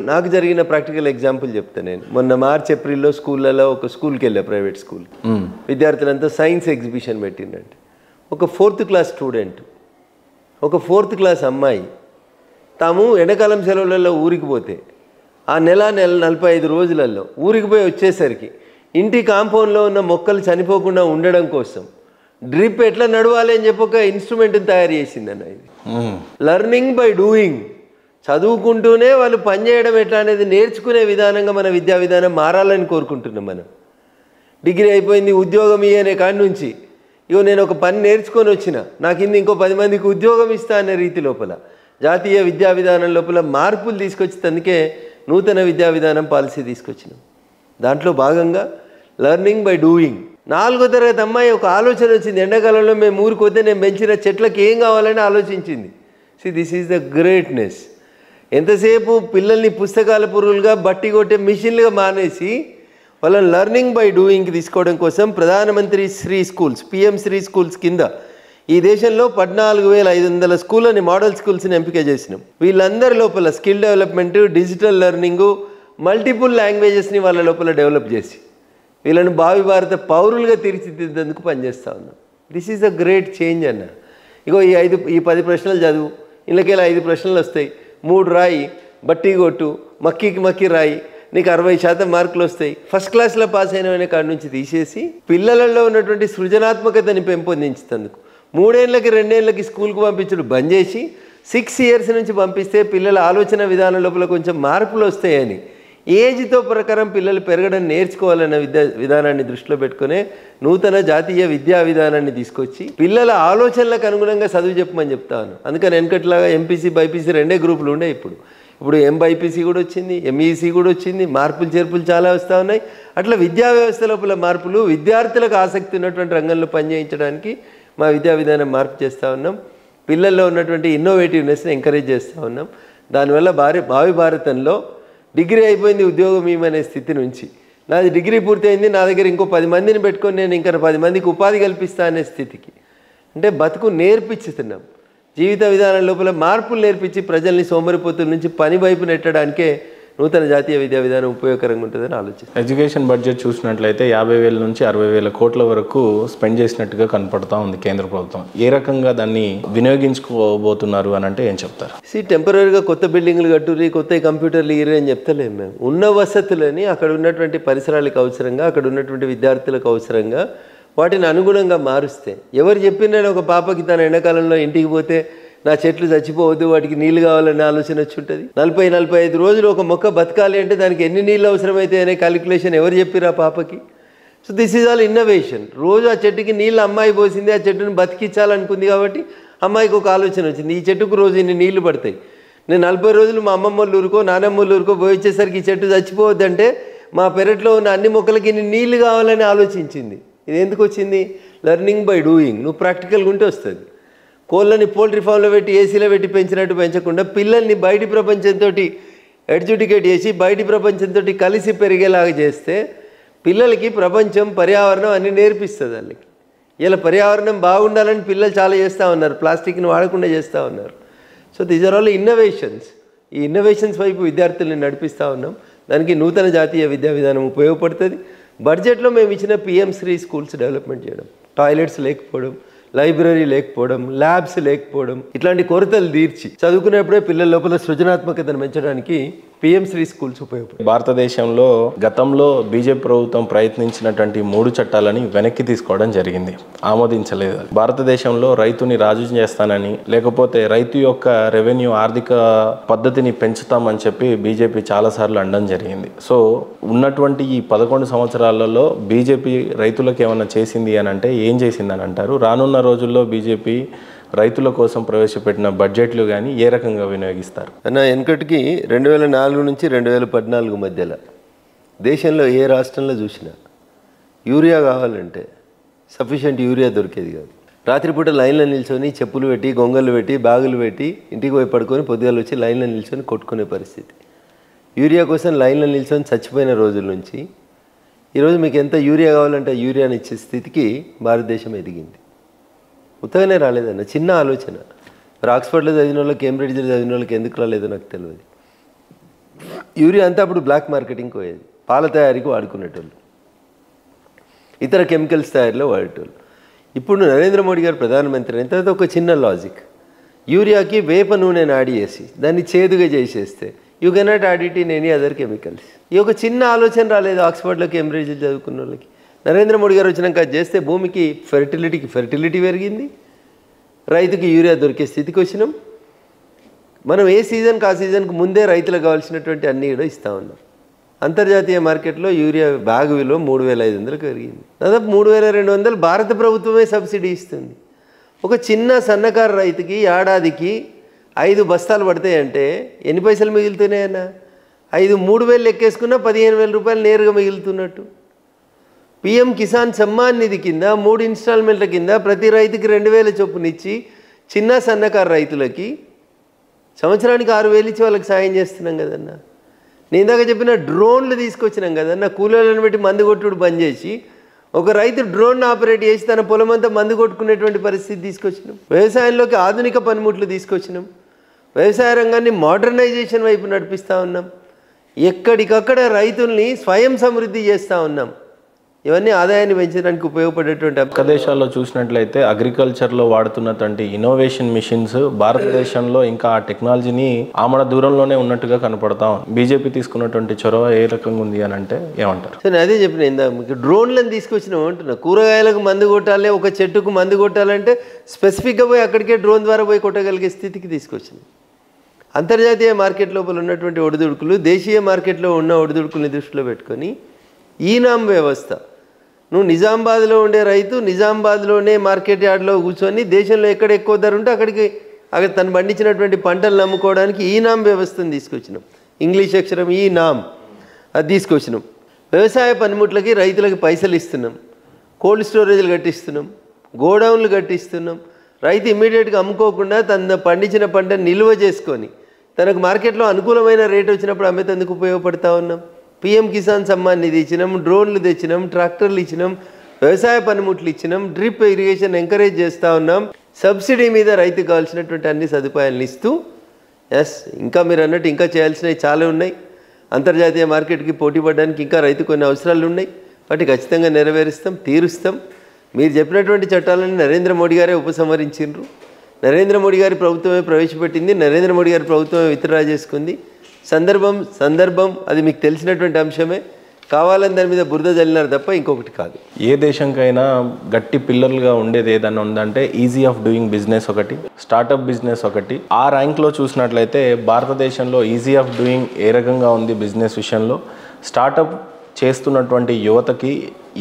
నాకు జరిగిన ప్రాక్టికల్ ఎగ్జాంపుల్ చెప్తాను. నేను మొన్న మార్చ్ ఏప్రిల్లో స్కూళ్ళలో ఒక స్కూల్కి వెళ్ళా, ప్రైవేట్ స్కూల్. విద్యార్థులంతా సైన్స్ ఎగ్జిబిషన్ పెట్టిండంటే ఒక 4th క్లాస్ స్టూడెంట్, ఒక 4th క్లాస్ అమ్మాయి తాము ఎండాకాలం సెలవులలో ఊరికి పోతే ఆ నెల 45 రోజులలో ఊరికి పోయి వచ్చేసరికి ఇంటి కాంపౌండ్లో ఉన్న మొక్కలు చనిపోకుండా ఉండడం కోసం డ్రిప్ ఎట్లా నడవాలి అని చెప్పి ఒక ఇన్స్ట్రుమెంట్ని తయారు చేసిందన్న. ఇది లర్నింగ్ బై డూయింగ్, చదువుకుంటూనే వాళ్ళు పనిచేయడం ఎట్లా అనేది నేర్చుకునే విధానంగా మన విద్యా విధానం మారాలని కోరుకుంటున్నాం. మనం డిగ్రీ అయిపోయింది ఉద్యోగం అనే కాడి నుంచి ఇగో నేను ఒక పని నేర్చుకొని వచ్చిన, నాకు ఇంకో 10 మందికి ఉద్యోగం ఇస్తా అనే రీతి లోపల జాతీయ విద్యా విధానం లోపల మార్పులు తీసుకొచ్చేందుకే నూతన విద్యా విధానం పాలసీ తీసుకొచ్చినాం. దాంట్లో భాగంగా లర్నింగ్ బై డూయింగ్. 4వ తరగతి అమ్మాయి ఒక ఆలోచన వచ్చింది, ఎండాకాలంలో మేము ఊరికి వస్తే నేను పెంచిన చెట్లకి ఏం కావాలని ఆలోచించింది. This is the greatness. ఎంతసేపు పిల్లల్ని పుస్తకాల పురుగులుగా బట్టి కొట్టే మిషన్లుగా మానేసి వాళ్ళని లర్నింగ్ బై డూయింగ్కి తీసుకోవడం కోసం ప్రధానమంత్రి Shri schools, PM Shri schools కింద ఈ దేశంలో 14,500 స్కూళ్ళని మోడల్ స్కూల్స్ని ఎంపిక చేసినాం. వీళ్ళందరి లోపల skill development, digital learning, multiple లాంగ్వేజెస్ని వాళ్ళ లోపల డెవలప్ చేసి వీళ్ళని భావి భారత పౌరులుగా తీర్చిదిద్దేందుకు పనిచేస్తూ ఉన్నాం. This is a great change అన్న. ఇగో ఈ 10 ప్రశ్నలు చదువు, ఇళ్ళకెళ్ళి 5 ప్రశ్నలు వస్తాయి, 3 రాయి, బట్టి కొట్టు, మక్కి రాయి, నీకు 60% మార్కులు వస్తాయి. ఫస్ట్ క్లాస్లో పాస్ అయిన కాడి నుంచి తీసేసి పిల్లలలో ఉన్నటువంటి సృజనాత్మకతని పెంపొందించేందుకు 3 ఏళ్ళకి 2 ఏళ్ళకి స్కూల్కి పంపించడం బంద్ చేసి 6 ఇయర్స్ నుంచి పంపిస్తే పిల్లల ఆలోచన విధానం లోపల కొంచెం మార్పులు వస్తాయని, ఏజ్తో ప్రకారం పిల్లలు పెరగడం నేర్చుకోవాలన్న విధానాన్ని దృష్టిలో పెట్టుకునే నూతన జాతీయ విద్యా విధానాన్ని తీసుకొచ్చి పిల్లల ఆలోచనలకు అనుగుణంగా చదువు చెప్పమని చెప్తాను. అందుకని వెనకట్లాగా ఎంపీసీ, బైపీసీ 2 గ్రూపులు ఉండే, ఇప్పుడు ఎంబైపీసీ కూడా వచ్చింది, ఎంఈసీ కూడా వచ్చింది, మార్పులు చేర్పులు చాలా వస్తూ ఉన్నాయి. అట్లా విద్యా వ్యవస్థ లోపల మార్పులు, విద్యార్థులకు ఆసక్తి ఉన్నటువంటి రంగంలో పనిచేయించడానికి మా విద్యా విధానం మార్పు చేస్తూ ఉన్నాం. పిల్లల్లో ఉన్నటువంటి ఇన్నోవేటివ్నెస్ని ఎంకరేజ్ చేస్తూ ఉన్నాం. దానివల్ల భావి భారతంలో డిగ్రీ అయిపోయింది ఉద్యోగం ఇవ్వమనే స్థితి నుంచి నాది డిగ్రీ పూర్తయింది, నా దగ్గర ఇంకో 10 మందిని పెట్టుకొని నేను ఇంకా 10 మందికి ఉపాధి కల్పిస్తా అనే స్థితికి, అంటే బతుకు నేర్పించుతున్నాం. జీవిత విధానం లోపల మార్పులు నేర్పించి ప్రజల్ని సోమరిపోతుల నుంచి పని వైపు నెట్టడానికే నూతన జాతీయ విద్యా విధానం ఉపయోగకరంగా ఉంటుందని ఆలోచిస్తాను. ఎడ్యుకేషన్ బడ్జెట్ చూసినట్లయితే 50,000 నుంచి 60,000 కోట్ల వరకు స్పెండ్ చేసినట్టుగా కనపడతా ఉంది కేంద్ర ప్రభుత్వం. ఏ రకంగా దాన్ని వినియోగించుకోబోతున్నారు అని అంటే ఏం చెప్తారు? టెంపరీగా కొత్త బిల్డింగ్లు కట్టుర్రి, కొత్త కంప్యూటర్లు ఇయ్యి అని చెప్తలేము మేము. ఉన్న వసతులని అక్కడ ఉన్నటువంటి పరిసరాలకు అవసరంగా, అక్కడ ఉన్నటువంటి విద్యార్థులకు అవసరంగా వాటిని అనుగుణంగా మారుస్తే, ఎవరు చెప్పిన ఒక పాపకి తన ఎండాకాలంలో ఇంటికి పోతే నా చెట్లు చచ్చిపోవద్దు, వాటికి నీళ్ళు కావాలనే ఆలోచన వచ్చి ఉంటుంది. 40-45 రోజులు ఒక మొక్క బతకాలి అంటే దానికి ఎన్ని నీళ్ళు అవసరమైతే అనే క్యాలిక్యులేషన్ ఎవరు చెప్పారు ఆ పాపకి? So this is all innovation. రోజు ఆ చెట్టుకి నీళ్ళు అమ్మాయి పోసింది, ఆ చెట్టుని బతికించాలనుకుంది కాబట్టి అమ్మాయికి ఒక ఆలోచన వచ్చింది, ఈ చెట్టుకు రోజు ఇన్ని నీళ్లు పడతాయి, నేను 40 రోజులు మా అమ్మమ్మ వాళ్ళ ఊరుకో నానమ్మ వాళ్ళ ఊరుకో పోయి వచ్చేసరికి ఈ చెట్టు చచ్చిపోవద్దంటే మా పెరట్లో ఉన్న అన్ని మొక్కలకి ఇన్ని నీళ్లు కావాలని ఆలోచించింది. ఇది ఎందుకు వచ్చింది? Learning by doing. నువ్వు ప్రాక్టికల్గా ఉంటే వస్తుంది. కోళ్ళని పోల్ట్రీ ఫామ్లో పెట్టి ఏసీలో పెట్టి పెంచినట్టు పెంచకుండా పిల్లల్ని బయటి ప్రపంచంతో ఎడ్యుకేట్ చేసి బయటి ప్రపంచంతో కలిసి పెరిగేలాగా చేస్తే పిల్లలకి ప్రపంచం, పర్యావరణం అన్నీ నేర్పిస్తుంది. వాళ్ళకి ఇలా పర్యావరణం బాగుండాలని పిల్లలు చాలా చేస్తూ ఉన్నారు, ప్లాస్టిక్ని వాడకుండా చేస్తూ ఉన్నారు. So these are all innovations. ఈ ఇన్నోవేషన్స్ వైపు విద్యార్థుల్ని నడిపిస్తూ ఉన్నాం. దానికి నూతన జాతీయ విద్యా విధానం ఉపయోగపడుతుంది. బడ్జెట్లో మేము ఇచ్చిన పిఎం శ్రీ స్కూల్స్ డెవలప్మెంట్ చేయడం, టాయిలెట్స్ లేకపోవడం, లైబ్రరీ లేకపోవడం, ల్యాబ్స్ లేకపోవడం, ఇట్లాంటి కొరతలు తీర్చి చదువుకునేప్పుడే పిల్లల లోపల సృజనాత్మకతను పెంచడానికి పిఎం శ్రీ స్కూల్స్ ఉపయోగపడతాయి. భారతదేశంలో గతంలో బీజేపీ ప్రభుత్వం ప్రయత్నించినటువంటి 3 చట్టాలని వెనక్కి తీసుకోవడం జరిగింది, ఆమోదించలేదు. భారతదేశంలో రైతుని రాజు చేస్తానని, లేకపోతే రైతు యొక్క రెవెన్యూ ఆర్థిక పద్ధతిని పెంచుతామని చెప్పి బీజేపీ చాలాసార్లు అనడం జరిగింది. సో ఉన్నటువంటి ఈ 11 సంవత్సరాలలో బీజేపీ రైతులకు ఏమైనా చేసింది అని అంటే ఏం చేసిందని అంటారు? రానున్న రోజుల్లో బీజేపీ రైతుల కోసం ప్రవేశపెట్టిన బడ్జెట్లు కానీ ఏ రకంగా వినియోగిస్తారు? అన్న, వెనకటికి 2004 నుంచి 2014 మధ్యలో దేశంలో ఏ రాష్ట్రంలో చూసినా యూరియా కావాలంటే సఫిషియెంట్ యూరియా దొరికేది కాదు. రాత్రిపూట లైన్లో నిల్చొని చెప్పులు పెట్టి, గొంగళ్ళు పెట్టి, బ్యాగులు పెట్టి ఇంటికి పోయి పడుకొని పొద్దుగాలు వచ్చి లైన్లో నిల్చొని కొట్టుకునే పరిస్థితి. యూరియా కోసం లైన్లో నిల్చొని చచ్చిపోయిన రోజుల నుంచి ఈరోజు మీకు ఎంత యూరియా కావాలంటే యూరియాని ఇచ్చే స్థితికి భారతదేశం ఎదిగింది. ఉత్తగానే రాలేదన్న, చిన్న ఆలోచన. మరి ఆక్స్ఫర్డ్లో చదివిన వాళ్ళకి, కేంబ్రిడ్జ్లో చదివిన వాళ్ళకి ఎందుకు రాలేదో నాకు తెలియదు. యూరియా అంతా అప్పుడు బ్లాక్ మార్కెటింగ్కి పోయేది, పాల తయారీకి వాడుకునేటోళ్ళు, ఇతర కెమికల్స్ తయారీలో వాడేటోళ్ళు. ఇప్పుడు నరేంద్ర మోడీ గారు ప్రధానమంత్రి అయిన తర్వాత ఒక చిన్న లాజిక్, యూరియాకి వేప నూనెను యాడ్ చేసి దాన్ని చేదుగా చేసేస్తే you cannot add it in any other chemicals. ఈ ఒక చిన్న ఆలోచన రాలేదు ఆక్స్ఫర్డ్లో, కేంబ్రిడ్జ్లో చదువుకున్న వాళ్ళకి. నరేంద్ర మోడీ గారు వచ్చినాక అది చేస్తే భూమికి ఫెర్టిలిటీ పెరిగింది, రైతుకి యూరియా దొరికే స్థితికి వచ్చినాం. మనం ఏ సీజన్కి ఆ సీజన్కి ముందే రైతులకు కావాల్సినటువంటి అన్నీ కూడా ఇస్తూ ఉన్నాం. అంతర్జాతీయ మార్కెట్లో యూరియా బ్యాగ్ విలువ 3500 పెరిగింది. దాదాపు 3200 భారత ప్రభుత్వమే సబ్సిడీ ఇస్తుంది. ఒక చిన్న సన్నకారు రైతుకి ఏడాదికి 5 బస్తాలు పడతాయంటే ఎన్ని పైసలు మిగులుతున్నాయన్నా? 3000 లెక్కేసుకున్నా 15,000 రూపాయలు నేరుగా మిగులుతున్నట్టు. పిఎం కిసాన్ సమ్మాన్ నిధి కింద 3 ఇన్స్టాల్మెంట్ల కింద ప్రతి రైతుకి 2000 చొప్పునిచ్చి చిన్న సన్నకారు రైతులకి సంవత్సరానికి 6000 ఇచ్చి వాళ్ళకి సాయం చేస్తున్నాం కదన్నా. నేను ఇందాక చెప్పిన డ్రోన్లు తీసుకొచ్చినాం కదన్నా, కూలీలను పెట్టి మందు కొట్టుడు బంద్ చేసి ఒక రైతు డ్రోన్ ఆపరేట్ చేసి తన పొలం అంతా మందు కొట్టుకునేటువంటి పరిస్థితి తీసుకొచ్చినాం. వ్యవసాయంలోకి ఆధునిక పనిముట్లు తీసుకొచ్చినాం. వ్యవసాయ రంగాన్ని మోడర్నైజేషన్ వైపు నడిపిస్తూ ఉన్నాం. ఎక్కడికక్కడ రైతుల్ని స్వయం సమృద్ధి చేస్తూ ఉన్నాం. ఇవన్నీ ఆదాయాన్ని పెంచడానికి ఉపయోగపడేటువంటి. పక్క దేశాల్లో చూసినట్లయితే అగ్రికల్చర్లో వాడుతున్నటువంటి ఇన్నోవేషన్ మిషన్స్ భారతదేశంలో ఇంకా ఆ టెక్నాలజీని ఆమడ దూరంలోనే ఉన్నట్టుగా కనపడతాం. బీజేపీ తీసుకున్నటువంటి చొరవ ఏ రకంగా ఉంది అని అంటే ఏమంటారు? సో నేను అదే చెప్పిన, ఇందా మీకు డ్రోన్లను తీసుకొచ్చినాం అంటున్నా. కూరగాయలకు మందు కొట్టాలి, ఒక చెట్టుకు మందు కొట్టాలంటే స్పెసిఫిక్గా పోయి అక్కడికే డ్రోన్ ద్వారా పోయి కొట్టగలిగే స్థితికి తీసుకొచ్చినాం. అంతర్జాతీయ మార్కెట్ లోపల ఉన్నటువంటి ఒడిదుడుకులు, దేశీయ మార్కెట్లో ఉన్న ఒడిదుడుకుల్ని దృష్టిలో పెట్టుకొని ఈనాం వ్యవస్థ, నువ్వు నిజామాబాద్లో ఉండే రైతు నిజామాబాద్లోనే మార్కెట్ యార్డ్లో కూర్చొని దేశంలో ఎక్కడ ఎక్కువ ధర ఉంటే అక్కడ తను పండించినటువంటి పంటలు అమ్ముకోవడానికి ఈనాం వ్యవస్థను తీసుకొచ్చినాం. ఇంగ్లీష్ అక్షరం ఈ నామ్, అది తీసుకొచ్చినాం. వ్యవసాయ పనిముట్లకి రైతులకి పైసలు ఇస్తున్నాం, కోల్డ్ స్టోరేజ్లు కట్టిస్తున్నాం, గోడౌన్లు కట్టిస్తున్నాం. రైతు ఇమ్మీడియట్గా అమ్ముకోకుండా తన పండించిన పంటను నిల్వ చేసుకొని తనకు మార్కెట్లో అనుకూలమైన రేటు వచ్చినప్పుడు అమ్మేందుకు ఉపయోగపడతా ఉన్నాం. పిఎం కిసాన్ సమ్మాన్ నిధి ఇచ్చినాం, డ్రోన్లు తెచ్చినాం, ట్రాక్టర్లు ఇచ్చినాం, వ్యవసాయ పనిముట్లు ఇచ్చినాం, డ్రిప్ ఇరిగేషన్ ఎంకరేజ్ చేస్తూ ఉన్నాం. సబ్సిడీ మీద రైతుకు కావాల్సినటువంటి అన్ని సదుపాయాలను ఇస్తూ ఇంకా మీరు అన్నట్టు ఇంకా చేయాల్సినవి చాలా ఉన్నాయి. అంతర్జాతీయ మార్కెట్కి పోటీ పడడానికి ఇంకా రైతు కొన్ని అవసరాలు ఉన్నాయి. వాటి ఖచ్చితంగా నెరవేరుస్తాం, తీరుస్తాం. మీరు చెప్పినటువంటి చట్టాలను నరేంద్ర మోడీ గారే ఉపసంహరించిండ్రు. నరేంద్ర మోడీ గారి ప్రభుత్వమే ప్రవేశపెట్టింది, నరేంద్ర మోడీ గారి ప్రభుత్వమే విత్డ్రా చేసుకుంది. సందర్భం అది మీకు తెలిసినటువంటి అంశమే. కావాలని దాని మీద బురద జల్లినారు తప్ప ఇంకొకటి కాదు. ఏ దేశంకైనా గట్టి పిల్లర్లుగా ఉండేది ఏదన్నా ఉందంటే ఈజీ ఆఫ్ డూయింగ్ బిజినెస్ ఒకటి, స్టార్టప్ బిజినెస్ ఒకటి. ఆ ర్యాంక్లో చూసినట్లయితే భారతదేశంలో ఈజీ ఆఫ్ డూయింగ్ ఏ రకంగా ఉంది బిజినెస్ విషయంలో, స్టార్టప్ చేస్తున్నటువంటి యువతకి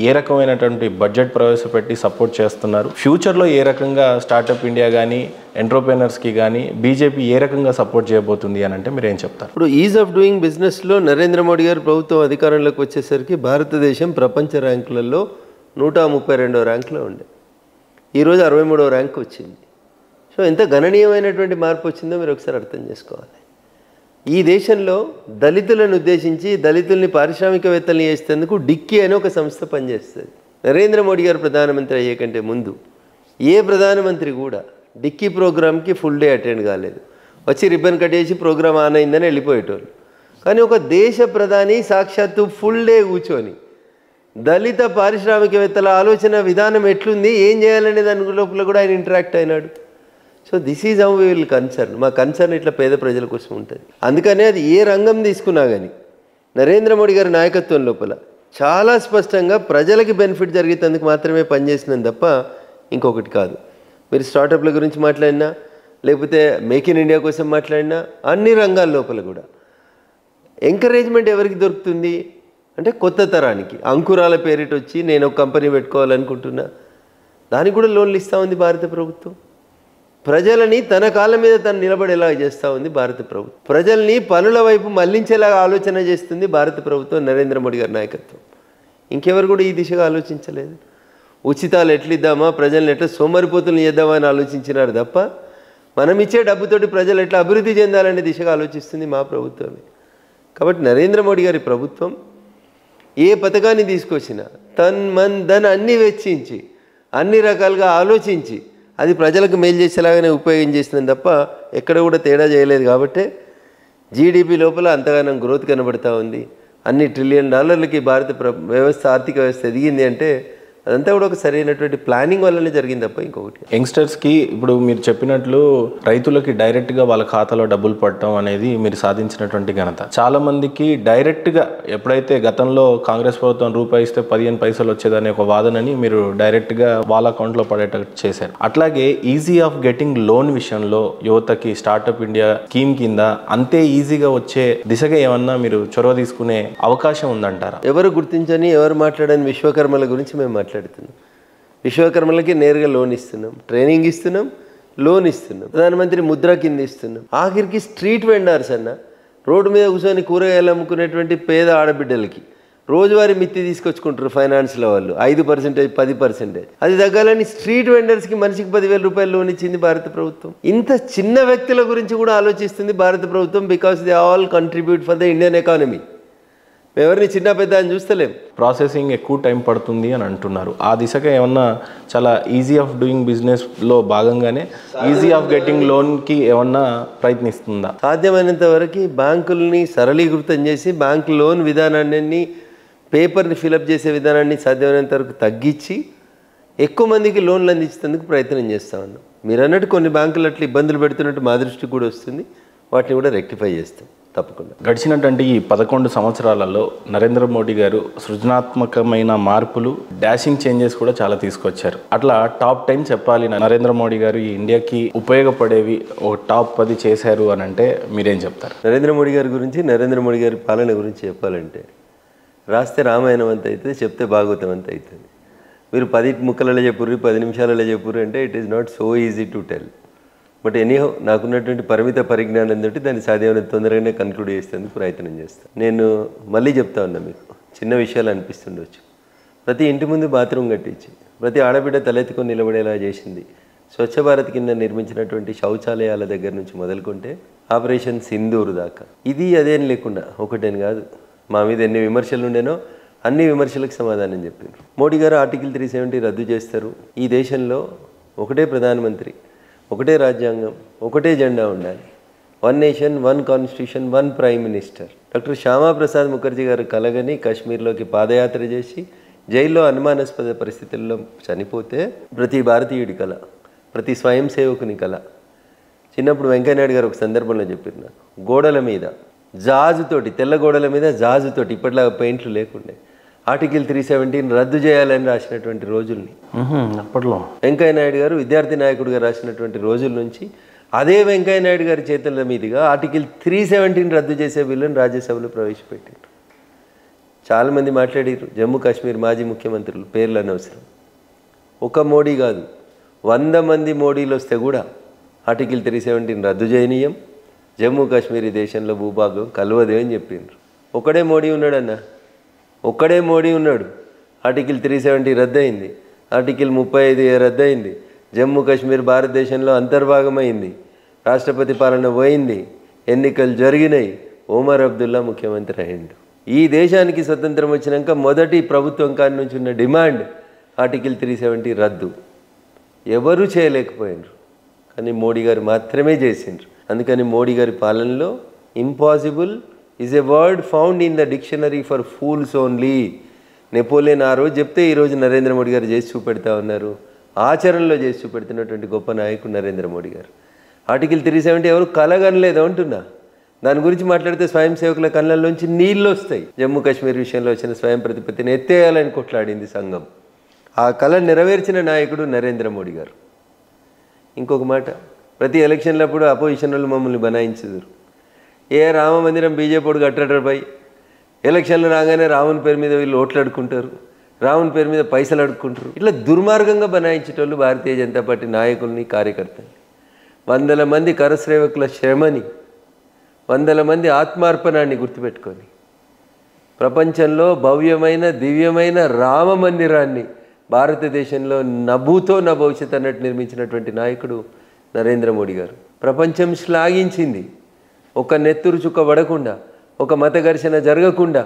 ఏ రకమైనటువంటి బడ్జెట్ ప్రవేశపెట్టి సపోర్ట్ చేస్తున్నారు, ఫ్యూచర్లో ఏ రకంగా స్టార్టప్ ఇండియా కానీ ఎంటర్ప్రెనర్స్కి కానీ బీజేపీ ఏ రకంగా సపోర్ట్ చేయబోతుంది అని అంటే మీరు ఏం చెప్తారు? ఇప్పుడు ఈజ్ ఆఫ్ డూయింగ్ బిజినెస్లో నరేంద్ర మోడీ గారు ప్రభుత్వం అధికారంలోకి వచ్చేసరికి భారతదేశం ప్రపంచ ర్యాంకులలో 132వ ర్యాంకులో ఉండే, ఈరోజు 63వ ర్యాంకు వచ్చింది. సో ఎంత గణనీయమైనటువంటి మార్పు వచ్చిందో మీరు ఒకసారి అర్థం చేసుకోవాలి. ఈ దేశంలో దళితులను ఉద్దేశించి దళితుల్ని పారిశ్రామికవేత్తల్ని చేసేందుకు డిక్కీ అని ఒక సంస్థ పనిచేస్తుంది. నరేంద్ర మోడీ గారు ప్రధానమంత్రి అయ్యే కంటే ముందు ఏ ప్రధానమంత్రి కూడా డిక్కీ ప్రోగ్రామ్కి ఫుల్ డే అటెండ్ కాలేదు. వచ్చి రిబ్బన్ కట్టేసి ప్రోగ్రామ్ ఆన్ అయిందని వెళ్ళిపోయేటోళ్ళు. కానీ ఒక దేశ ప్రధాని సాక్షాత్తు ఫుల్ డే కూర్చొని దళిత పారిశ్రామికవేత్తల ఆలోచన విధానం ఎట్లుంది, ఏం చేయాలనే దాని లోపల కూడా ఆయన ఇంటరాక్ట్ అయినాడు. So this is how we will concern. మా కన్సర్న్ ఇట్లా పేద ప్రజల కోసం ఉంటుంది. అందుకనే అది ఏ రంగం తీసుకున్నా కానీ నరేంద్ర మోడీ గారి నాయకత్వం లోపల చాలా స్పష్టంగా ప్రజలకి బెనిఫిట్ జరిగేందుకు మాత్రమే పనిచేసినాం తప్ప ఇంకొకటి కాదు. మీరు స్టార్టప్ల గురించి మాట్లాడినా, లేకపోతే మేక్ ఇన్ ఇండియా కోసం మాట్లాడినా, అన్ని రంగాల లోపల కూడా ఎంకరేజ్మెంట్ ఎవరికి దొరుకుతుంది అంటే కొత్త తరానికి. అంకురాల పేరిట వచ్చి నేను ఒక కంపెనీ పెట్టుకోవాలనుకుంటున్నా, దానికి కూడా లోన్లు ఇస్తూ ఉంది భారత ప్రభుత్వం. ప్రజలని తన కాళ్ళ మీద తను నిలబడేలా చేస్తూ ఉంది భారత ప్రభుత్వం. ప్రజల్ని పనుల వైపు మళ్లించేలాగా ఆలోచన చేస్తుంది భారత ప్రభుత్వం, నరేంద్ర మోడీ గారి నాయకత్వం. ఇంకెవరు కూడా ఈ దిశగా ఆలోచించలేదు. ఉచితాలు ఎట్లిద్దామా, ప్రజల్ని ఎట్లా సోమరిపోతులు చేద్దామా అని ఆలోచించినారు తప్ప మనం ఇచ్చే డబ్బుతోటి ప్రజలు ఎట్లా అభివృద్ధి చెందాలనే దిశగా ఆలోచిస్తుంది మా ప్రభుత్వమే. కాబట్టి నరేంద్ర మోడీ గారి ప్రభుత్వం ఏ పథకాన్ని తీసుకొచ్చినా తన్ మన్ ధన్ అన్నీ వెచ్చించి అన్ని రకాలుగా ఆలోచించి అది ప్రజలకు మేలు చేసేలాగానే ఉపయోగం చేసిందని తప్ప ఎక్కడ కూడా తేడా చేయలేదు. కాబట్టి జీడిపి లోపల అంతగానం గ్రోత్ కనబడుతూ ఉంది. అన్ని $1 ట్రిలియన్ భారత వ్యవస్థ, ఆర్థిక వ్యవస్థ ఎదిగింది అంటే అదంతా కూడా ఒక సరైనటువంటి ప్లానింగ్ వల్లనే జరిగింది తప్ప ఇంకొకటి. యంగ్స్టర్స్కి ఇప్పుడు మీరు చెప్పినట్లు రైతులకి డైరెక్ట్గా వాళ్ళ ఖాతాలో డబ్బులు పడటం అనేది మీరు సాధించినటువంటి ఘనత. చాలా మందికి డైరెక్ట్గా ఎప్పుడైతే గతంలో కాంగ్రెస్ ప్రభుత్వం రూపాయి ఇస్తే 15 పైసలు వచ్చేదనే ఒక వాదనని మీరు డైరెక్ట్గా వాళ్ళ అకౌంట్లో పడేటట్టు చేశారు. అట్లాగే ఈజీ ఆఫ్ గెటింగ్ లోన్ విషయంలో యువతకి స్టార్టప్ ఇండియా స్కీమ్ కింద అంతే ఈజీగా వచ్చే దిశగా ఏమన్నా మీరు చొరవ తీసుకునే అవకాశం ఉందంటారా? ఎవరు గుర్తించని, ఎవరు మాట్లాడని విశ్వకర్మల గురించి మేము మాట్లాడుతున్నాం. విశ్వకర్మలకి నేరుగా లోన్ ఇస్తున్నాం, ట్రైనింగ్ ఇస్తున్నాం, లోన్ ఇస్తున్నాం, ప్రధానమంత్రి ముద్ర కింద ఇస్తున్నాం. ఆఖరికి స్ట్రీట్ వెండర్స్ అన్న, రోడ్డు మీద కూర్చొని కూరగాయలు అమ్ముకునేటువంటి పేద ఆడబిడ్డలకి రోజువారీ మిత్తి తీసుకొచ్చుకుంటారు ఫైనాన్స్లో వాళ్ళు 5%, 10%. అది తగ్గాలని స్ట్రీట్ వెండర్స్కి మనిషికి 10,000 రూపాయలు లోన్ ఇచ్చింది భారత ప్రభుత్వం. ఇంత చిన్న వ్యక్తుల గురించి కూడా ఆలోచిస్తుంది భారత ప్రభుత్వం. Because they all contribute for the Indian economy. ఎవరిని చిన్న పెద్ద అని చూస్తలేం. ప్రాసెసింగ్ ఎక్కువ టైం పడుతుంది అని అంటున్నారు. ఆ దిశగా ఏమన్నా చాలా ఈజీ ఆఫ్ డూయింగ్ బిజినెస్లో భాగంగానే ఈజీ ఆఫ్ గెటింగ్ లోన్కి ఏమన్నా ప్రయత్నిస్తుందా? సాధ్యమైనంత వరకు బ్యాంకుల్ని సరళీకృతం చేసి బ్యాంక్ లోన్ విధానాన్ని, పేపర్ని ఫిలప్ చేసే విధానాన్ని సాధ్యమైనంత వరకు తగ్గించి ఎక్కువ మందికి లోన్లు అందించేందుకు ప్రయత్నం చేస్తూ ఉన్నాం. మీరు అన్నట్టు కొన్ని బ్యాంకులు అట్లా ఇబ్బందులు పెడుతున్నట్టు మా దృష్టికి కూడా వస్తుంది. వాటిని కూడా రెక్టిఫై చేస్తాం తప్పకుండా. గడిచినటువంటి ఈ 11 సంవత్సరాలలో నరేంద్ర మోడీ గారు సృజనాత్మకమైన మార్పులు, డాషింగ్ చేంజెస్ కూడా చాలా తీసుకొచ్చారు. అట్లా టాప్ 10 చెప్పాలి నరేంద్ర మోడీ గారు ఈ ఇండియాకి ఉపయోగపడేవి ఒక టాప్ 10 చేశారు అని అంటే మీరేం చెప్తారు? నరేంద్ర మోడీ గారి గురించి, నరేంద్ర మోడీ గారి పాలన గురించి చెప్పాలంటే రాస్తే రామాయణం అంత అవుతుంది, చెప్తే భాగవతం అంత అవుతుంది. మీరు 10 ముక్కలలో చెప్పుర్రు, 10 నిమిషాలలో చెప్పుర్రు అంటే it is not so easy to tell. But anyhow నాకున్నటువంటి పరిమిత పరిజ్ఞానం తోటి దాన్ని సాధ్యమైన తొందరగానే కన్క్లూడ్ చేసేందుకు ప్రయత్నం చేస్తాను. నేను మళ్ళీ చెప్తా ఉన్నా, మీకు చిన్న విషయాలు అనిపిస్తుండొచ్చు. ప్రతి ఇంటి ముందు బాత్రూమ్ కట్టించి ప్రతి ఆడబిడ్డ తలెత్తుకొని నిలబడేలా చేసింది. స్వచ్ఛ భారత్ కింద నిర్మించినటువంటి శౌచాలయాల దగ్గర నుంచి మొదలుకుంటే ఆపరేషన్ సింధూర్ దాకా ఇది అదేం లేకుండా ఒకటేని కాదు. మా మీద ఎన్ని విమర్శలు ఉండేనో అన్ని విమర్శలకు సమాధానం చెప్పారు. మోడీ గారు ఆర్టికల్ 370 రద్దు చేస్తారు. ఈ దేశంలో ఒకటే ప్రధానమంత్రి, ఒకటే రాజ్యాంగం, ఒకటే జెండా ఉండాలి. 1 nation 1 constitution 1 prime minister. Doctor Shyamaprasad Mukherjee గారు కలగని కాశ్మీర్లోకి పాదయాత్ర చేసి జైల్లో అనుమానాస్పద పరిస్థితుల్లో చనిపోతే ప్రతి భారతీయుడి కళ, ప్రతి స్వయం సేవకుని కళ. చిన్నప్పుడు వెంకయ్యనాయుడు గారు ఒక సందర్భంలో చెప్పారు నాకు, గోడల మీద జాజుతోటి, తెల్ల గోడల మీద జాజుతోటి, ఇప్పటిలాగా పెయింట్లు లేకుండే ఆర్టికల్ 370 రద్దు చేయాలని రాసినటువంటి రోజుల్ని అప్పట్లో వెంకయ్యనాయుడు గారు విద్యార్థి నాయకుడిగా రాసినటువంటి రోజుల నుంచి అదే వెంకయ్యనాయుడు గారి చేతుల మీదుగా ఆర్టికల్ 370 రద్దు చేసే బిల్లును రాజ్యసభలో ప్రవేశపెట్టారు. చాలామంది మాట్లాడారు, జమ్మూ కాశ్మీర్ మాజీ ముఖ్యమంత్రులు, పేర్లు అనవసరం. ఒక మోడీ కాదు, 100 మంది మోడీలు వస్తే కూడా ఆర్టికల్ 370 రద్దు చేయనీయం, జమ్మూ కాశ్మీర్ ఈ దేశంలో భూభాగం కలవదే అని చెప్పిండ్రు. ఒకడే మోడీ ఉన్నాడన్న, ఒక్కడే మోడీ ఉన్నాడు. ఆర్టికల్ 370 రద్దయింది, ఆర్టికల్ 35 రద్దయింది, జమ్మూ కాశ్మీర్ భారతదేశంలో అంతర్భాగమైంది, రాష్ట్రపతి పాలన పోయింది, ఎన్నికలు జరిగినాయి, ఒమర్ అబ్దుల్లా ముఖ్యమంత్రి అయ్యిండు. ఈ దేశానికి స్వతంత్రం వచ్చినాక మొదటి ప్రభుత్వం కాడి నుంచి ఉన్న డిమాండ్ ఆర్టికల్ 370 రద్దు. ఎవరూ చేయలేకపోయినారు, కానీ మోడీ గారు మాత్రమే చేసిండ్రు. అందుకని మోడీ గారి పాలనలో impossible is a word found in the dictionary for fools only. Napoleon ఆ రోజు చెప్తే ఈరోజు నరేంద్ర మోడీ గారు చేసి చూపెడతా ఉన్నారు. ఆచరణలో చేసి చూపెడుతున్నటువంటి గొప్ప నాయకుడు నరేంద్ర మోడీ గారు. ఆర్టికల్ 370 ఎవరు కలగనలేదు అంటున్నా. దాని గురించి మాట్లాడితే స్వయం సేవకుల కళ్ళల్లోంచి నీళ్ళు వస్తాయి. జమ్మూ కాశ్మీర్ విషయంలో వచ్చిన స్వయం ప్రతిపత్తిని ఎత్తేయాలని కొట్లాడింది సంఘం. ఆ కళ నెరవేర్చిన నాయకుడు నరేంద్ర మోడీ గారు. ఇంకొక మాట, ప్రతి ఎలక్షన్లప్పుడు అపోజిషన్ వాళ్ళు మమ్మల్ని బనాయించారు. రామ మందిరం బీజేపీ కట్టడపై ఎలక్షన్లు రాగానే రాముని పేరు మీద వీళ్ళు ఓట్లు అడుక్కుంటారు, రాముని పేరు మీద పైసలు అడుక్కుంటారు. ఇట్లా దుర్మార్గంగా బనాయించేటోళ్ళు భారతీయ జనతా పార్టీ నాయకుల్ని, కార్యకర్తల్ని. వందల మంది కరసేవకుల శ్రమని, వందల మంది ఆత్మార్పణాన్ని గుర్తుపెట్టుకొని ప్రపంచంలో భవ్యమైన దివ్యమైన రామ మందిరాన్ని భారతదేశంలో నభూతో నా భవిష్యత్ అన్నట్టు నిర్మించినటువంటి నాయకుడు నరేంద్ర మోడీ గారు. ప్రపంచం శ్లాఘించింది. ఒక నెత్తురు చుక్క పడకుండా, ఒక మత ఘర్షణ జరగకుండా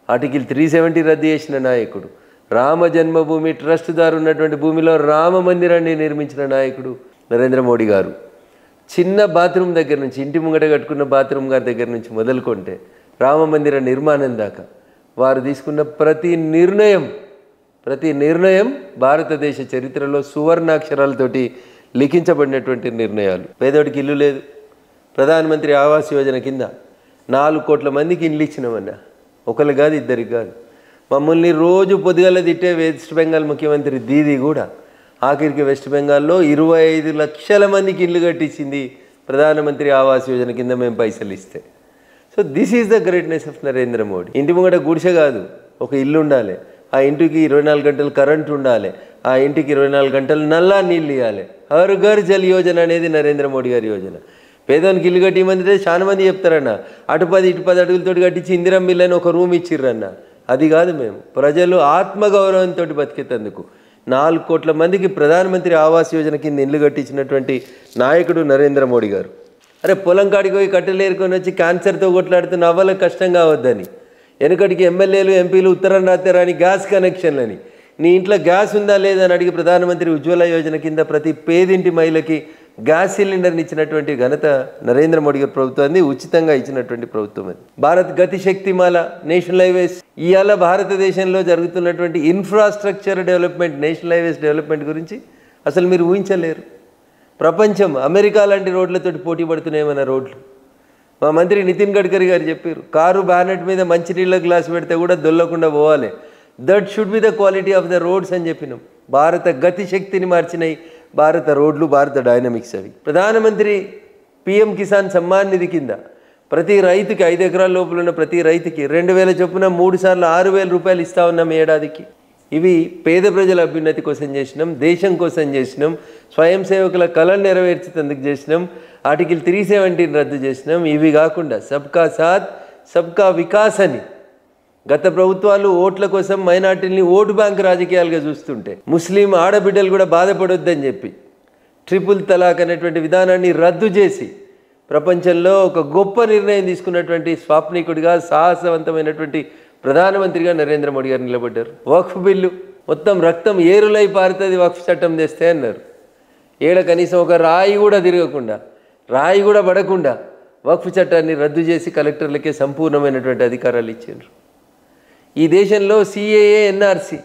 ఆర్టికల్ 370 రద్దు చేసిన నాయకుడు, రామ జన్మభూమి ట్రస్ట్ దారు ఉన్నటువంటి భూమిలో రామ మందిరాన్ని నిర్మించిన నాయకుడు నరేంద్ర మోడీ గారు. చిన్న బాత్రూమ్ దగ్గర నుంచి, ఇంటి ముంగట కట్టుకున్న బాత్రూమ్ గారి దగ్గర నుంచి మొదలుకొంటే రామ మందిర నిర్మాణం దాకా వారు తీసుకున్న ప్రతి నిర్ణయం భారతదేశ చరిత్రలో సువర్ణాక్షరాలతోటి లిఖించబడినటువంటి నిర్ణయాలు. పేదోడికి ఇల్లు లేదు, ప్రధానమంత్రి ఆవాస్ యోజన కింద 4 కోట్ల మందికి ఇల్లు ఇచ్చినామన్నా. ఒకరు కాదు, ఇద్దరికి కాదు. మమ్మల్ని రోజు పొద్దుగల తిట్టే వెస్ట్ బెంగాల్ ముఖ్యమంత్రి దీదీ కూడా ఆఖరికి వెస్ట్ బెంగాల్లో 25 లక్షల మందికి ఇల్లు కట్టించింది ప్రధానమంత్రి ఆవాస్ యోజన కింద మేము పైసలు ఇస్తే. So this is the greatness of Narendra Modi. ఇంటి ముంగట గుడిసె కాదు, ఒక ఇల్లు ఉండాలి, ఆ ఇంటికి 24 గంటలు కరెంట్ ఉండాలి, ఆ ఇంటికి 24 గంటలు నల్లా నీళ్ళు ఇవ్వాలి. హర్ ఘర్ జల్ యోజన అనేది నరేంద్ర మోడీ గారి యోజన. పేదోనికి ఇల్లు కట్టిమంటే చాలా మంది చెప్తారన్న, అటు 10 ఇటు 10 అడుగులతో కట్టించి ఇందిరం బిల్లు అని ఒక రూమ్ ఇచ్చిర్రన్న. అది కాదు, మేము ప్రజలు ఆత్మగౌరవంతో బతికేందుకు 4 కోట్ల మందికి ప్రధానమంత్రి ఆవాస్ యోజన కింద ఇల్లు కట్టించినటువంటి నాయకుడు నరేంద్ర మోడీ గారు. అరే పొలం కాడికి పోయి కట్టెలేరుకొని వచ్చి క్యాన్సర్తో కొట్లాడుతున్న అవ్వలకు కష్టం కావద్దని, వెనుకటికి ఎమ్మెల్యేలు ఎంపీలు ఉత్తరం రాత్రాని గ్యాస్ కనెక్షన్లని, నీ ఇంట్లో గ్యాస్ ఉందా లేదని అడిగి ప్రధానమంత్రి ఉజ్వల యోజన కింద ప్రతి పేదింటి మహిళకి గ్యాస్ సిలిండర్ని ఇచ్చినటువంటి ఘనత నరేంద్ర మోడీ గారి ప్రభుత్వాన్ని, ఉచితంగా ఇచ్చినటువంటి ప్రభుత్వం అది. భారత్ గతి శక్తిమాల, నేషనల్ హైవేస్, ఇవాళ భారతదేశంలో జరుగుతున్నటువంటి infrastructure development, national highways development గురించి అసలు మీరు ఊహించలేరు. ప్రపంచం అమెరికా లాంటి రోడ్లతోటి పోటీ పడుతున్నాయేమన్న రోడ్లు. మా మంత్రి నితిన్ గడ్కరీ గారు చెప్పారు, కారు బ్యానెట్ మీద మంచినీళ్ళ గ్లాస్ పెడితే కూడా దొల్లకుండా పోవాలి. That should be the quality of the roads అని చెప్పినాం. భారత గతి శక్తిని మార్చినాయి భారత రోడ్లు, భారత డైనమిక్స్ అవి. ప్రధానమంత్రి పిఎం కిసాన్ సమ్మాన్ నిధి కింద ప్రతి రైతుకి 5 ఎకరాల లోపల ఉన్న ప్రతి రైతుకి 2000 చొప్పున 3 సార్లు 6000 రూపాయలు ఇస్తా ఉన్నాం ఏడాదికి. ఇవి పేద ప్రజల అభ్యున్నతి కోసం చేసినాం, దేశం కోసం చేసినాం, స్వయం సేవకుల కళలు నెరవేర్చేందుకు చేసినాం, ఆర్టికల్ 370 రద్దు చేసినాం. ఇవి కాకుండా సబ్కా సాత్ సబ్కా వికాస్ అని గత ప్రభుత్వాలు ఓట్ల కోసం మైనార్టీని ఓటు బ్యాంక్ రాజకీయాలుగా చూస్తుంటే, ముస్లిం ఆడబిడ్డలు కూడా బాధపడొద్దని చెప్పి ట్రిపుల్ తలాక్ అనేటువంటి విధానాన్ని రద్దు చేసి ప్రపంచంలో ఒక గొప్ప నిర్ణయం తీసుకున్నటువంటి స్వాప్నికుడిగా, సాహసవంతమైనటువంటి ప్రధానమంత్రిగా నరేంద్ర మోడీ గారు నిలబడ్డారు. వక్ఫ్ బిల్లు మొత్తం రక్తం ఏరులై పారుతుంది వక్ఫ్ చట్టం తెస్తే అన్నారు. కనీసం ఒక రాయి కూడా తిరగకుండా, రాయి కూడా పడకుండా వక్ఫ్ చట్టాన్ని రద్దు చేసి కలెక్టర్లకే సంపూర్ణమైనటువంటి అధికారాలు ఇచ్చారు. ఈ దేశంలో సిఏఏ, ఎన్ఆర్సి,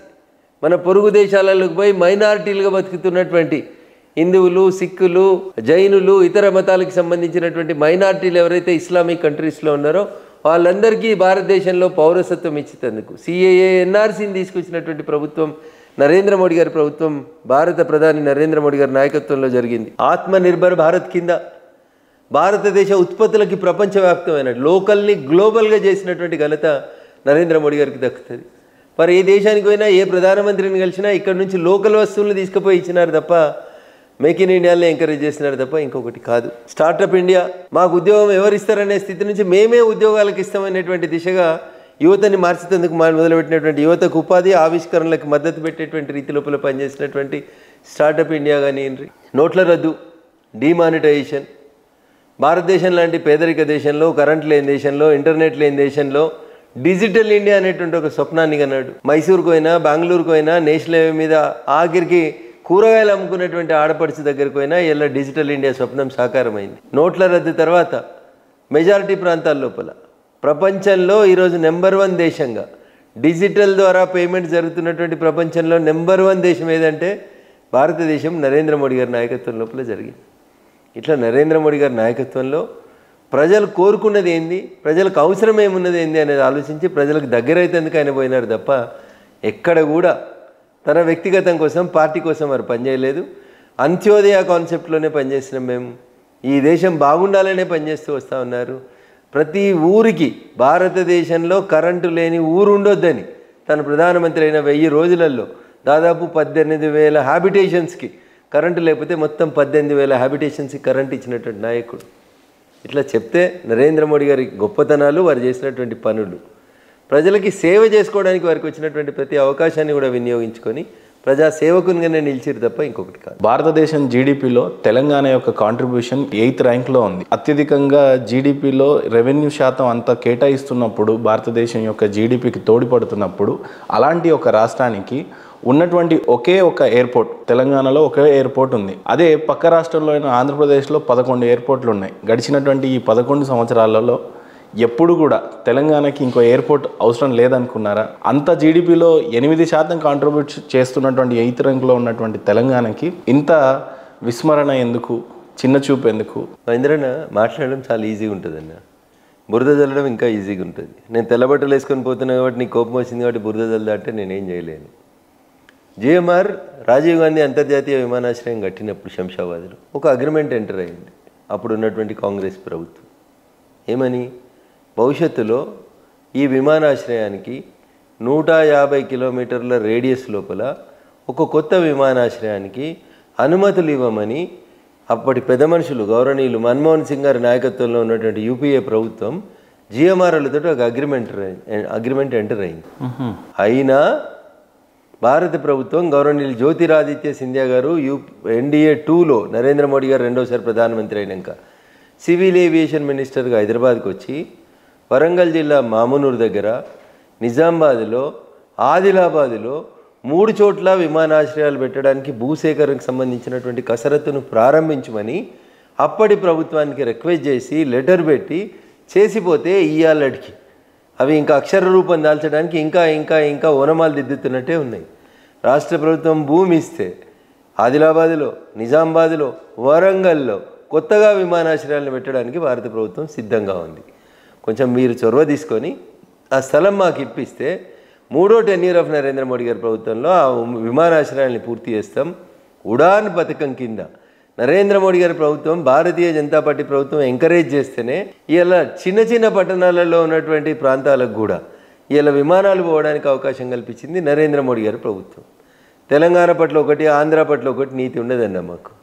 మన పొరుగు దేశాలకు పోయి మైనారిటీలుగా బతుకుతున్నటువంటి హిందువులు, సిక్కులు, జైనులు, ఇతర మతాలకు సంబంధించినటువంటి మైనారిటీలు ఎవరైతే ఇస్లామిక్ కంట్రీస్లో ఉన్నారో వాళ్ళందరికీ భారతదేశంలో పౌరసత్వం ఇచ్చేందుకు సిఏఏ, ఎన్ఆర్సీని తీసుకొచ్చినటువంటి ప్రభుత్వం నరేంద్ర మోడీ గారి ప్రభుత్వం, భారత ప్రధాని నరేంద్ర మోడీ గారి నాయకత్వంలో జరిగింది. ఆత్మనిర్భర్ భారత్ కింద భారతదేశ ఉత్పత్తులకి ప్రపంచవ్యాప్తమైన లోకల్ని గ్లోబల్గా చేసినటువంటి ఘనత నరేంద్ర మోడీ గారికి దక్కుతుంది. మరి ఏ దేశానికి పోయినా, ఏ ప్రధానమంత్రిని కలిసినా ఇక్కడ నుంచి లోకల్ వస్తువులను తీసుకుపోయి ఇచ్చినారు తప్ప, మేక్ ఇన్ ఇండియాలో ఎంకరేజ్ చేసినారు తప్ప ఇంకొకటి కాదు. స్టార్టప్ ఇండియా, మాకు ఉద్యోగం ఎవరిస్తారనే స్థితి నుంచి మేమే ఉద్యోగాలకు ఇస్తామనేటువంటి దిశగా యువతని మార్చేందుకు మొదలుపెట్టినటువంటి, యువతకు ఉపాధి ఆవిష్కరణలకు మద్దతు పెట్టేటువంటి రీతి లోపల పనిచేసినటువంటి స్టార్టప్ ఇండియా కానీ, నోట్ల రద్దు, డిమానిటైజేషన్, భారతదేశం లాంటి పేదరిక దేశంలో, కరెంట్ లేని దేశంలో, ఇంటర్నెట్ లేని దేశంలో డిజిటల్ ఇండియా అనేటువంటి ఒక స్వప్నాన్ని కన్నాడు. మైసూరుకు అయినా, బెంగళూరుకు అయినా నేషనల్ హైవే మీద ఆఖరికి కూరగాయలు అమ్ముకునేటువంటి ఆడపడుచు దగ్గరకు పోయినా ఇలా డిజిటల్ ఇండియా స్వప్నం సాకారమైంది. నోట్ల రద్దు తర్వాత మెజారిటీ ప్రాంతాల లోపల ప్రపంచంలో ఈరోజు నెంబర్ 1 దేశంగా డిజిటల్ ద్వారా పేమెంట్ జరుగుతున్నటువంటి ప్రపంచంలో నెంబర్ 1 దేశం ఏదంటే భారతదేశం నరేంద్ర మోడీ గారి నాయకత్వం లోపల జరిగింది. ఇట్లా నరేంద్ర మోడీ గారి నాయకత్వంలో ప్రజలు కోరుకున్నది ఏంది, ప్రజలకు అవసరం ఏమున్నది ఏంది అనేది ఆలోచించి ప్రజలకు దగ్గరైతేందుకు ఆయన పోయినారు తప్ప ఎక్కడ కూడా తన వ్యక్తిగతం కోసం పార్టీ కోసం వారు పనిచేయలేదు. అంత్యోదయ కాన్సెప్ట్లోనే పనిచేసినాం మేము. ఈ దేశం బాగుండాలనే పనిచేస్తూ వస్తూ ఉన్నారు. ప్రతి ఊరికి భారతదేశంలో కరెంటు లేని ఊరు ఉండొద్దని తన ప్రధానమంత్రి అయిన 1000 రోజులలో దాదాపు 18,000 హ్యాబిటేషన్స్కి కరెంటు లేకపోతే మొత్తం 18,000 హ్యాబిటేషన్స్కి కరెంటు ఇచ్చినటువంటి నాయకుడు. ఇట్లా చెప్తే నరేంద్ర మోడీ గారి గొప్పతనాలు, వారు చేసినటువంటి పనులు, ప్రజలకి సేవ చేసుకోవడానికి వారికి వచ్చినటువంటి ప్రతి అవకాశాన్ని కూడా వినియోగించుకొని ప్రజా సేవకునిగానే నిలిచిరు తప్ప ఇంకొకటి కాదు. భారతదేశం జీడిపిలో తెలంగాణ యొక్క కాంట్రిబ్యూషన్ 8th ర్యాంక్లో ఉంది. అత్యధికంగా జీడిపిలో రెవెన్యూ శాతం అంతా కేటాయిస్తున్నప్పుడు, భారతదేశం యొక్క జీడిపికి తోడ్పడుతున్నప్పుడు, అలాంటి ఒక రాష్ట్రానికి ఉన్నటువంటి ఒకే ఒక ఎయిర్పోర్ట్, తెలంగాణలో ఒకే ఎయిర్పోర్ట్ ఉంది. అదే పక్క రాష్ట్రంలో అయిన ఆంధ్రప్రదేశ్లో 11 ఎయిర్పోర్ట్లు ఉన్నాయి. గడిచినటువంటి ఈ 11 సంవత్సరాలలో ఎప్పుడు కూడా తెలంగాణకి ఇంకో ఎయిర్పోర్ట్ అవసరం లేదనుకున్నారా? అంత జీడిపిలో 8% కాంట్రిబ్యూట్ చేస్తున్నటువంటి 8th ర్యాంక్లో ఉన్నటువంటి తెలంగాణకి ఇంత విస్మరణ ఎందుకు, చిన్న చూపు ఎందుకు? మహేంద్రన్న, మాట్లాడడం చాలా ఈజీగా ఉంటుందన్న, బురద చల్లడం ఇంకా ఈజీగా ఉంటుంది. నేను తెల్లబట్టలు వేసుకొని పోతున్నా కాబట్టి నీకు కోపం వచ్చింది కాబట్టి బురద చల్లాలంటే నేనేం చేయలేను. జిఎంఆర్ రాజీవ్ గాంధీ అంతర్జాతీయ విమానాశ్రయం కట్టినప్పుడు శంషాబాద్లో ఒక అగ్రిమెంట్ ఎంటర్ అయింది అప్పుడు ఉన్నటువంటి కాంగ్రెస్ ప్రభుత్వం. ఏమని? భవిష్యత్తులో ఈ విమానాశ్రయానికి 150 కిలోమీటర్ల రేడియస్ లోపల ఒక కొత్త విమానాశ్రయానికి అనుమతులు ఇవ్వమని అప్పటి పెద్ద మనుషులు గౌరవనీయులు మన్మోహన్ సింగ్ గారి నాయకత్వంలో ఉన్నటువంటి యూపీఏ ప్రభుత్వం జిఎంఆర్లతో ఒక అగ్రిమెంట్ ఎంటర్ అయింది. అయినా భారత ప్రభుత్వం గౌరవనీయులు జ్యోతిరాదిత్య సింధియా గారు NDA 2లో నరేంద్ర మోడీ గారు రెండోసారి ప్రధానమంత్రి అయినాక సివిల్ ఏవియేషన్ మినిస్టర్గా హైదరాబాద్కి వచ్చి వరంగల్ జిల్లా మామునూరు దగ్గర, నిజామాబాద్లో, ఆదిలాబాద్లో 3 చోట్ల విమానాశ్రయాలు పెట్టడానికి భూసేకరణకు సంబంధించినటువంటి కసరత్తును ప్రారంభించమని అప్పటి ప్రభుత్వానికి రిక్వెస్ట్ చేసి లెటర్ పెట్టి చేసిపోతే ఇయ్యాలడికి అవి ఇంకా అక్షర రూపం దాల్చడానికి ఇంకా ఇంకా ఇంకా ఓనమాలు దిద్దుతున్నట్టే ఉన్నాయి. రాష్ట్ర ప్రభుత్వం భూమి ఇస్తే ఆదిలాబాద్లో, నిజామాబాద్లో, వరంగల్లో కొత్తగా విమానాశ్రయాలను పెట్టడానికి భారత ప్రభుత్వం సిద్ధంగా ఉంది. కొంచెం మీరు చొరవ తీసుకొని ఆ స్థలం మాకు ఇప్పిస్తే 3వ టెన్యూర్ ఆఫ్ నరేంద్ర మోడీ గారి ప్రభుత్వంలో ఆ విమానాశ్రయాన్ని పూర్తి చేస్తాం. ఉడాన్ పథకం కింద నరేంద్ర మోడీ గారి ప్రభుత్వం, భారతీయ జనతా పార్టీ ప్రభుత్వం ఎంకరేజ్ చేస్తేనే ఇలా చిన్న చిన్న పట్టణాలలో ఉన్నటువంటి ప్రాంతాలకు కూడా ఇలా విమానాలు పోవడానికి అవకాశం కల్పించింది నరేంద్ర మోడీ గారి ప్రభుత్వం. తెలంగాణ పట్ల ఒకటి, ఆంధ్ర పట్ల ఒకటి నీతి ఉండదన్న మాకు.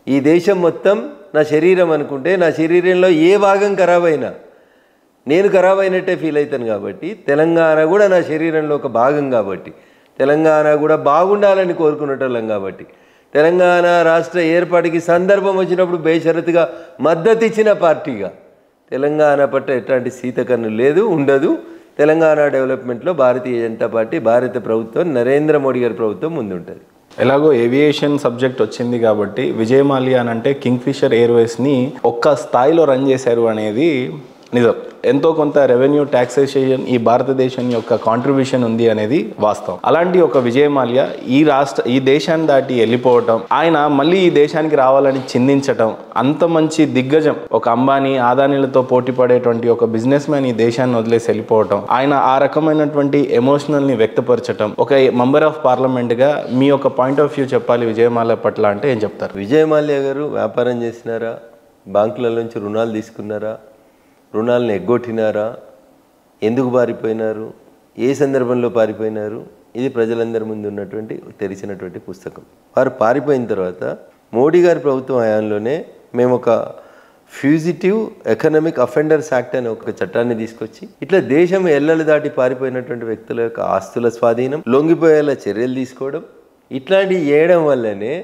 ఈ దేశం మొత్తం నా శరీరం అనుకుంటే నా శరీరంలో ఏ భాగం ఖరాబ్ అయినా నేను ఖరాబ్ అయినట్టే ఫీల్ అవుతాను. కాబట్టి తెలంగాణ కూడా నా శరీరంలో ఒక భాగం కాబట్టి, తెలంగాణ కూడా బాగుండాలని కోరుకునేటోళ్ళం కాబట్టి, తెలంగాణ రాష్ట్ర ఏర్పాటుకి సందర్భం వచ్చినప్పుడు బేషరతుగా మద్దతు ఇచ్చిన పార్టీగా తెలంగాణ పట్ల ఎట్లాంటి శీతకన్ను లేదు, ఉండదు. తెలంగాణ డెవలప్మెంట్లో భారతీయ జనతా పార్టీ, భారత ప్రభుత్వం, నరేంద్ర మోడీ గారి ప్రభుత్వం ముందుంటుంది. ఎలాగో ఏవియేషన్ సబ్జెక్ట్ వచ్చింది కాబట్టి విజయ్ మాల్యా అంటే కింగ్ఫిషర్ ఎయిర్వేస్ని ఒక్క స్థాయిలో రన్ చేశారు అనేది నిజం. ఎంతో కొంత రెవెన్యూ ట్యాక్సేషన్ ఈ భారతదేశం యొక్క కాంట్రిబ్యూషన్ ఉంది అనేది వాస్తవం. అలాంటి ఒక విజయ్ మాల్యా ఈ దేశాన్ని దాటి వెళ్ళిపోవటం, ఆయన మళ్ళీ ఈ దేశానికి రావాలని చిందించటం, అంత మంచి దిగ్గజం ఒక అంబానీ, ఆదానీలతో పోటీ పడేటువంటి ఒక బిజినెస్ మ్యాన్ ఈ దేశాన్ని వదిలేసి వెళ్ళిపోవటం, ఆయన ఆ రకమైనటువంటి ఎమోషనల్ని వ్యక్తపరచటం, ఒక మెంబర్ ఆఫ్ పార్లమెంట్గా మీ యొక్క పాయింట్ ఆఫ్ వ్యూ చెప్పాలి విజయ్ మాల్యా పట్ల అంటే ఏం చెప్తారు? విజయ్ మాల్యా గారు వ్యాపారం చేసినారా? బ్యాంకుల నుంచి రుణాలు తీసుకున్నారా? రుణాలను ఎగ్గొట్టినారా? ఎందుకు పారిపోయినారు? ఏ సందర్భంలో పారిపోయినారు? ఇది ప్రజలందరి ముందు ఉన్నటువంటి తెరిచినటువంటి పుస్తకం. వారు పారిపోయిన తర్వాత మోడీ గారి ప్రభుత్వం హయాంలోనే మేము ఒక ఫ్యూజిటివ్ ఎకనామిక్ అఫెండర్స్ యాక్ట్ అనే ఒక చట్టాన్ని తీసుకొచ్చి ఇట్లా దేశం ఎల్లలు దాటి పారిపోయినటువంటి వ్యక్తుల యొక్క ఆస్తుల స్వాధీనం, లొంగిపోయేలా చర్యలు తీసుకోవడం, ఇట్లాంటివి చేయడం వల్లనే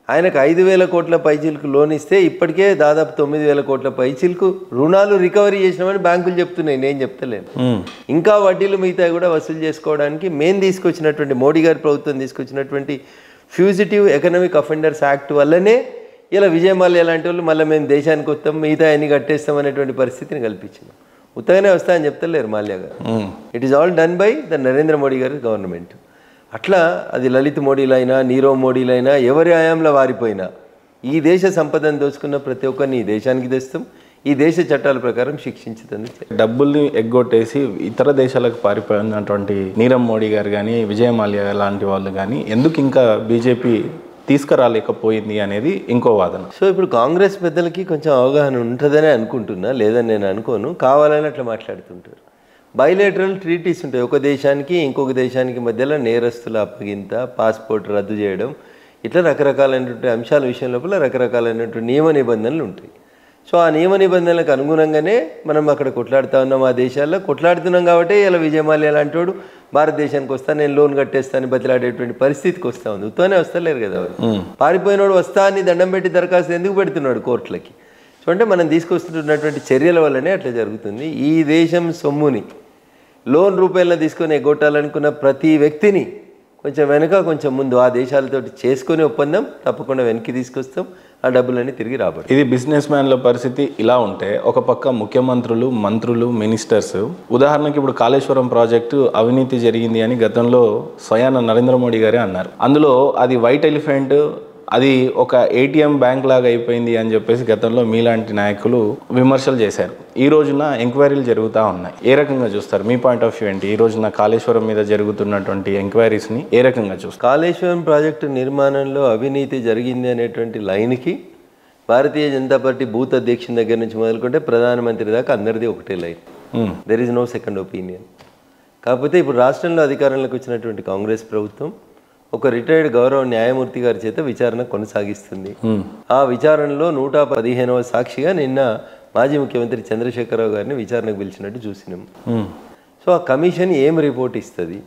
ఆయనకు 5,000 కోట్ల పైచీలకు లోన్ ఇస్తే ఇప్పటికే దాదాపు 9,000 కోట్ల పైచీలకు రుణాలు రికవరీ చేసినామని బ్యాంకులు చెప్తున్నాయి, నేను చెప్తలేను. ఇంకా వడ్డీలు మిగతా కూడా వసూలు చేసుకోవడానికి మేము తీసుకొచ్చినటువంటి, మోడీ గారి ప్రభుత్వం తీసుకొచ్చినటువంటి ఫ్యూజిటివ్ ఎకనామిక్ అఫెండర్స్ యాక్ట్ వల్లనే ఇలా విజయ్ మాల్యా లాంటి వాళ్ళు మళ్ళీ మేము దేశానికి వస్తాం, మిగతా అన్ని కట్టేస్తాం అనేటువంటి పరిస్థితిని కల్పించినాం. ఉత్తగానే వస్తాయని చెప్తలేరు మాల్యా గారు. It is all done by the Narendra Modi గారి గవర్నమెంట్. అట్లా అది లలిత్ మోడీలైనా నీరవ్ మోడీలైనా ఎవరి హయాంలో వారిపోయినా ఈ దేశ సంపదను దోచుకున్న ప్రతి ఒక్కరిని ఈ దేశానికి తెస్తాం, ఈ దేశ చట్టాల ప్రకారం శిక్షించుతుంది. డబ్బుల్ని ఎగ్గొట్టేసి ఇతర దేశాలకు పారిపోయినటువంటి నీరవ్ మోడీ గారు కానీ విజయ్ మాల్యా లాంటి వాళ్ళు కానీ ఎందుకు ఇంకా బీజేపీ తీసుకురాలేకపోయింది అనేది ఇంకో వాదన. సో ఇప్పుడు కాంగ్రెస్ పెద్దలకి కొంచెం అవగాహన ఉంటుందనే అనుకుంటున్నా, లేదని నేను అనుకోను. కావాలని అట్లా మాట్లాడుతుంటారు. బైలేటరల్ ట్రీటీస్ ఉంటాయి, ఒక దేశానికి ఇంకొక దేశానికి మధ్యలో నేరస్తుల అప్పగింత, పాస్పోర్ట్ రద్దు చేయడం, ఇట్లా రకరకాలైనటువంటి అంశాల విషయం లోపల రకరకాలైనటువంటి నియమ నిబంధనలు ఉంటాయి. సో ఆ నియమ నిబంధనలకు అనుగుణంగానే మనం అక్కడ కొట్లాడుతూ ఉన్నాం. ఆ దేశాల్లో కొట్లాడుతున్నాం కాబట్టి ఇలా విజయ్ మాల్యా లాంటి వాడు భారతదేశానికి వస్తా, నేను లోన్ కట్టేస్తాను బతిలాడేటువంటి పరిస్థితికి వస్తూ ఉంది. ఉత్తనే వస్తలేరు కదా. పారిపోయినోడు వస్తా అని దండం పెట్టి దరఖాస్తు ఎందుకు పెడుతున్నాడు కోర్టులకి? సో అంటే మనం తీసుకొస్తున్నటువంటి చర్యల వల్లనే అట్లా జరుగుతుంది. ఈ దేశం సొమ్ముని లోన్ రూపాయల్లో తీసుకొని ఎగ్గొట్టాలనుకున్న ప్రతి వ్యక్తిని కొంచెం వెనక కొంచెం ముందు ఆ దేశాలతో చేసుకొని ఒప్పందం తప్పకుండా వెనక్కి తీసుకొస్తాం, ఆ డబ్బులన్నీ తిరిగి రాబడి. ఇది బిజినెస్ మ్యాన్ల పరిస్థితి ఇలా ఉంటే, ఒక పక్క ముఖ్యమంత్రులు, మంత్రులు, మినిస్టర్స్, ఉదాహరణకి ఇప్పుడు కాళేశ్వరం ప్రాజెక్టు అవినీతి జరిగింది అని గతంలో స్వయాన నరేంద్ర మోడీ గారే అన్నారు. అందులో అది వైట్ ఎలిఫెంట్, అది ఒక ఏటీఎం బ్యాంక్ లాగా అయిపోయింది అని చెప్పేసి గతంలో మీలాంటి నాయకులు విమర్శలు చేశారు. ఈ రోజున ఎంక్వైరీలు జరుగుతూ ఉన్నాయి. ఏ రకంగా చూస్తారు? మీ పాయింట్ ఆఫ్ వ్యూ ఏంటి? ఈ రోజున కాళేశ్వరం మీద జరుగుతున్నటువంటి ఎంక్వైరీస్ని ఏ రకంగా చూస్తారు? కాళేశ్వరం ప్రాజెక్టు నిర్మాణంలో అవినీతి జరిగింది అనేటువంటి లైన్కి భారతీయ జనతా పార్టీ బూత్ అధ్యక్షుని దగ్గర నుంచి మొదలుకుంటే ప్రధానమంత్రి దాకా అందరిది ఒకటే line. There is no second opinion. కాకపోతే ఇప్పుడు రాష్ట్రంలో అధికారంలోకి వచ్చినటువంటి కాంగ్రెస్ ప్రభుత్వం ఒక రిటైర్డ్ గౌరవ న్యాయమూర్తి గారి చేత విచారణ కొనసాగిస్తుంది. ఆ విచారణలో 115వ సాక్షిగా నిన్న మాజీ ముఖ్యమంత్రి చంద్రశేఖరరావు గారిని విచారణకు పిలిచినట్టు చూసినాం. సో ఆ కమిషన్ ఏం రిపోర్ట్ ఇస్తుంది?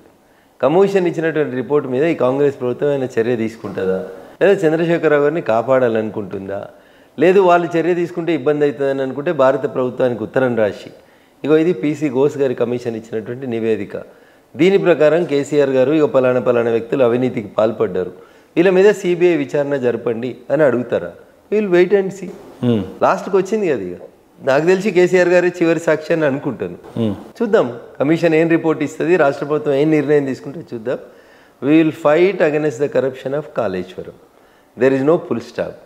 కమిషన్ ఇచ్చినటువంటి రిపోర్ట్ మీద ఈ కాంగ్రెస్ ప్రభుత్వం ఏమైనా చర్య తీసుకుంటుందా, లేదా చంద్రశేఖరరావు గారిని కాపాడాలనుకుంటుందా? లేదు వాళ్ళు చర్య తీసుకుంటే ఇబ్బంది అవుతుందని అనుకుంటే భారత ప్రభుత్వానికి ఉత్తరం రాసి, ఇగో ఇది పీసీ ఘోష్ గారి కమిషన్ ఇచ్చినటువంటి నివేదిక, దీని ప్రకారం కేసీఆర్ గారు ఇక పలానా వ్యక్తులు అవినీతికి పాల్పడ్డారు, వీళ్ళ మీద సిబిఐ విచారణ జరపండి అని అడుగుతారా? వీళ్ళు వెయిట్ అండ్ సీ. లాస్ట్కి వచ్చింది కదా. ఇక నాకు తెలిసి కేసీఆర్ గారి చివరి సాక్షి అని అనుకుంటాను. చూద్దాం కమిషన్ ఏం రిపోర్ట్ ఇస్తుంది, రాష్ట్ర ప్రభుత్వం ఏం నిర్ణయం తీసుకుంటే చూద్దాం. We will fight against the corruption of Kaleshwaram. There is no full stop.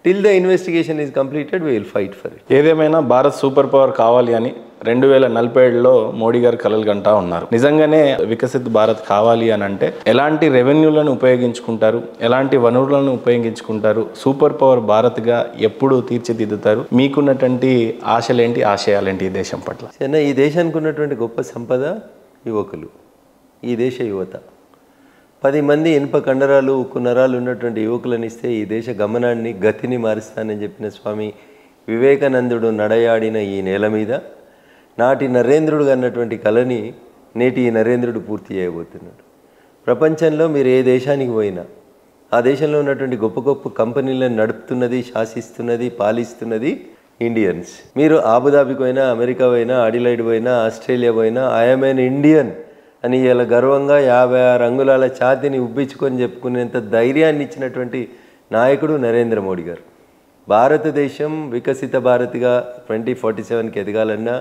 Till the investigation is completed we will fight for it. ఏదేమైనా భారత్ సూపర్ పవర్ కావాలి అని 2047లో మోడీ గారు కలలు కంటా ఉన్నారు. నిజంగానే వికసిత్ భారత్ కావాలి అని అంటే ఎలాంటి రెవెన్యూలను ఉపయోగించుకుంటారు, ఎలాంటి వనరులను ఉపయోగించుకుంటారు, సూపర్ పవర్ భారత్గా ఎప్పుడు తీర్చిదిద్దుతారు? మీకున్నటువంటి ఆశలేంటి, ఆశయాలేంటి ఈ దేశం పట్ల? ఈ దేశానికి ఉన్నటువంటి గొప్ప సంపద యువకులు, ఈ దేశ యువత. 10 మంది ఇనుప కండరాలు, ఉక్కు నరాలు ఉన్నటువంటి యువకులను ఇస్తే ఈ దేశ గమనాన్ని, గతిని మారుస్తానని చెప్పిన స్వామి వివేకానందుడు నడయాడిన ఈ నేల మీద నాటి నరేంద్రుడు అన్నటువంటి కళని నేటి ఈ నరేంద్రుడు పూర్తి చేయబోతున్నాడు. ప్రపంచంలో మీరు ఏ దేశానికి పోయినా ఆ దేశంలో ఉన్నటువంటి గొప్ప గొప్ప కంపెనీలను నడుపుతున్నది, శాసిస్తున్నది, పాలిస్తున్నది ఇండియన్స్. మీరు ఆబుదాబికి పోయినా, అమెరికా పోయినా, అడిలైడ్ పోయినా, ఆస్ట్రేలియా పోయినా ఐఎమ్ ఎన్ ఇండియన్ అని ఇలా గర్వంగా 56 అంగుళాల ఛాతిని ఉబ్బించుకొని చెప్పుకునేంత ధైర్యాన్ని ఇచ్చినటువంటి నాయకుడు నరేంద్ర మోడీ గారు. భారతదేశం వికసిత భారత్గా 2047కి ఎదగాలన్నా,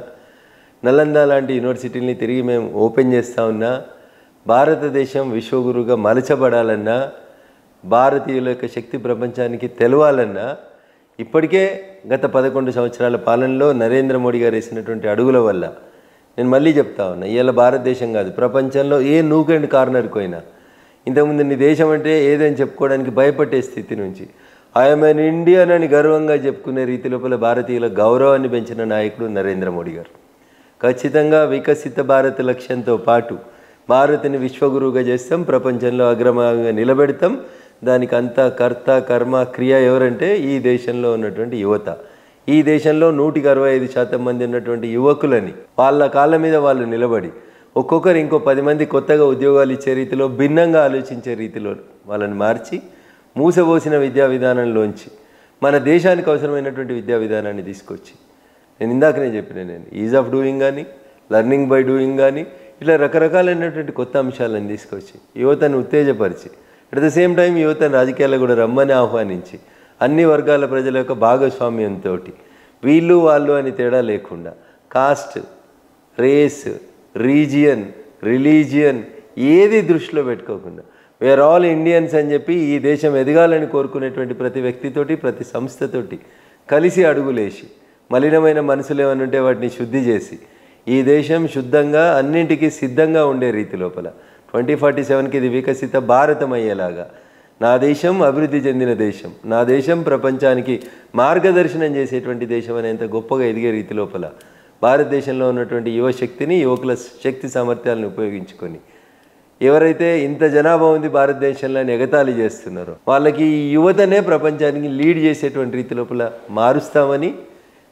నలంద లాంటి యూనివర్సిటీని తిరిగి మేము ఓపెన్ చేస్తూ ఉన్నా, భారతదేశం విశ్వగురుగా మలచబడాలన్నా, భారతీయుల యొక్క శక్తి ప్రపంచానికి తెలవాలన్నా, ఇప్పటికే గత 11 సంవత్సరాల పాలనలో నరేంద్ర మోడీ గారు వేసినటువంటి అడుగుల వల్ల, నేను మళ్ళీ చెప్తా ఉన్నా, ఇవాళ భారతదేశం కాదు ప్రపంచంలో ఏ నూక్ అండ్ కార్నర్కి పోయినా, ఇంతకుముందు నీ దేశం అంటే ఏదని చెప్పుకోవడానికి భయపడే స్థితి నుంచి ఐఎమ్ ఎన్ ఇండియన్ అని గర్వంగా చెప్పుకునే రీతి లోపల భారతీయుల గౌరవాన్ని పెంచిన నాయకుడు నరేంద్ర మోడీ గారు. ఖచ్చితంగా వికసిత భారత్ లక్ష్యంతో పాటు భారత్ని విశ్వగురువుగా చేస్తాం, ప్రపంచంలో అగ్రమాగా నిలబెడతాం. దానికి అంతా కర్త, కర్మ, క్రియ ఎవరంటే ఈ దేశంలో ఉన్నటువంటి యువత. ఈ దేశంలో 165% మంది ఉన్నటువంటి యువకులని వాళ్ళ కాళ్ళ మీద వాళ్ళు నిలబడి ఒక్కొక్కరు ఇంకో 10 మంది కొత్తగా ఉద్యోగాలు ఇచ్చే రీతిలో, భిన్నంగా ఆలోచించే రీతిలో వాళ్ళని మార్చి మూసబోసిన విద్యా విధానంలోంచి మన దేశానికి అవసరమైనటువంటి విద్యా విధానాన్ని తీసుకొచ్చి, నేను ఇందాకనే చెప్పిన, నేను ఈజ్ ఆఫ్ డూయింగ్ కానీ, లర్నింగ్ బై డూయింగ్ కానీ, ఇట్లా రకరకాలైనటువంటి కొత్త అంశాలను తీసుకొచ్చి యువతను ఉత్తేజపరిచి, అట్ ద సేమ్ టైం యువతను రాజకీయాల్లో కూడా రమ్మని ఆహ్వానించి అన్ని వర్గాల ప్రజల యొక్క భాగస్వామ్యంతో వీళ్ళు వాళ్ళు అని తేడా లేకుండా కాస్ట్, రేస్, రీజియన్, రిలీజియన్ ఏది దృష్టిలో పెట్టుకోకుండా వీఆర్ ఆల్ ఇండియన్స్ అని చెప్పి ఈ దేశం ఎదగాలని కోరుకునేటువంటి ప్రతి వ్యక్తితోటి ప్రతి సంస్థతోటి కలిసి అడుగులేసి మలినమైన మనసులు ఏమైనా ఉంటే వాటిని శుద్ధి చేసి ఈ దేశం శుద్ధంగా అన్నింటికీ సిద్ధంగా ఉండే రీతి లోపల 2047కి ఇది వికసిత భారతం అయ్యేలాగా నా దేశం అభివృద్ధి చెందిన దేశం, నా దేశం ప్రపంచానికి మార్గదర్శనం చేసేటువంటి దేశం అనేంత గొప్పగా ఎదిగే రీతి లోపల భారతదేశంలో ఉన్నటువంటి యువశక్తిని యువకుల శక్తి సామర్థ్యాలను ఉపయోగించుకొని ఎవరైతే ఇంత జనాభా ఉంది భారతదేశంలో ఎగతాళి చేస్తున్నారో వాళ్ళకి ఈ యువతనే ప్రపంచానికి లీడ్ చేసేటువంటి రీతి లోపల మారుస్తామని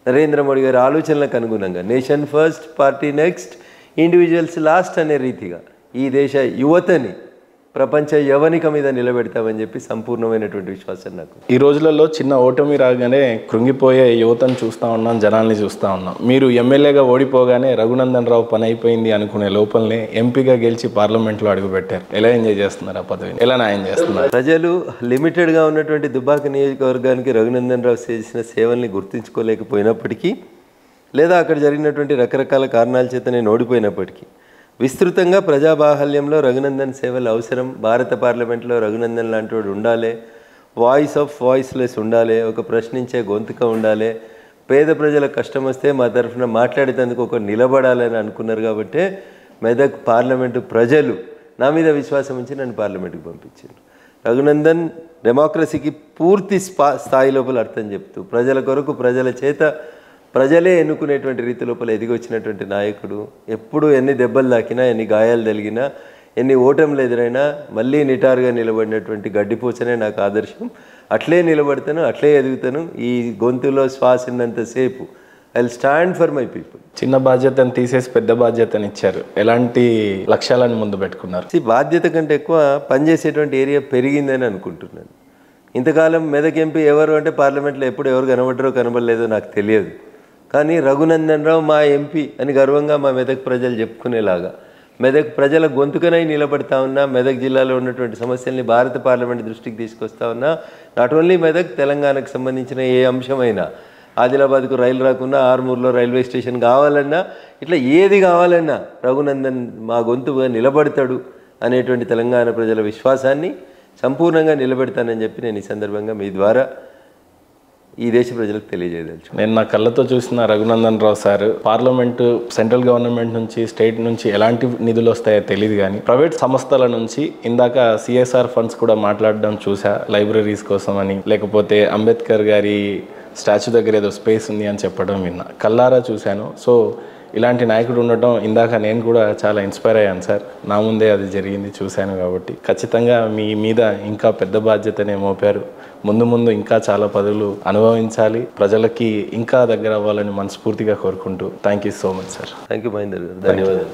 నరేంద్ర మోడీ గారి ఆలోచనలకు అనుగుణంగా nation first party next individuals last అనే రీతిగా ఈ దేశ యువతని ప్రపంచ యవనిక మీద నిలబెడతామని చెప్పి సంపూర్ణమైనటువంటి విశ్వాసం నాకు. ఈ రోజులలో చిన్న ఓటమి రాగానే కృంగిపోయే యువతను చూస్తూ ఉన్నాం, జనాల్ని చూస్తూ ఉన్నాం. మీరు ఎమ్మెల్యేగా ఓడిపోగానే రఘునందన్ రావు పని అయిపోయింది అనుకునే లోపలనే ఎంపీగా గెలిచి పార్లమెంట్లో అడుగుపెట్టారు. ఎలా ఎంజాయ్ చేస్తున్నారు ఆ పదవిని, ఎలా న్యాయం చేస్తున్నారు? ప్రజలు లిమిటెడ్గా ఉన్నటువంటి దుబ్బాక నియోజకవర్గానికి రఘునందన్ రావు చేసిన సేవల్ని గుర్తించుకోలేకపోయినప్పటికీ లేదా అక్కడ జరిగినటువంటి రకరకాల కారణాల చేత నేను ఓడిపోయినప్పటికీ విస్తృతంగా ప్రజాబాహల్యంలో రఘునందన్ సేవలు అవసరం. భారత పార్లమెంట్లో రఘునందన్ లాంటి వాడు ఉండాలి, వాయిస్ ఆఫ్ వాయిస్లెస్ ఉండాలి, ఒక ప్రశ్నించే గొంతుక ఉండాలి, పేద ప్రజల కష్టం వస్తే మా తరఫున మాట్లాడేందుకు ఒక నిలబడాలని అనుకున్నారు. కాబట్టి మెదక్ పార్లమెంటు ప్రజలు నా మీద విశ్వాసం ఉంచి నన్ను పార్లమెంటుకు పంపించారు. రఘునందన్ డెమోక్రసీకి పూర్తి స్థాయి లోపల అర్థం చెప్తూ ప్రజల కొరకు ప్రజల చేత ప్రజలే ఎన్నుకునేటువంటి రీతి లోపల ఎదిగి వచ్చినటువంటి నాయకుడు. ఎప్పుడు ఎన్ని దెబ్బలు తాకినా, ఎన్ని గాయాలు తగిలినా, ఎన్ని ఓటములు ఎదురైనా మళ్ళీ నిటారుగా నిలబడినటువంటి గడ్డిపోచనే నాకు ఆదర్శం. అట్లే నిలబడతాను, అట్లే ఎదుగుతాను. ఈ గొంతులో శ్వాస ఉన్నంతసేపు I will stand for my people. చిన్న బాధ్యతను తీసేసి పెద్ద బాధ్యతను ఇచ్చారు. ఎలాంటి లక్ష్యాలను ముందు పెట్టుకున్నారు? బాధ్యత కంటే ఎక్కువ పనిచేసేటువంటి ఏరియా పెరిగిందని అనుకుంటున్నాను. ఇంతకాలం మెదక్ ఎంపీ ఎవరు అంటే పార్లమెంట్లో ఎప్పుడు ఎవరు కనబడ్డారో కనబడలేదో నాకు తెలియదు. కానీ రఘునందన్ రావు మా ఎంపీ అని గర్వంగా మా మెదక్ ప్రజలు చెప్పుకునేలాగా మెదక్ ప్రజల గొంతుకనై నిలబడతా ఉన్నా, మెదక్ జిల్లాలో ఉన్నటువంటి సమస్యల్ని భారత పార్లమెంట్ దృష్టికి తీసుకొస్తా ఉన్నా. నాట్ ఓన్లీ మెదక్, తెలంగాణకు సంబంధించిన ఏ అంశమైనా, ఆదిలాబాద్కు రైలు రాకున్నా, ఆర్మూర్లో రైల్వే స్టేషన్ కావాలన్నా, ఇట్లా ఏది కావాలన్నా రఘునందన్ మా గొంతుగా నిలబడతాడు అనేటువంటి తెలంగాణ ప్రజల విశ్వాసాన్ని సంపూర్ణంగా నిలబెడతానని చెప్పి నేను ఈ సందర్భంగా మీ ద్వారా ఈ దేశ ప్రజలకు తెలియజేయదలుచు. నేను నా కళ్ళతో చూసిన Raghunandan Rao sir parliament, central government నుంచి, స్టేట్ నుంచి ఎలాంటి నిధులు వస్తాయో తెలియదు, కానీ ప్రైవేట్ సంస్థల నుంచి ఇందాక సిఎస్ఆర్ ఫండ్స్ కూడా మాట్లాడడం చూసా. లైబ్రరీస్ కోసం అని, లేకపోతే అంబేద్కర్ గారి స్టాచ్యూ దగ్గర ఏదో స్పేస్ ఉంది అని చెప్పడం విన్నా, కళ్ళారా చూశాను. సో ఇలాంటి నాయకుడు ఉండటం ఇందాక నేను కూడా చాలా ఇన్స్పైర్ అయ్యాను సార్. నా ముందే అది జరిగింది, చూశాను. కాబట్టి ఖచ్చితంగా మీ మీద ఇంకా పెద్ద బాధ్యతనే మోపారు. ముందు ముందు ఇంకా చాలా పదవులు అనుభవించాలి, ప్రజలకి ఇంకా దగ్గర అవ్వాలని మనస్ఫూర్తిగా కోరుకుంటూ thank you so much sir. Thank you Mahender గారు, ధన్యవాదాలు.